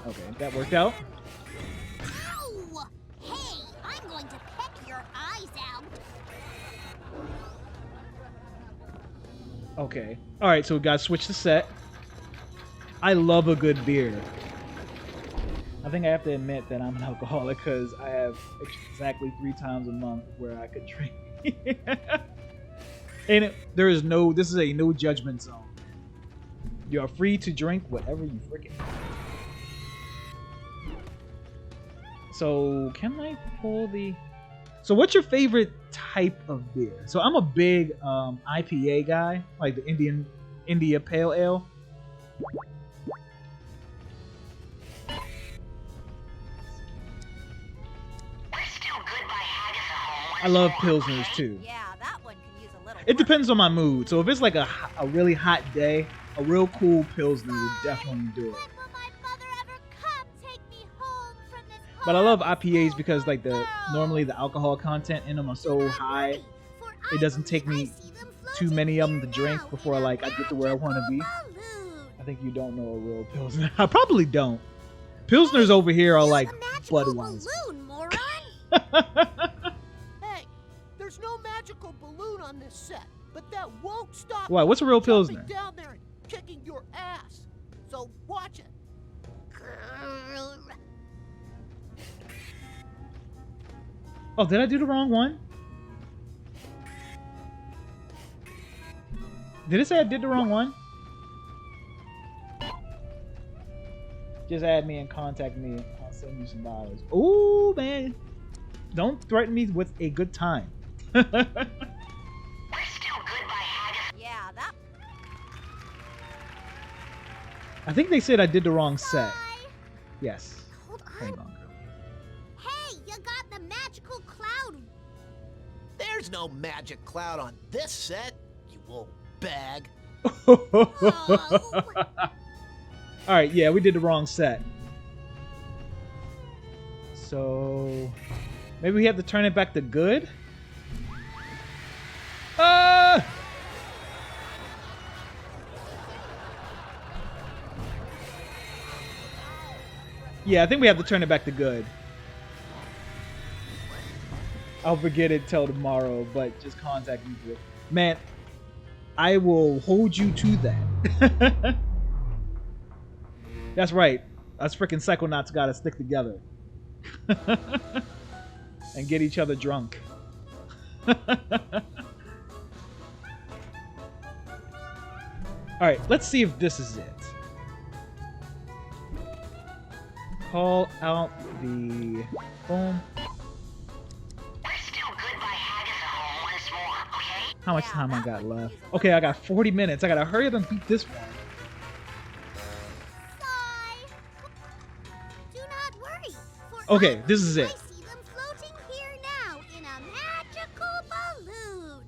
Okay, that worked out. Ow! Hey, I'm going to peck your eyes out. Okay. Alright, so we gotta switch the set. I love a good beer. I think I have to admit that I'm an alcoholic because I have exactly 3 times a month where I could drink. And this is a no judgment zone. You are free to drink whatever you freaking want. So, can I pull the... So, what's your favorite type of beer? So, I'm a big IPA guy, like the India Pale Ale. I love Pilsners, too. Yeah, that one can use a little. It depends on my mood. So, if it's like a really hot day, a real cool Pilsner would definitely do it. But I love IPAs because like normally the alcohol content in them are so high, it doesn't take me too many of them to drink before like I get to where I want to be. I think you don't know a real Pilsner. I probably don't. Pilsners over here are like Budweiser. Hey, there's no magical balloon on this set, but that won't stop. Why? What's a real jumping Pilsner? down there and kicking your ass. So watch it. Oh, did I do the wrong one? Did it say I did the wrong one? Just add me and contact me. I'll send you some dollars. Ooh, man. Don't threaten me with a good time. I think they said I did the wrong set. Yes. Hold on. Hey, you got the magical cloud. There's no magic cloud on this set, you old bag. Alright, yeah, we did the wrong set. So maybe we have to turn it back to good? Yeah, I think we have to turn it back to good. I'll forget it till tomorrow, but just contact me for it. Man, I will hold you to that. That's right. Us freaking Psychonauts gotta stick together. And get each other drunk. Alright, let's see if this is it. Call out the boom. How much time I got left? Okay, I got 40 minutes. I gotta hurry up and beat this one. Do not worry, for Okay, this is I it. see them floating here now in a magical balloon.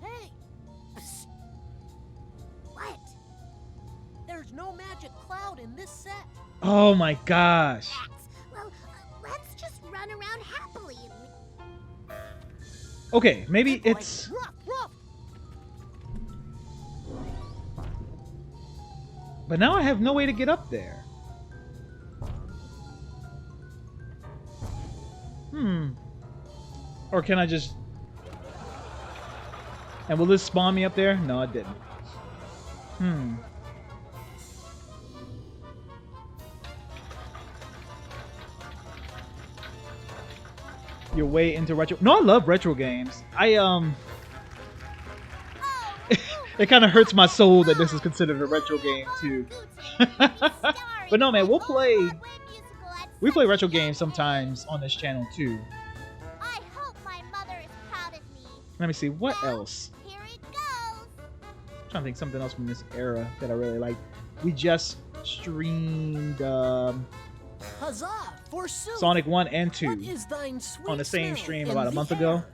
Hey! Psst. What? There's no magic cloud in this set. Oh my gosh. Well, let's just run around happily. Okay, maybe it's... But now I have no way to get up there. Or can I just... And will this spawn me up there? No, it didn't. Your way into retro... No, I love retro games. It kind of hurts my soul that this is considered a retro game too. But no, man, we play retro games sometimes on this channel too. I hope my mother is proud of me. Let me see, what else? Here it goes. I'm trying to think something else from this era that I really like. We just streamed Huzzah, forsooth. Sonic 1 and 2 What is thine sweet on the same smell stream in about a the month air? ago.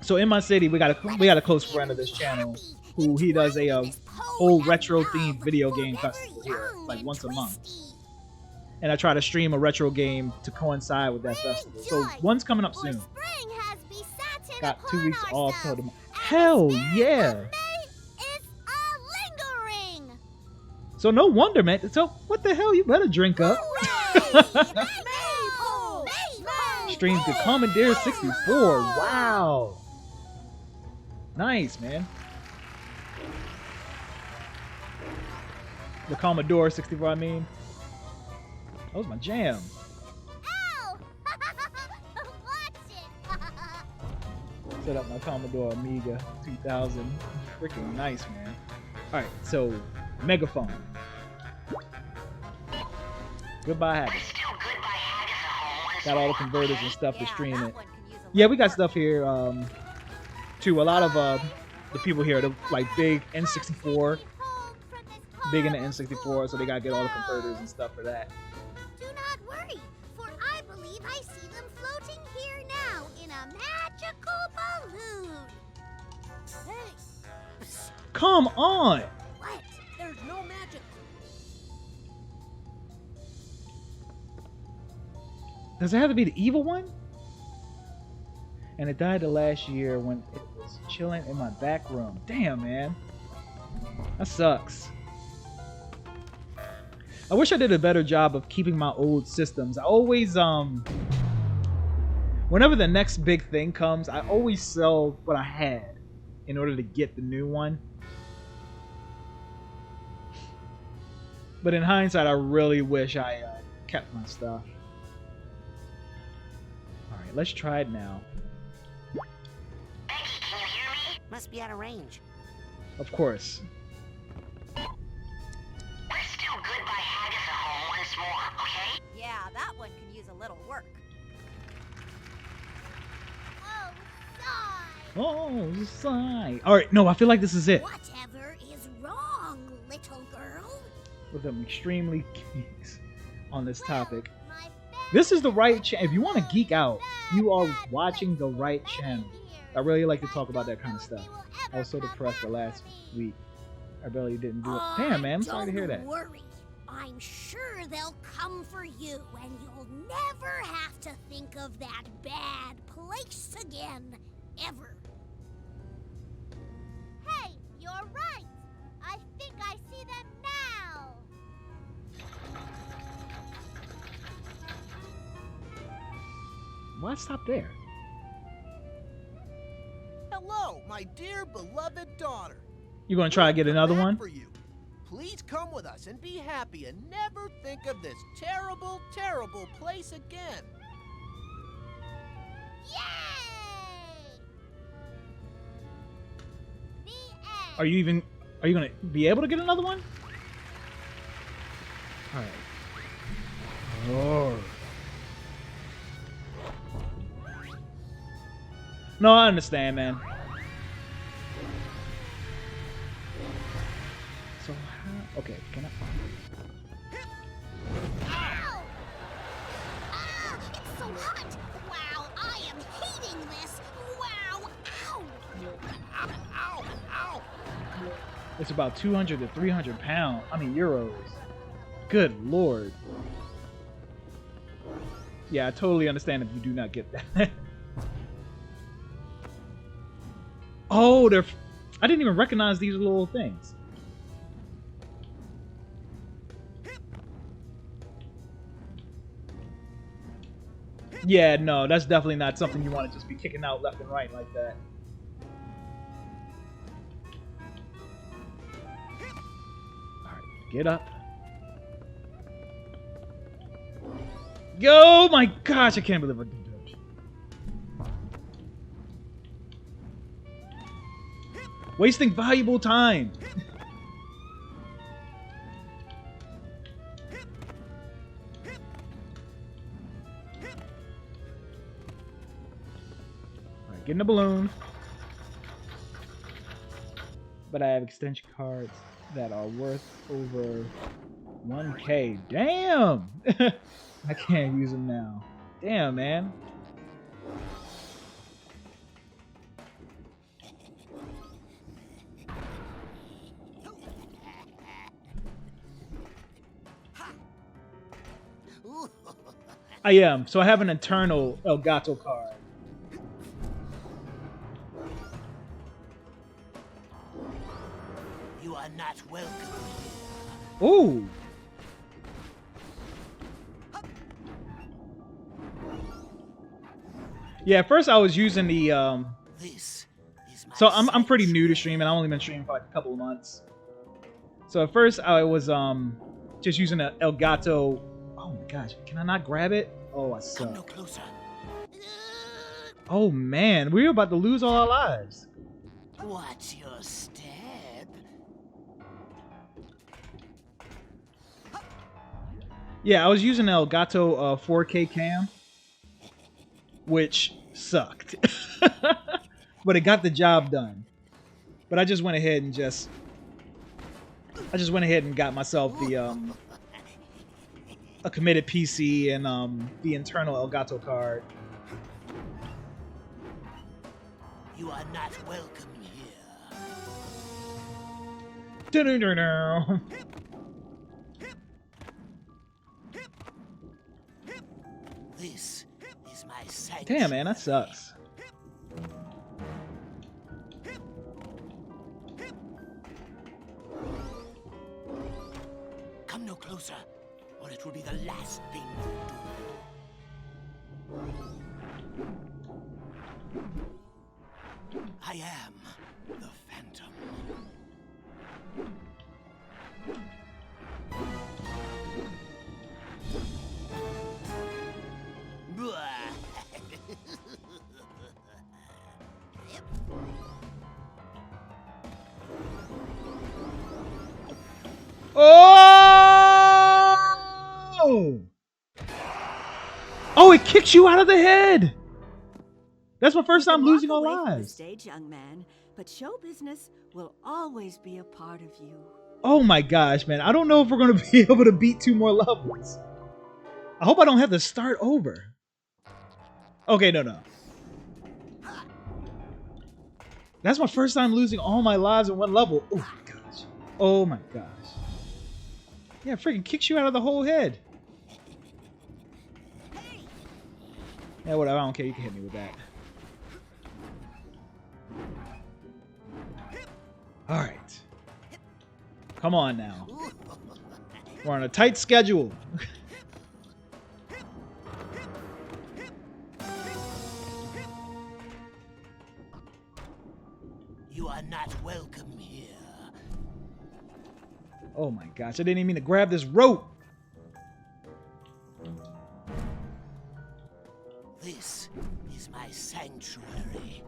So in my city, we got a close friend of this channel who he does a whole retro themed video game festival here, like once a month. And I try to stream a retro game to coincide with that festival. So one's coming up soon. Got 2 weeks off till tomorrow. Hell yeah! So no wonder, man. So what the hell? You better drink up. Streamed to Commodore 64. Wow. Nice, man. The Commodore 64, I mean. That was my jam. Set up my Commodore Amiga 2000. Freaking nice, man. Alright, so Megaphone. Goodbye, Haggis. Got all the converters and stuff to stream it. Yeah, we got stuff here too. A lot of the people here are like big N64, big in the N64, so they gotta get all the converters and stuff for that. Do not worry, for I believe I see them floating here now in a magical balloon. Hey. Come on! What? There's no magic. Does it have to be the evil one? And it died the last year when it was chilling in my back room. Damn, man. That sucks. I wish I did a better job of keeping my old systems. I always, whenever the next big thing comes, I always sell what I had in order to get the new one. But in hindsight, I really wish I kept my stuff. Alright, let's try it now. Becky, can you hear me? Must be out of range. Of course. We're still goodbye Haggis at home once more, okay? Yeah, that one can use a little work. Oh, sigh. Alright, no, I feel like this is it. Whatever is wrong? with them extremely geeks on this topic. This is the right channel. If you want to geek out, you are watching the right channel. I really like to talk about that kind of stuff. I was so depressed the last week. I barely didn't do it. Damn, man, I'm sorry to hear that. Don't worry. I'm sure they'll come for you, and you'll never have to think of that bad place again, ever. Hey, you're right. I think I see them now. Why stop there? Hello, my dear beloved daughter. You gonna try to get another one? For you. Please come with us and be happy and never think of this terrible, terrible place again. Are you gonna be able to get another one? Alright. Oh. No, I understand, man. So how? Okay, can I? Ow! Ah, it's so hot! Wow, I am hating this! Wow! Ow! Ow! Ow! Ow! It's about 200 to 300 pounds. I mean, euros. Good lord. Yeah, I totally understand if you do not get that. Oh, I didn't even recognize these little things. Yeah, no, that's definitely not something you want to just be kicking out left and right like that. Alright, get up. Yo, my gosh, I can't believe I did that. Wasting valuable time. Alright, get in the balloon. But I have extension cards that are worth over 1K. Damn! I can't use them now. Damn, man. I am. So I have an internal Elgato card. You are not welcome. Ooh. Yeah, at first I was using the so I'm pretty new to streaming. I've only been streaming for like a couple of months. So at first I was just using an Elgato. Oh my gosh, can I not grab it? Oh, I suck. Come no closer. Oh man, we were about to lose all our lives. Watch your step. Yeah, I was using an Elgato 4K cam, which sucked. But it got the job done. But I just went ahead and got myself the a committed PC and the internal Elgato card. You are not welcome here. This is my sight. Damn, man, that sucks. Come no closer, or it will be the last thing you do. I am the Phantom. Oh! Oh, it kicks you out of the head. That's my first time losing all lives. Stage, young man, but show business will always be a part of you. Oh my gosh, man. I don't know if we're going to be able to beat 2 more levels. I hope I don't have to start over. Okay, no. That's my first time losing all my lives in one level. Oh my gosh. Oh my gosh. Yeah, it freaking kicks you out of the whole head. Yeah, whatever. I don't care. You can hit me with that. Alright. Come on now. We're on a tight schedule. You are not welcome here. Oh my gosh, I didn't even mean to grab this rope. This is my sanctuary.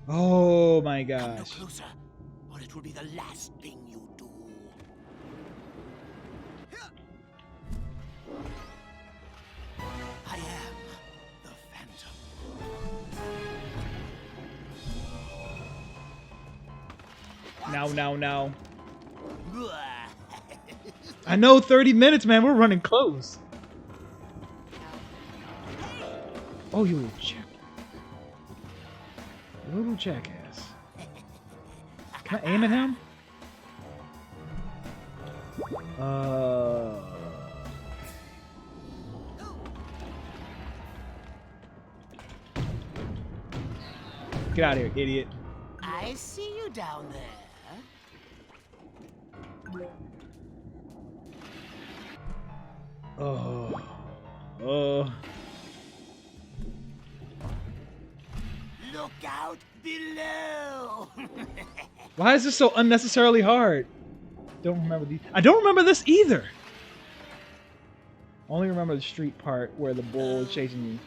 Oh my Come no gosh. closer, or it will be the last thing you do. I am the Phantom. Now. I know 30 minutes, man. We're running close. Oh, you little jack. Little jackass. Can I aim at him? Get out of here, idiot. I see you down there. Look out below. Why is this so unnecessarily hard? Don't remember these. I don't remember this either. Only remember the street part where the bull is chasing me.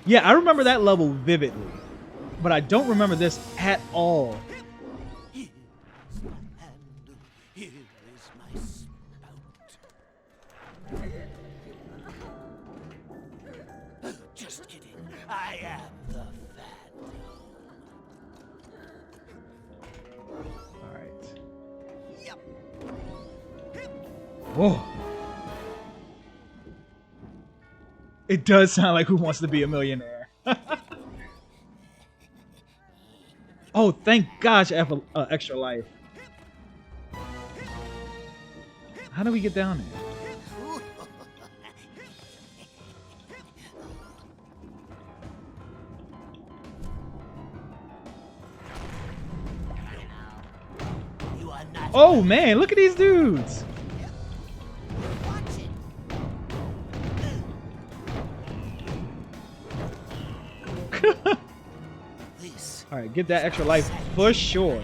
Yeah, I remember that level vividly, but I don't remember this at all. Here is my handle. Here is my spout. Just kidding. I am the Phantom. All right. Yep. Whoa. It does sound like Who Wants to Be a Millionaire. Oh, thank gosh I have an extra life. How do we get down there? Oh man, look at these dudes. All right, get that extra life for sure.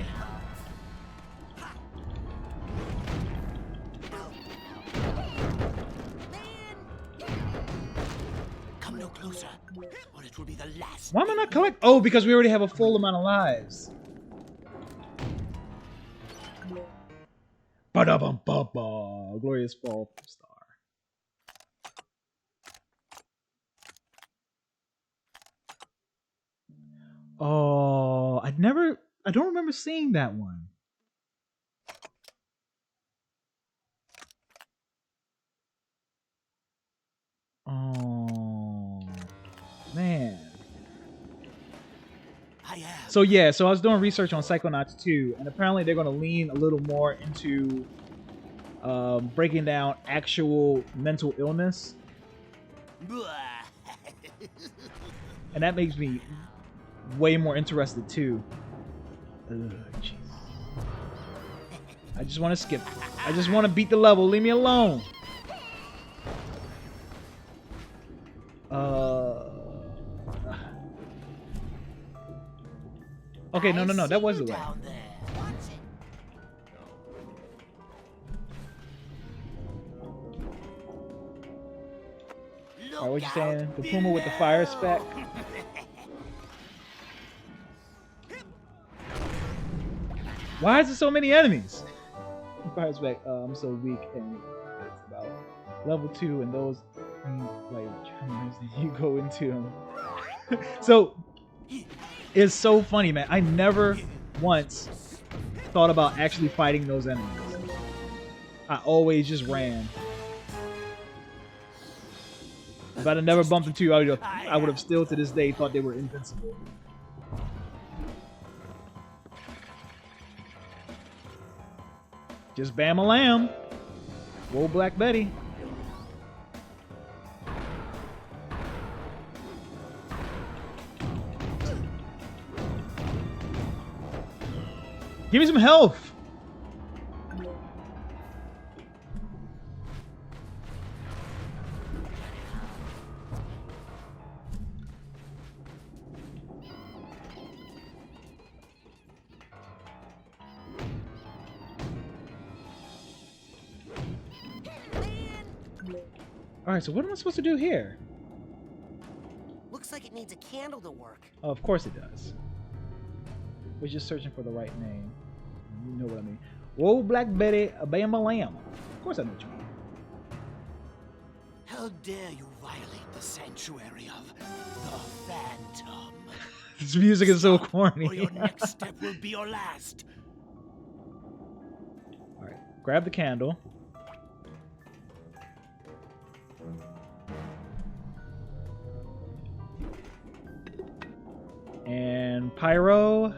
Come no closer, or it will be the last. Why am I not collect? Oh, because we already have a full amount of lives. Ba-da-bum-ba-ba. Glorious fall star. Oh, I don't remember seeing that one. Oh, man. So yeah, so I was doing research on Psychonauts 2, and apparently they're going to lean a little more into breaking down actual mental illness. And that makes me way more interested too. Ugh, jeez. I just want to skip. I just want to beat the level. Leave me alone. Okay, no. That was the way. Alright, what you saying? The Puma with the fire spec? Why is there so many enemies? Fire spec, I'm so weak and it's about level 2 and those You go into him. So it's so funny, man. I never once thought about actually fighting those enemies. I always just ran. If I'd have never bumped into you, I would have still to this day thought they were invincible. Just bam a lamb. Whoa, Black Betty. Give me some health. All right, so what am I supposed to do here? Looks like it needs a candle to work. Oh, of course it does. We're just searching for the right name. You know what I mean. Whoa, Black Betty, a bam a lamb. Of course I know what you mean. How dare you violate the sanctuary of the Phantom? This music is so corny. Or your next step will be your last. Alright, grab the candle. And pyro.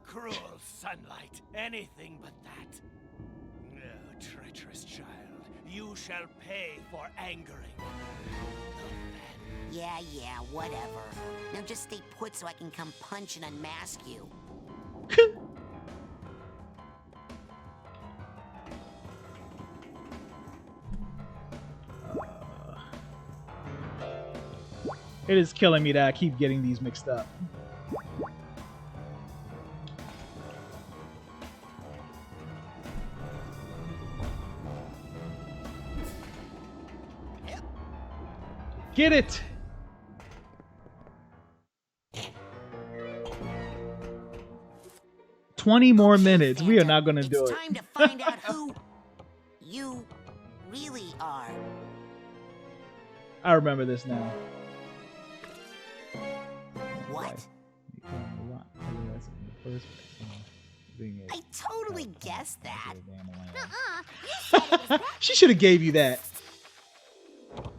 Cruel sunlight, anything but that. Oh, treacherous child, you shall pay for angering. Yeah, whatever. Now just stay put so I can come punch and unmask you. It is killing me that I keep getting these mixed up. Get it! $20 more minutes. We are not gonna do it. It's time to find out who you really are. I remember this now. What? I totally guessed that. She should have gave you that.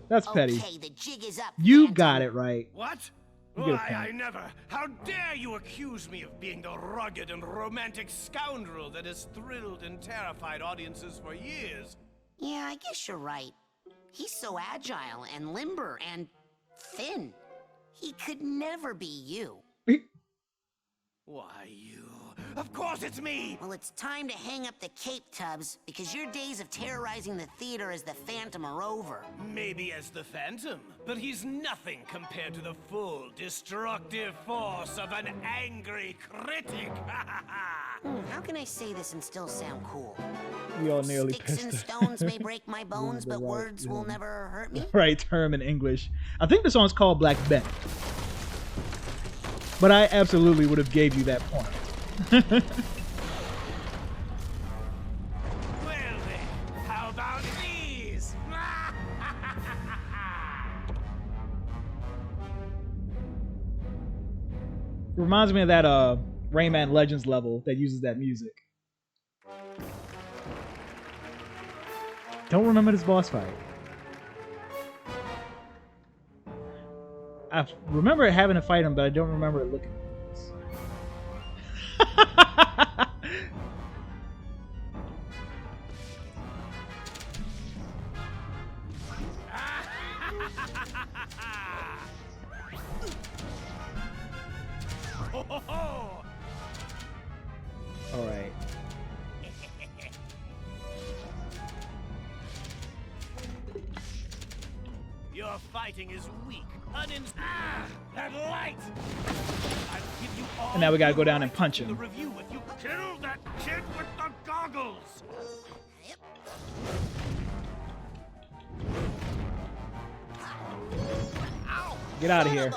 That's petty. Okay, the jig is up. You got it right. What? You get a Why, point. I never. How dare you accuse me of being the rugged and romantic scoundrel that has thrilled and terrified audiences for years? Yeah, I guess you're right. He's so agile and limber and thin. He could never be you. Why, you? Of course it's me! Well, it's time to hang up the cape, Tubbs, because your days of terrorizing the theater as the Phantom are over. Maybe as the Phantom, but he's nothing compared to the full destructive force of an angry critic. How can I say this and still sound cool? We all nearly Sticks pissed and her. stones may break my bones, but words will never hurt me. Right term in English. I think the song's called Black Bet. But I absolutely would have gave you that point. Well then, how about these? Reminds me of that Rayman Legends level that uses that music. Don't remember this boss fight. I remember having to fight him, but I don't remember it looking like this. All right. Your fighting is weak, that light! I'll give you all And now we gotta go down and the punch right to him. the review if you kill that kid with the goggles. Get out of here.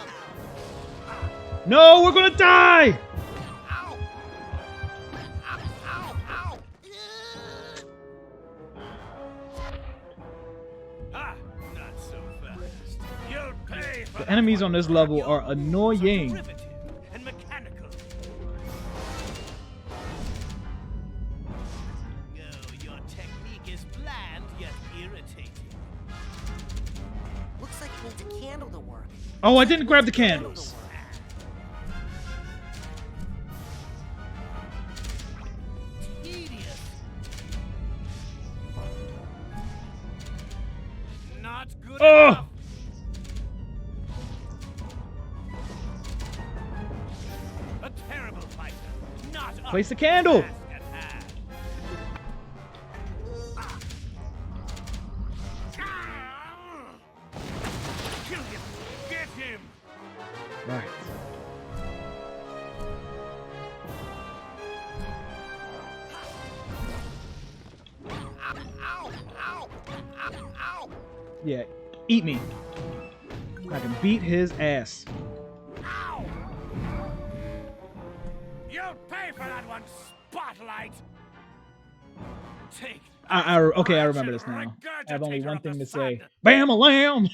The enemies on this level are annoying. And mechanical. Oh, your technique is bland yet irritating. Looks like it needs a candle to work. Oh, I didn't grab the candles. Tedious. Not good enough. A terrible fighter. Not up Place the to candle. task at hand. Kill him. Get him. Right. Yeah, eat me. I can beat his ass. You'll pay for that one, Spotlight. Take. Okay, I remember this now. I have only one thing to say. Bam-a-lam!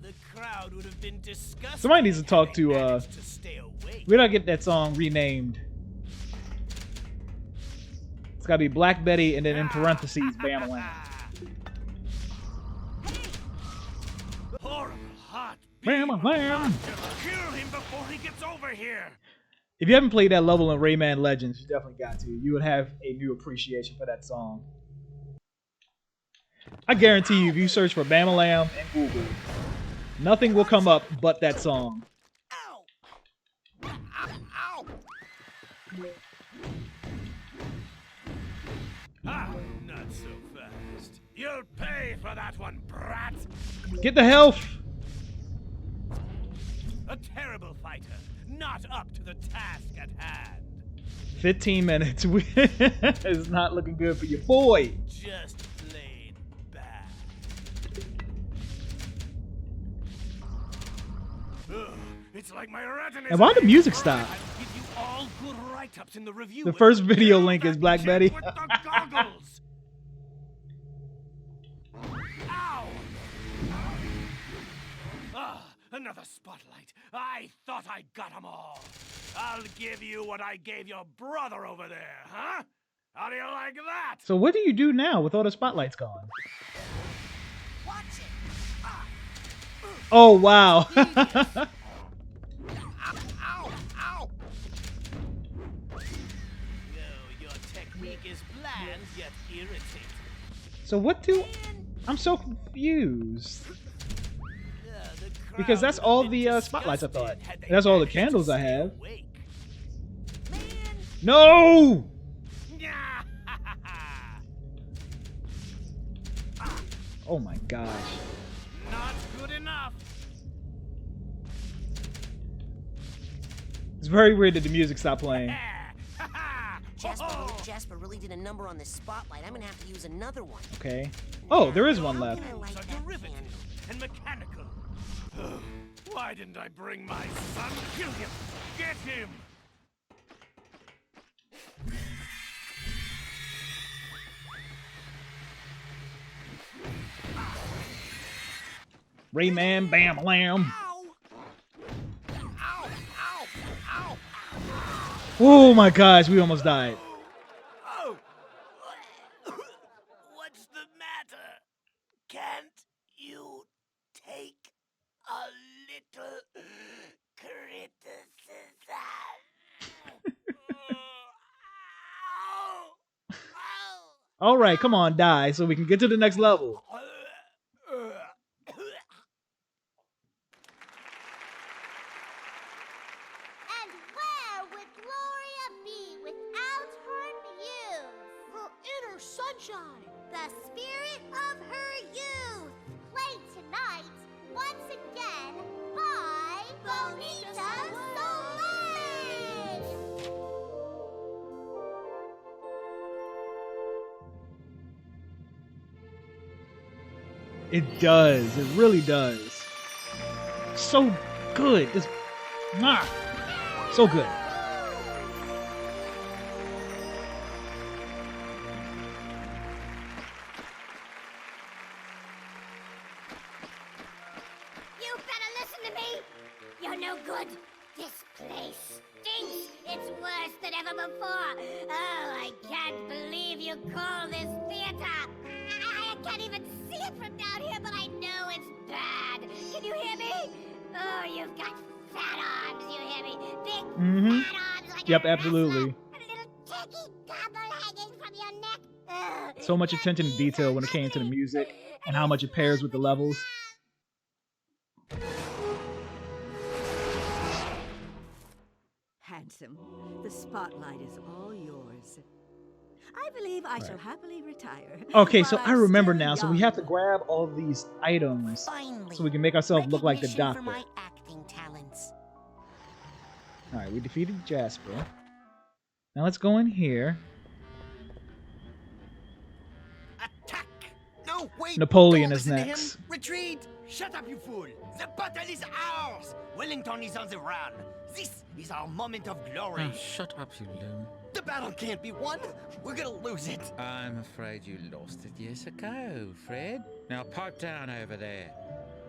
The crowd would have been disgusted. Somebody needs to talk to, stay awake. we gotta get that song renamed. It's gotta be Black Betty and then in parentheses, Bam-a-lam. Horrible hot. Bam-a-lam! Kill him before he gets over here. If you haven't played that level in Rayman Legends, you definitely got to. You would have a new appreciation for that song. I guarantee you, if you search for Bam-a-lam and Google, nothing will come up but that song. Ah, not so fast. You'll pay for that one, brat. Get the health! A terrible fighter, not up to the task at hand. 15 minutes. It's not looking good for your boy. Just plain bad. Ugh, it's like my retina. And why the music stop? Give you all good write-ups in the review. The first video link is Black Betty. With the goggles. Ow! Ah, another spotlight. I thought I got them all. I'll give you what I gave your brother over there, huh? How do you like that? So what do you do now with all the spotlights gone? Watch it. Oh, wow. Ow, ow. No, your technique is bland yet irritating. So what do... I'm so confused. Because that's all the spotlights I thought. And that's all the candles I have. No! Oh my gosh. Not good enough. It's very weird that the music stopped playing. Jasper really did a number on this spotlight. I'm gonna have to use another one. Okay. Oh, there is one left. And mechanical. Why didn't I bring my son? Kill him! Get him! Rayman, bam, lamb. Oh my gosh, we almost died. Oh! What's the matter? Can't you take a little criticism? All right, come on, die so we can get to the next level. And where would Gloria be without her muse? Her inner sunshine. The spirit of her youth. Played tonight, once again, by Bonita Soleil. It does. It really does. So good. Just, so good. You're no good. This place stinks. It's worse than ever before. Oh, I can't believe you call this theater. I can't even see it from down here, but I know it's bad. Can you hear me? Oh, you've got fat arms, you hear me? Big fat arms like Yep, absolutely. tacky gobble hanging from your neck. So much attention to detail when it came to the music and how much it pairs with the levels. Handsome, the spotlight is all yours. I believe I shall happily retire. Okay, while so I I'm remember still now. So we young. have to grab all these items so we can make ourselves look like the Recognition for doctor. my acting talents. All right, we defeated Jasper. Now let's go in here. No, wait! Napoleon Don't is listen to next. him. Retreat! Shut up, you fool! The battle is ours! Wellington is on the run. This is our moment of glory. Shut up, you loon. The battle can't be won. We're gonna lose it. I'm afraid you lost it years ago, Fred. Now pipe down over there.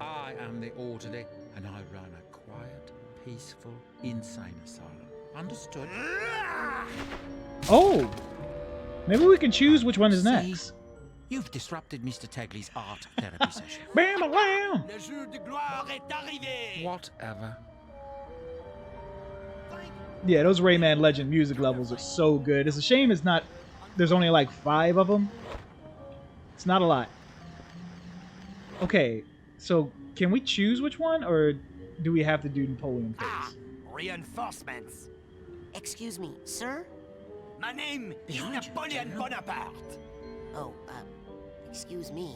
I am the orderly, and I run a quiet, peaceful, insane asylum. Understood? Oh! Maybe we can choose which one is next. You've disrupted Mr. Tagley's art therapy session. Bam, bam! Le jour de gloire est arrivé. Whatever. Yeah, those Rayman Legend music levels are so good. It's a shame it's not... There's only like 5 of them. It's not a lot. Okay, so can we choose which one, or do we have to do Napoleon first? Reinforcements. Excuse me, sir? My name is Napoleon Bonaparte. Oh, excuse me.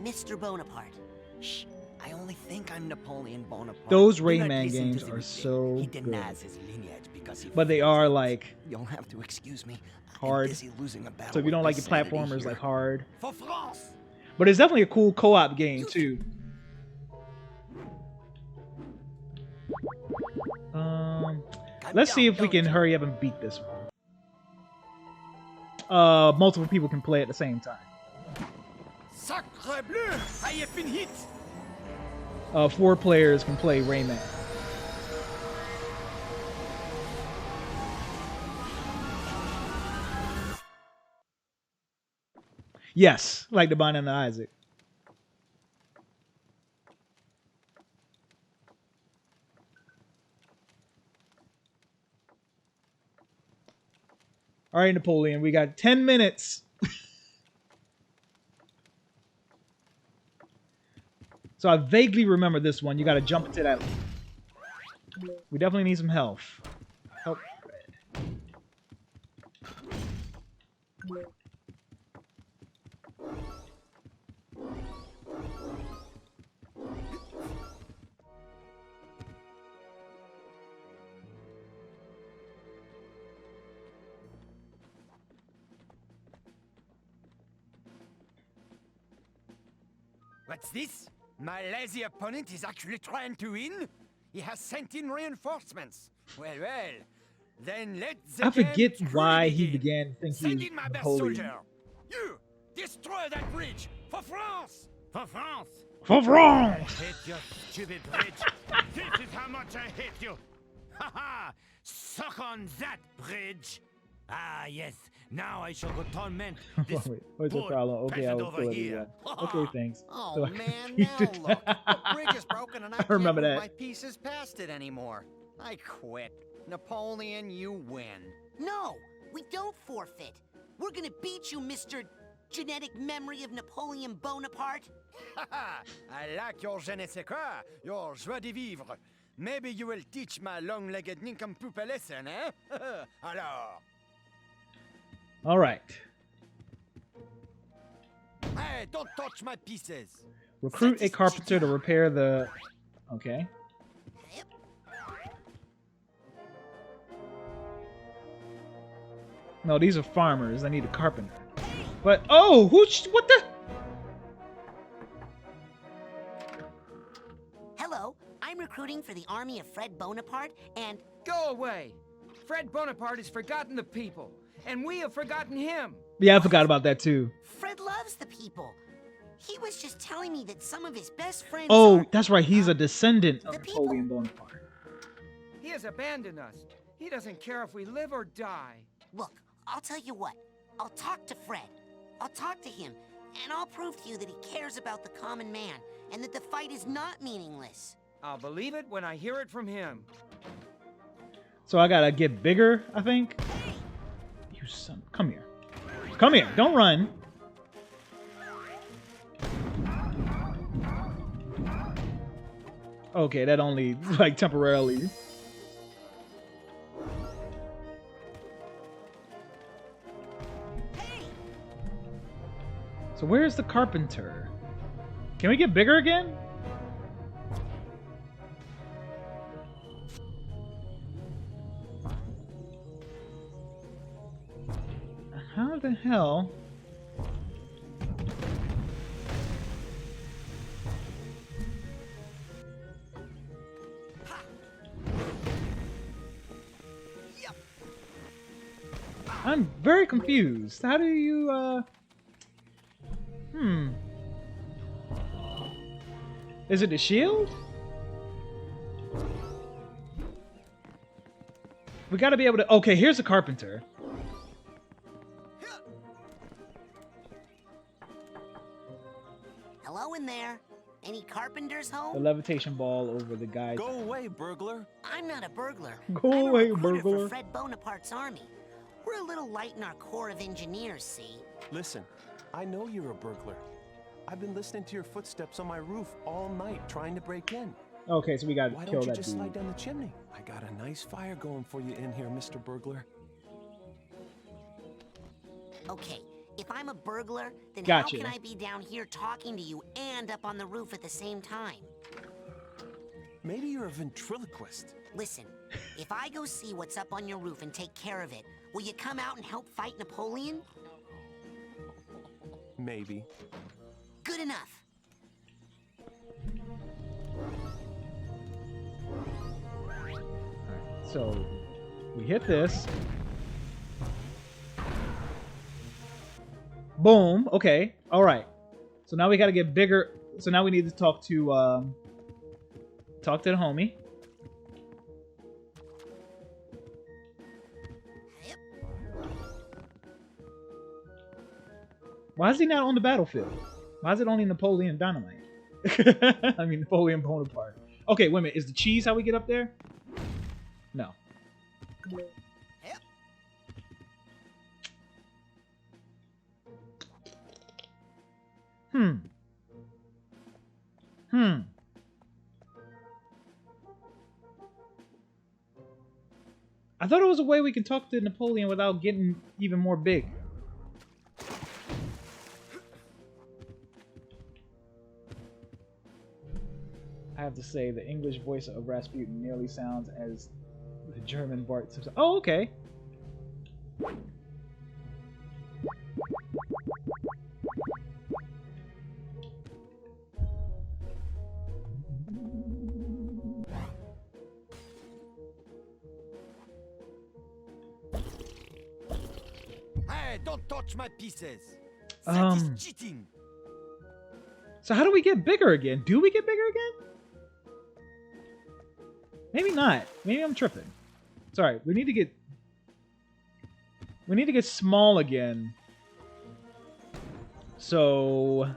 Mr. Bonaparte. Shh, I only think I'm Napoleon Bonaparte. Those Do not Rayman listen games to the are kid. so He good. denies his lineage because he But they are like You'll have to excuse me. hard. I'm busy losing a battle So if you don't like with your insanity platformers, here. like hard. For France. But it's definitely a cool co-op game too. Let's see if we can hurry up and beat this one. Multiple people can play at the same time. Sacre bleu! I have been hit. 4 players can play Rayman. Yes, like the Bond and the Isaac. All right, Napoleon, we got 10 minutes. So I vaguely remember this one. You got to jump into that. We definitely need some health. Help. What's this? My lazy opponent is actually trying to win? He has sent in reinforcements. Well, well. Then let the I forget game why truly he begin. began to think he Send was in my best Napoleon. soldier. You! Destroy that bridge! For France! For France! For France! I hate your stupid bridge. This is how much I hate you. Ha ha! Suck on that bridge! Ah, yes. Now I shall go torment this What's the poor problem? Okay, peasant I'll over kill it here. again. Okay, thanks. Oh So I man, confused now it. look. The bridge is broken and I I remember can't move that. my pieces past it anymore. I quit. Napoleon, you win. No, we don't forfeit. We're gonna beat you, Mr. Genetic Memory of Napoleon Bonaparte. I like your je ne sais quoi, your joie de vivre. Maybe you will teach my long-legged nincompoop a lesson, eh? Alors. All right. Hey, don't touch my pieces. Recruit a carpenter to repair the... Okay. No, these are farmers. I need a carpenter. But, oh, what the... Hello, I'm recruiting for the army of Fred Bonaparte, and... Go away! Fred Bonaparte has forgotten the people, and we have forgotten him. Yeah, I forgot about that too. Fred loves the people. He was just telling me that some of his best friends Oh, are... that's right. He's a descendant of Napoleon Bonaparte. He has abandoned us. He doesn't care if we live or die. Look, I'll tell you what. I'll talk to Fred. I'll talk to him, and I'll prove to you that he cares about the common man, and that the fight is not meaningless. I'll believe it when I hear it from him. So I gotta get bigger, I think. You son, come here. Come here, don't run. Okay, that only, like, temporarily. So where's the carpenter? Can we get bigger again? How the hell? I'm very confused. How do you, Is it a shield? We gotta be able to... Okay, here's a carpenter. Hello in there. Any carpenters home? The levitation ball over the guy's... Go away, burglar. I'm not a burglar. Go I'm away, a recruiter burglar. for Fred Bonaparte's army. We're a little light in our corps of engineers, see? Listen, I know you're a burglar. I've been listening to your footsteps on my roof all night trying to break in. Okay, so we gotta Why kill don't you that just dude. slide down the chimney? I got a nice fire going for you in here, Mr. Burglar. Okay, if I'm a burglar, then Gotcha. how can I be down here talking to you and up on the roof at the same time? Maybe you're a ventriloquist. Listen, if I go see what's up on your roof and take care of it, will you come out and help fight Napoleon? Maybe. Good enough. So, we hit this. Boom. Okay. All right. So now we got to get bigger. So now we need to talk to the homie. Why is he not on the battlefield? Why is it only Napoleon Dynamite? I mean, Napoleon Bonaparte. Okay, wait a minute. Is the cheese how we get up there? No. I thought it was a way we can talk to Napoleon without getting even more big. I have to say, the English voice of Rasputin nearly sounds as the German Bart Simpson. Oh, okay. Hey, don't touch my pieces. That is cheating. So how do we get bigger again? Do we get bigger again? Maybe not. Maybe I'm tripping. Sorry, we need to get small again. So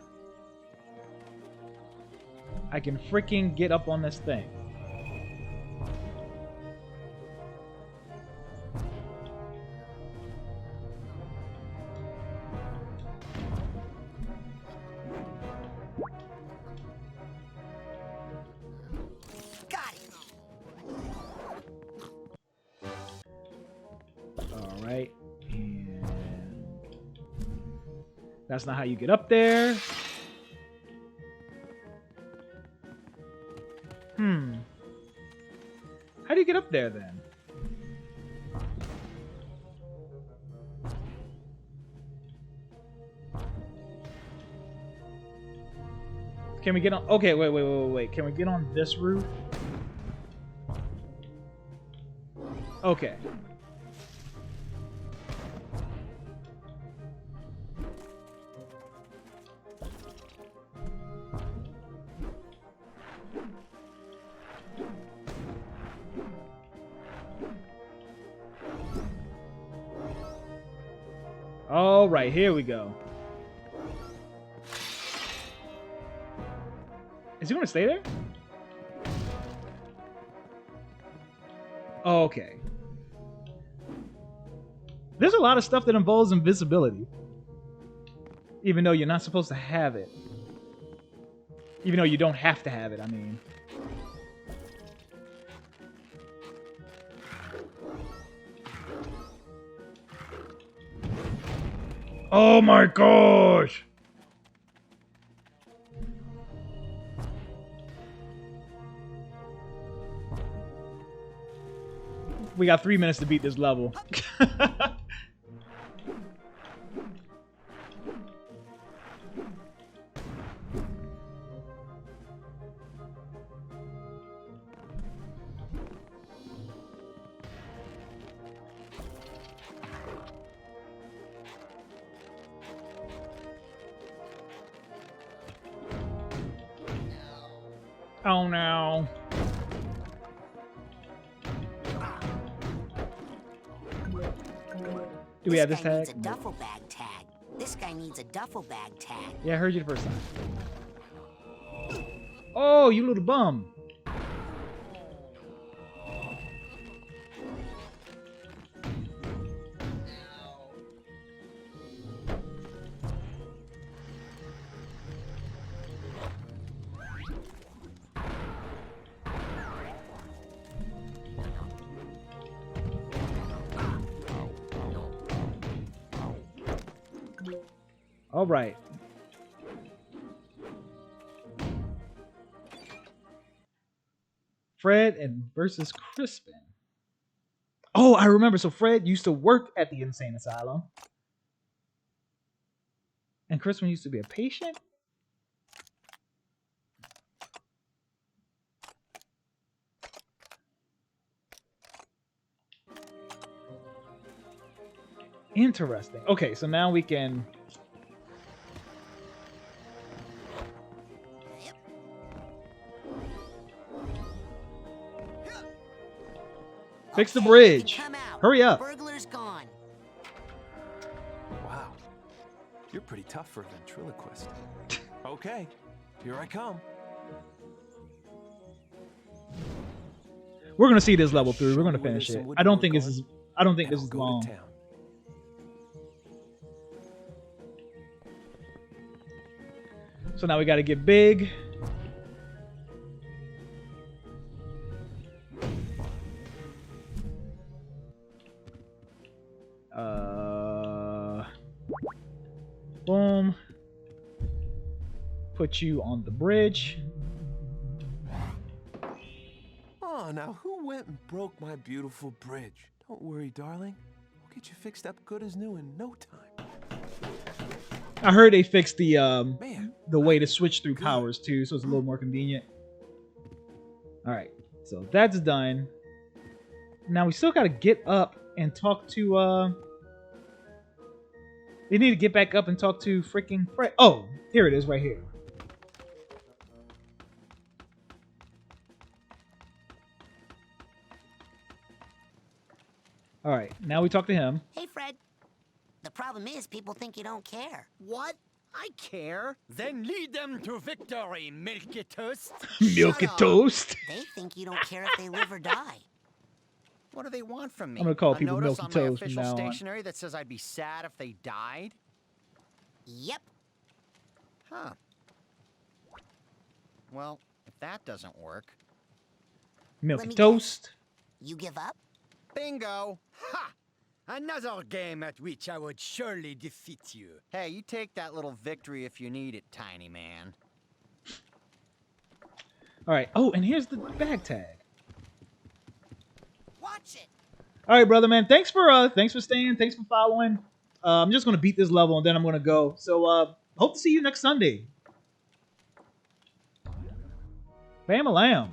I can freaking get up on this thing. Alright, and that's not how you get up there. How do you get up there then? Can we get on? Okay, wait. Can we get on this roof? Okay. All right, here we go. Is he gonna stay there? Oh, okay. There's a lot of stuff that involves invisibility. Even though you're not supposed to have it. Even though you don't have to have it, I mean. Oh my gosh! We got 3 minutes to beat this level. Oh no. Do we have this guy tag? needs a duffel bag tag. This guy needs a duffel bag tag. Yeah, I heard you the first time. Oh, you little bum. All right. Fred and versus Crispin. Oh, I remember. So Fred used to work at the insane asylum. And Crispin used to be a patient? Interesting. Okay, so now we can... Fix the bridge. Hurry up. Burglar's gone. Wow. You're pretty tough for a ventriloquist. Okay, here I come. We're gonna see this level through. We're gonna finish it. I don't think this is long. So now we gotta get big. Boom. Put you on the bridge. Oh, now who went and broke my beautiful bridge? Don't worry, darling. We'll get you fixed up good as new in no time. I heard they fixed the way to switch through powers too, so it's a little more convenient. All right, so that's done. Now we still got to get up and talk to. We need to get back up and talk to freaking Fred. Oh, here it is, right here. All right, now we talk to him. Hey, Fred. The problem is people think you don't care. What? I care. Then lead them to victory, Milky Toast. Milky Toast. They think you don't care if they live or die. What do they want from me? I'm gonna call a people notice Milky on Toast my from official now on. stationery that says I'd be sad if they died? Yep. Huh. Well, if that doesn't work... Milky Toast. You give up? Bingo! Ha! Another game at which I would surely defeat you. Hey, you take that little victory if you need it, tiny man. All right. Oh, and here's the bag tag. Watch it. All right, brother, man. Thanks for staying. Thanks for following. I'm just gonna beat this level and then I'm gonna go. So hope to see you next Sunday. Bam-a-lam.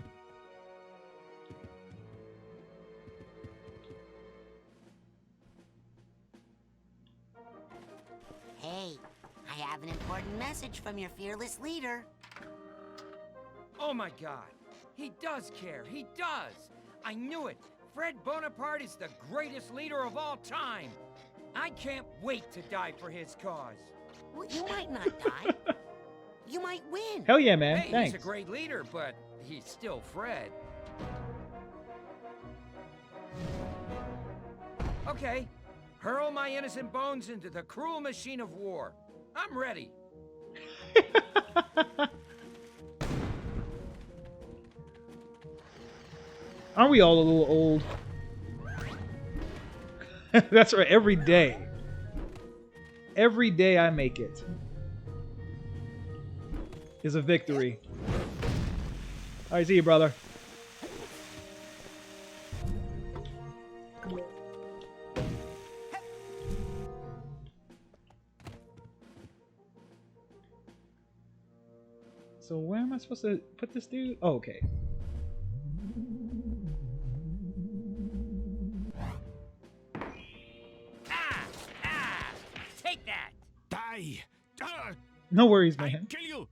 Hey, I have an important message from your fearless leader. Oh my God. He does care. He does. I knew it. Fred Bonaparte is the greatest leader of all time. I can't wait to die for his cause. Well, you might not die. You might win. Hell yeah, man. Hey, Thanks. he's a great leader, but he's still Fred. Okay, hurl my innocent bones into the cruel machine of war. I'm ready. Aren't we all a little old? That's right, every day. Every day I make it is a victory. Alright, see you, brother. So where am I supposed to put this dude? Oh, okay. Take that! Die! No worries, man. Kill you!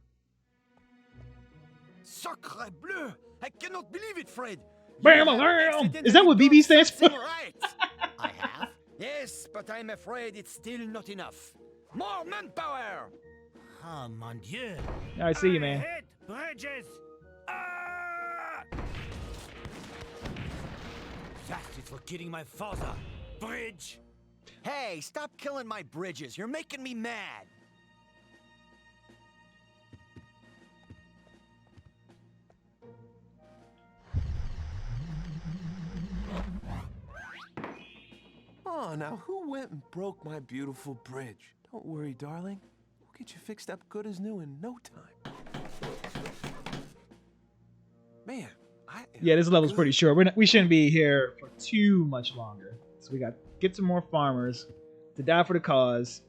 Sacre bleu! I cannot believe it, Fred! Bam, bam! Is that what BB stands for? Right. I have? Yes, but I'm afraid it's still not enough. More manpower! Oh, mon Dieu! I see you, man. Hit bridges! Ah! That is for killing my father. Bridge! Hey, stop killing my bridges. You're making me mad. Oh, now who went and broke my beautiful bridge? Don't worry, darling. We'll get you fixed up good as new in no time. Man, Yeah, this level's pretty short. We shouldn't be here for too much longer. So we got to get some more farmers to die for the cause.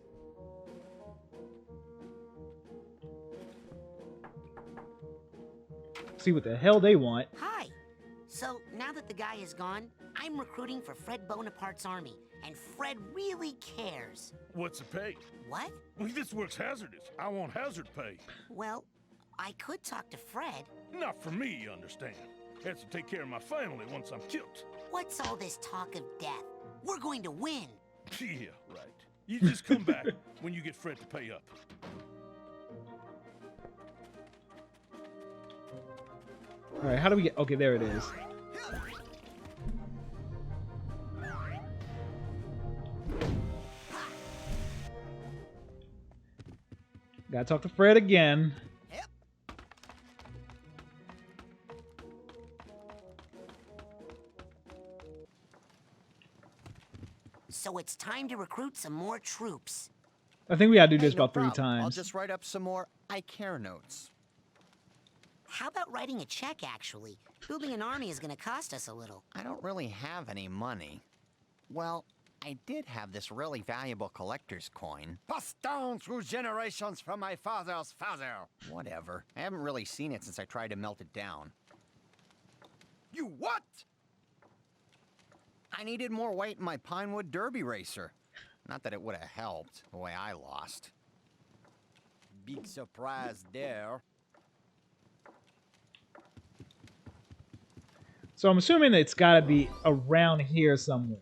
See what the hell they want. Hi. So, now that the guy is gone, I'm recruiting for Fred Bonaparte's army, and Fred really cares. What's the pay? What? Well, this work's hazardous. I want hazard pay. Well, I could talk to Fred. Not for me, you understand. Has to take care of my family once I'm killed. What's all this talk of death? We're going to win. Yeah, right. You just come back when you get Fred to pay up. Alright, how do we get... Okay, there it is. Gotta talk to Fred again. So it's time to recruit some more troops. I think we gotta do this No about 3 problem. I'll times. just write up some more I care notes. How about writing a check, actually? Building an army is going to cost us a little. I don't really have any money. Well, I did have this really valuable collector's coin. Passed down through generations from my father's father. Whatever. I haven't really seen it since I tried to melt it down. You what? I needed more weight in my Pinewood Derby racer. Not that it would have helped, the way I lost. Big surprise there. So I'm assuming it's gotta be around here somewhere.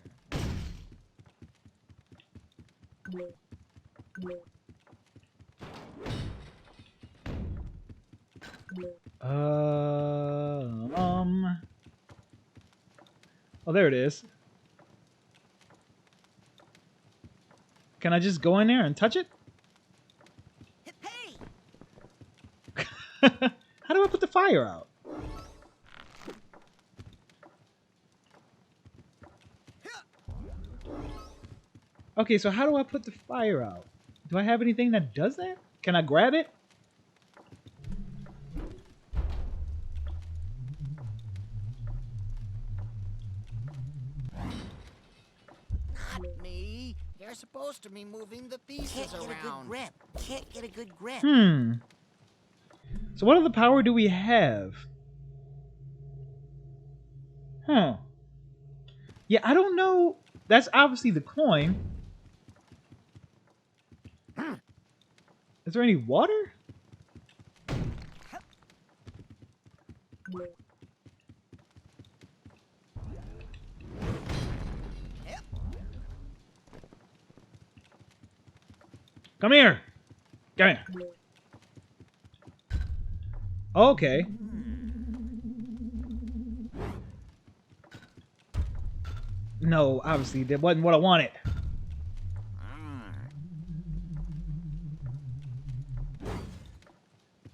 Oh, there it is. Can I just go in there and touch it? How do I put the fire out? Okay, so how do I put the fire out? Do I have anything that does that? Can I grab it? Not me. You're supposed to be moving the pieces Can't get a good around. grip. Can't get a good grip. So what other power do we have? Huh. Yeah, I don't know. That's obviously the coin. Is there any water? Come here. Come here. Okay. No, obviously that wasn't what I wanted.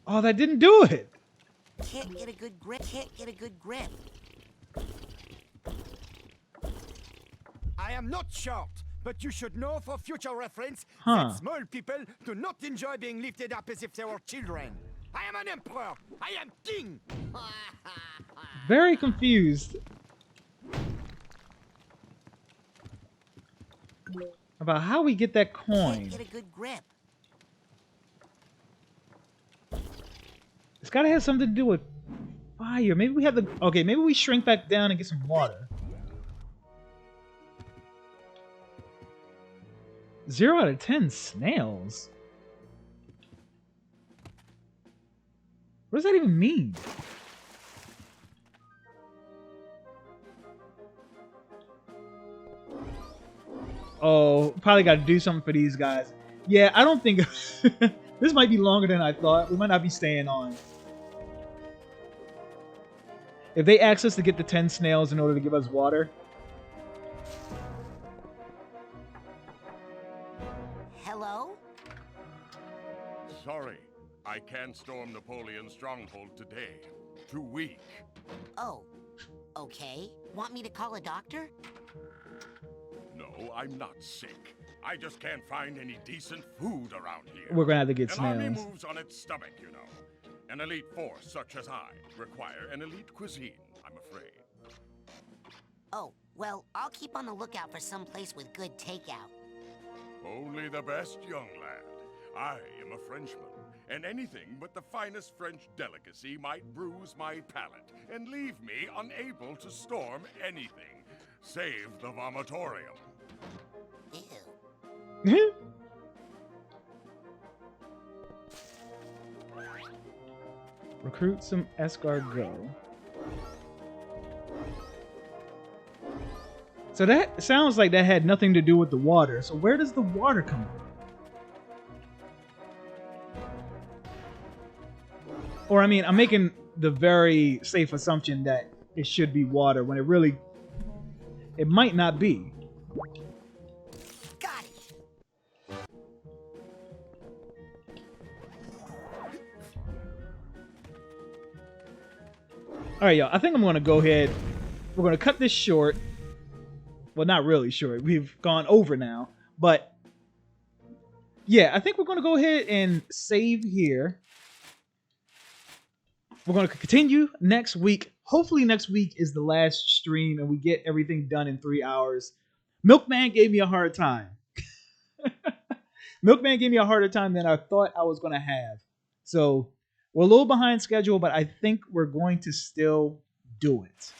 Oh, that didn't do it. Can't get a good grip. Can't get a good grip. I am not short, but you should know for future reference Huh. that small people do not enjoy being lifted up as if they were children. I am an emperor. I am king. Very confused about how we get that coin. Can't get a good grip. It's gotta have something to do with fire. Maybe we have the... Okay, maybe we shrink back down and get some water. 0 out of 10 snails? What does that even mean? Oh, probably got to do something for these guys. Yeah, I don't think... This might be longer than I thought. We might not be staying on. If they ask us to get the 10 snails in order to give us water... Hello? Sorry, I can't storm Napoleon's stronghold today. Too weak. Oh, okay. Want me to call a doctor? No, I'm not sick. I just can't find any decent food around here. We're gonna have to get An army snails. moves on its stomach, you know. An elite force such as I require an elite cuisine, I'm afraid. Oh, well, I'll keep on the lookout for some place with good takeout. Only the best, young lad. I am a Frenchman, and anything but the finest French delicacy might bruise my palate and leave me unable to storm anything, save the vomitorium. Recruit some escargot. So that sounds like that had nothing to do with the water. So where does the water come from? Or I mean, I'm making the very safe assumption that it should be water when it might not be. Got it. All right, y'all. I think I'm going to go ahead. We're going to cut this short. Well, not really short. We've gone over now. But, yeah, I think we're going to go ahead and save here. We're going to continue next week. Hopefully next week is the last stream and we get everything done in 3 hours. Milkman gave me a hard time. Milkman gave me a harder time than I thought I was going to have. So we're a little behind schedule, but I think we're going to still do it.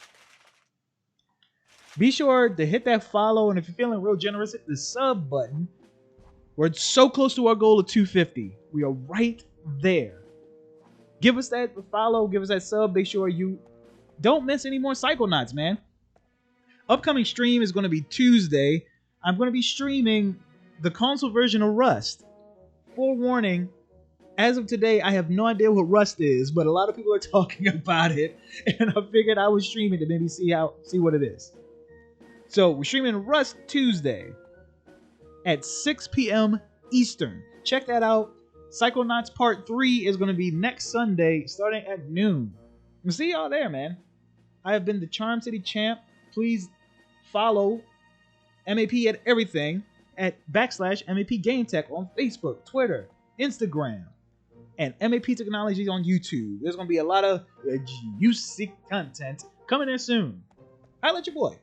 Be sure to hit that follow, and if you're feeling real generous, hit the sub button. We're so close to our goal of 250. We are right there. Give us that follow, give us that sub. Make sure you don't miss any more Psychonauts, man. Upcoming stream is going to be Tuesday. I'm going to be streaming the console version of Rust. Forewarning, as of today, I have no idea what Rust is, but a lot of people are talking about it, and I figured I would stream it to maybe see what it is. So we're streaming Rust Tuesday at 6 p.m. Eastern. Check that out. Psychonauts Part 3 is going to be next Sunday starting at noon. We'll see y'all there, man. I have been the CharmCityChamp. Please follow MAP at everything at /MAP Game Tech on Facebook, Twitter, Instagram, and MAP Technologies on YouTube. There's going to be a lot of juicy content coming in soon. I'll let your boy.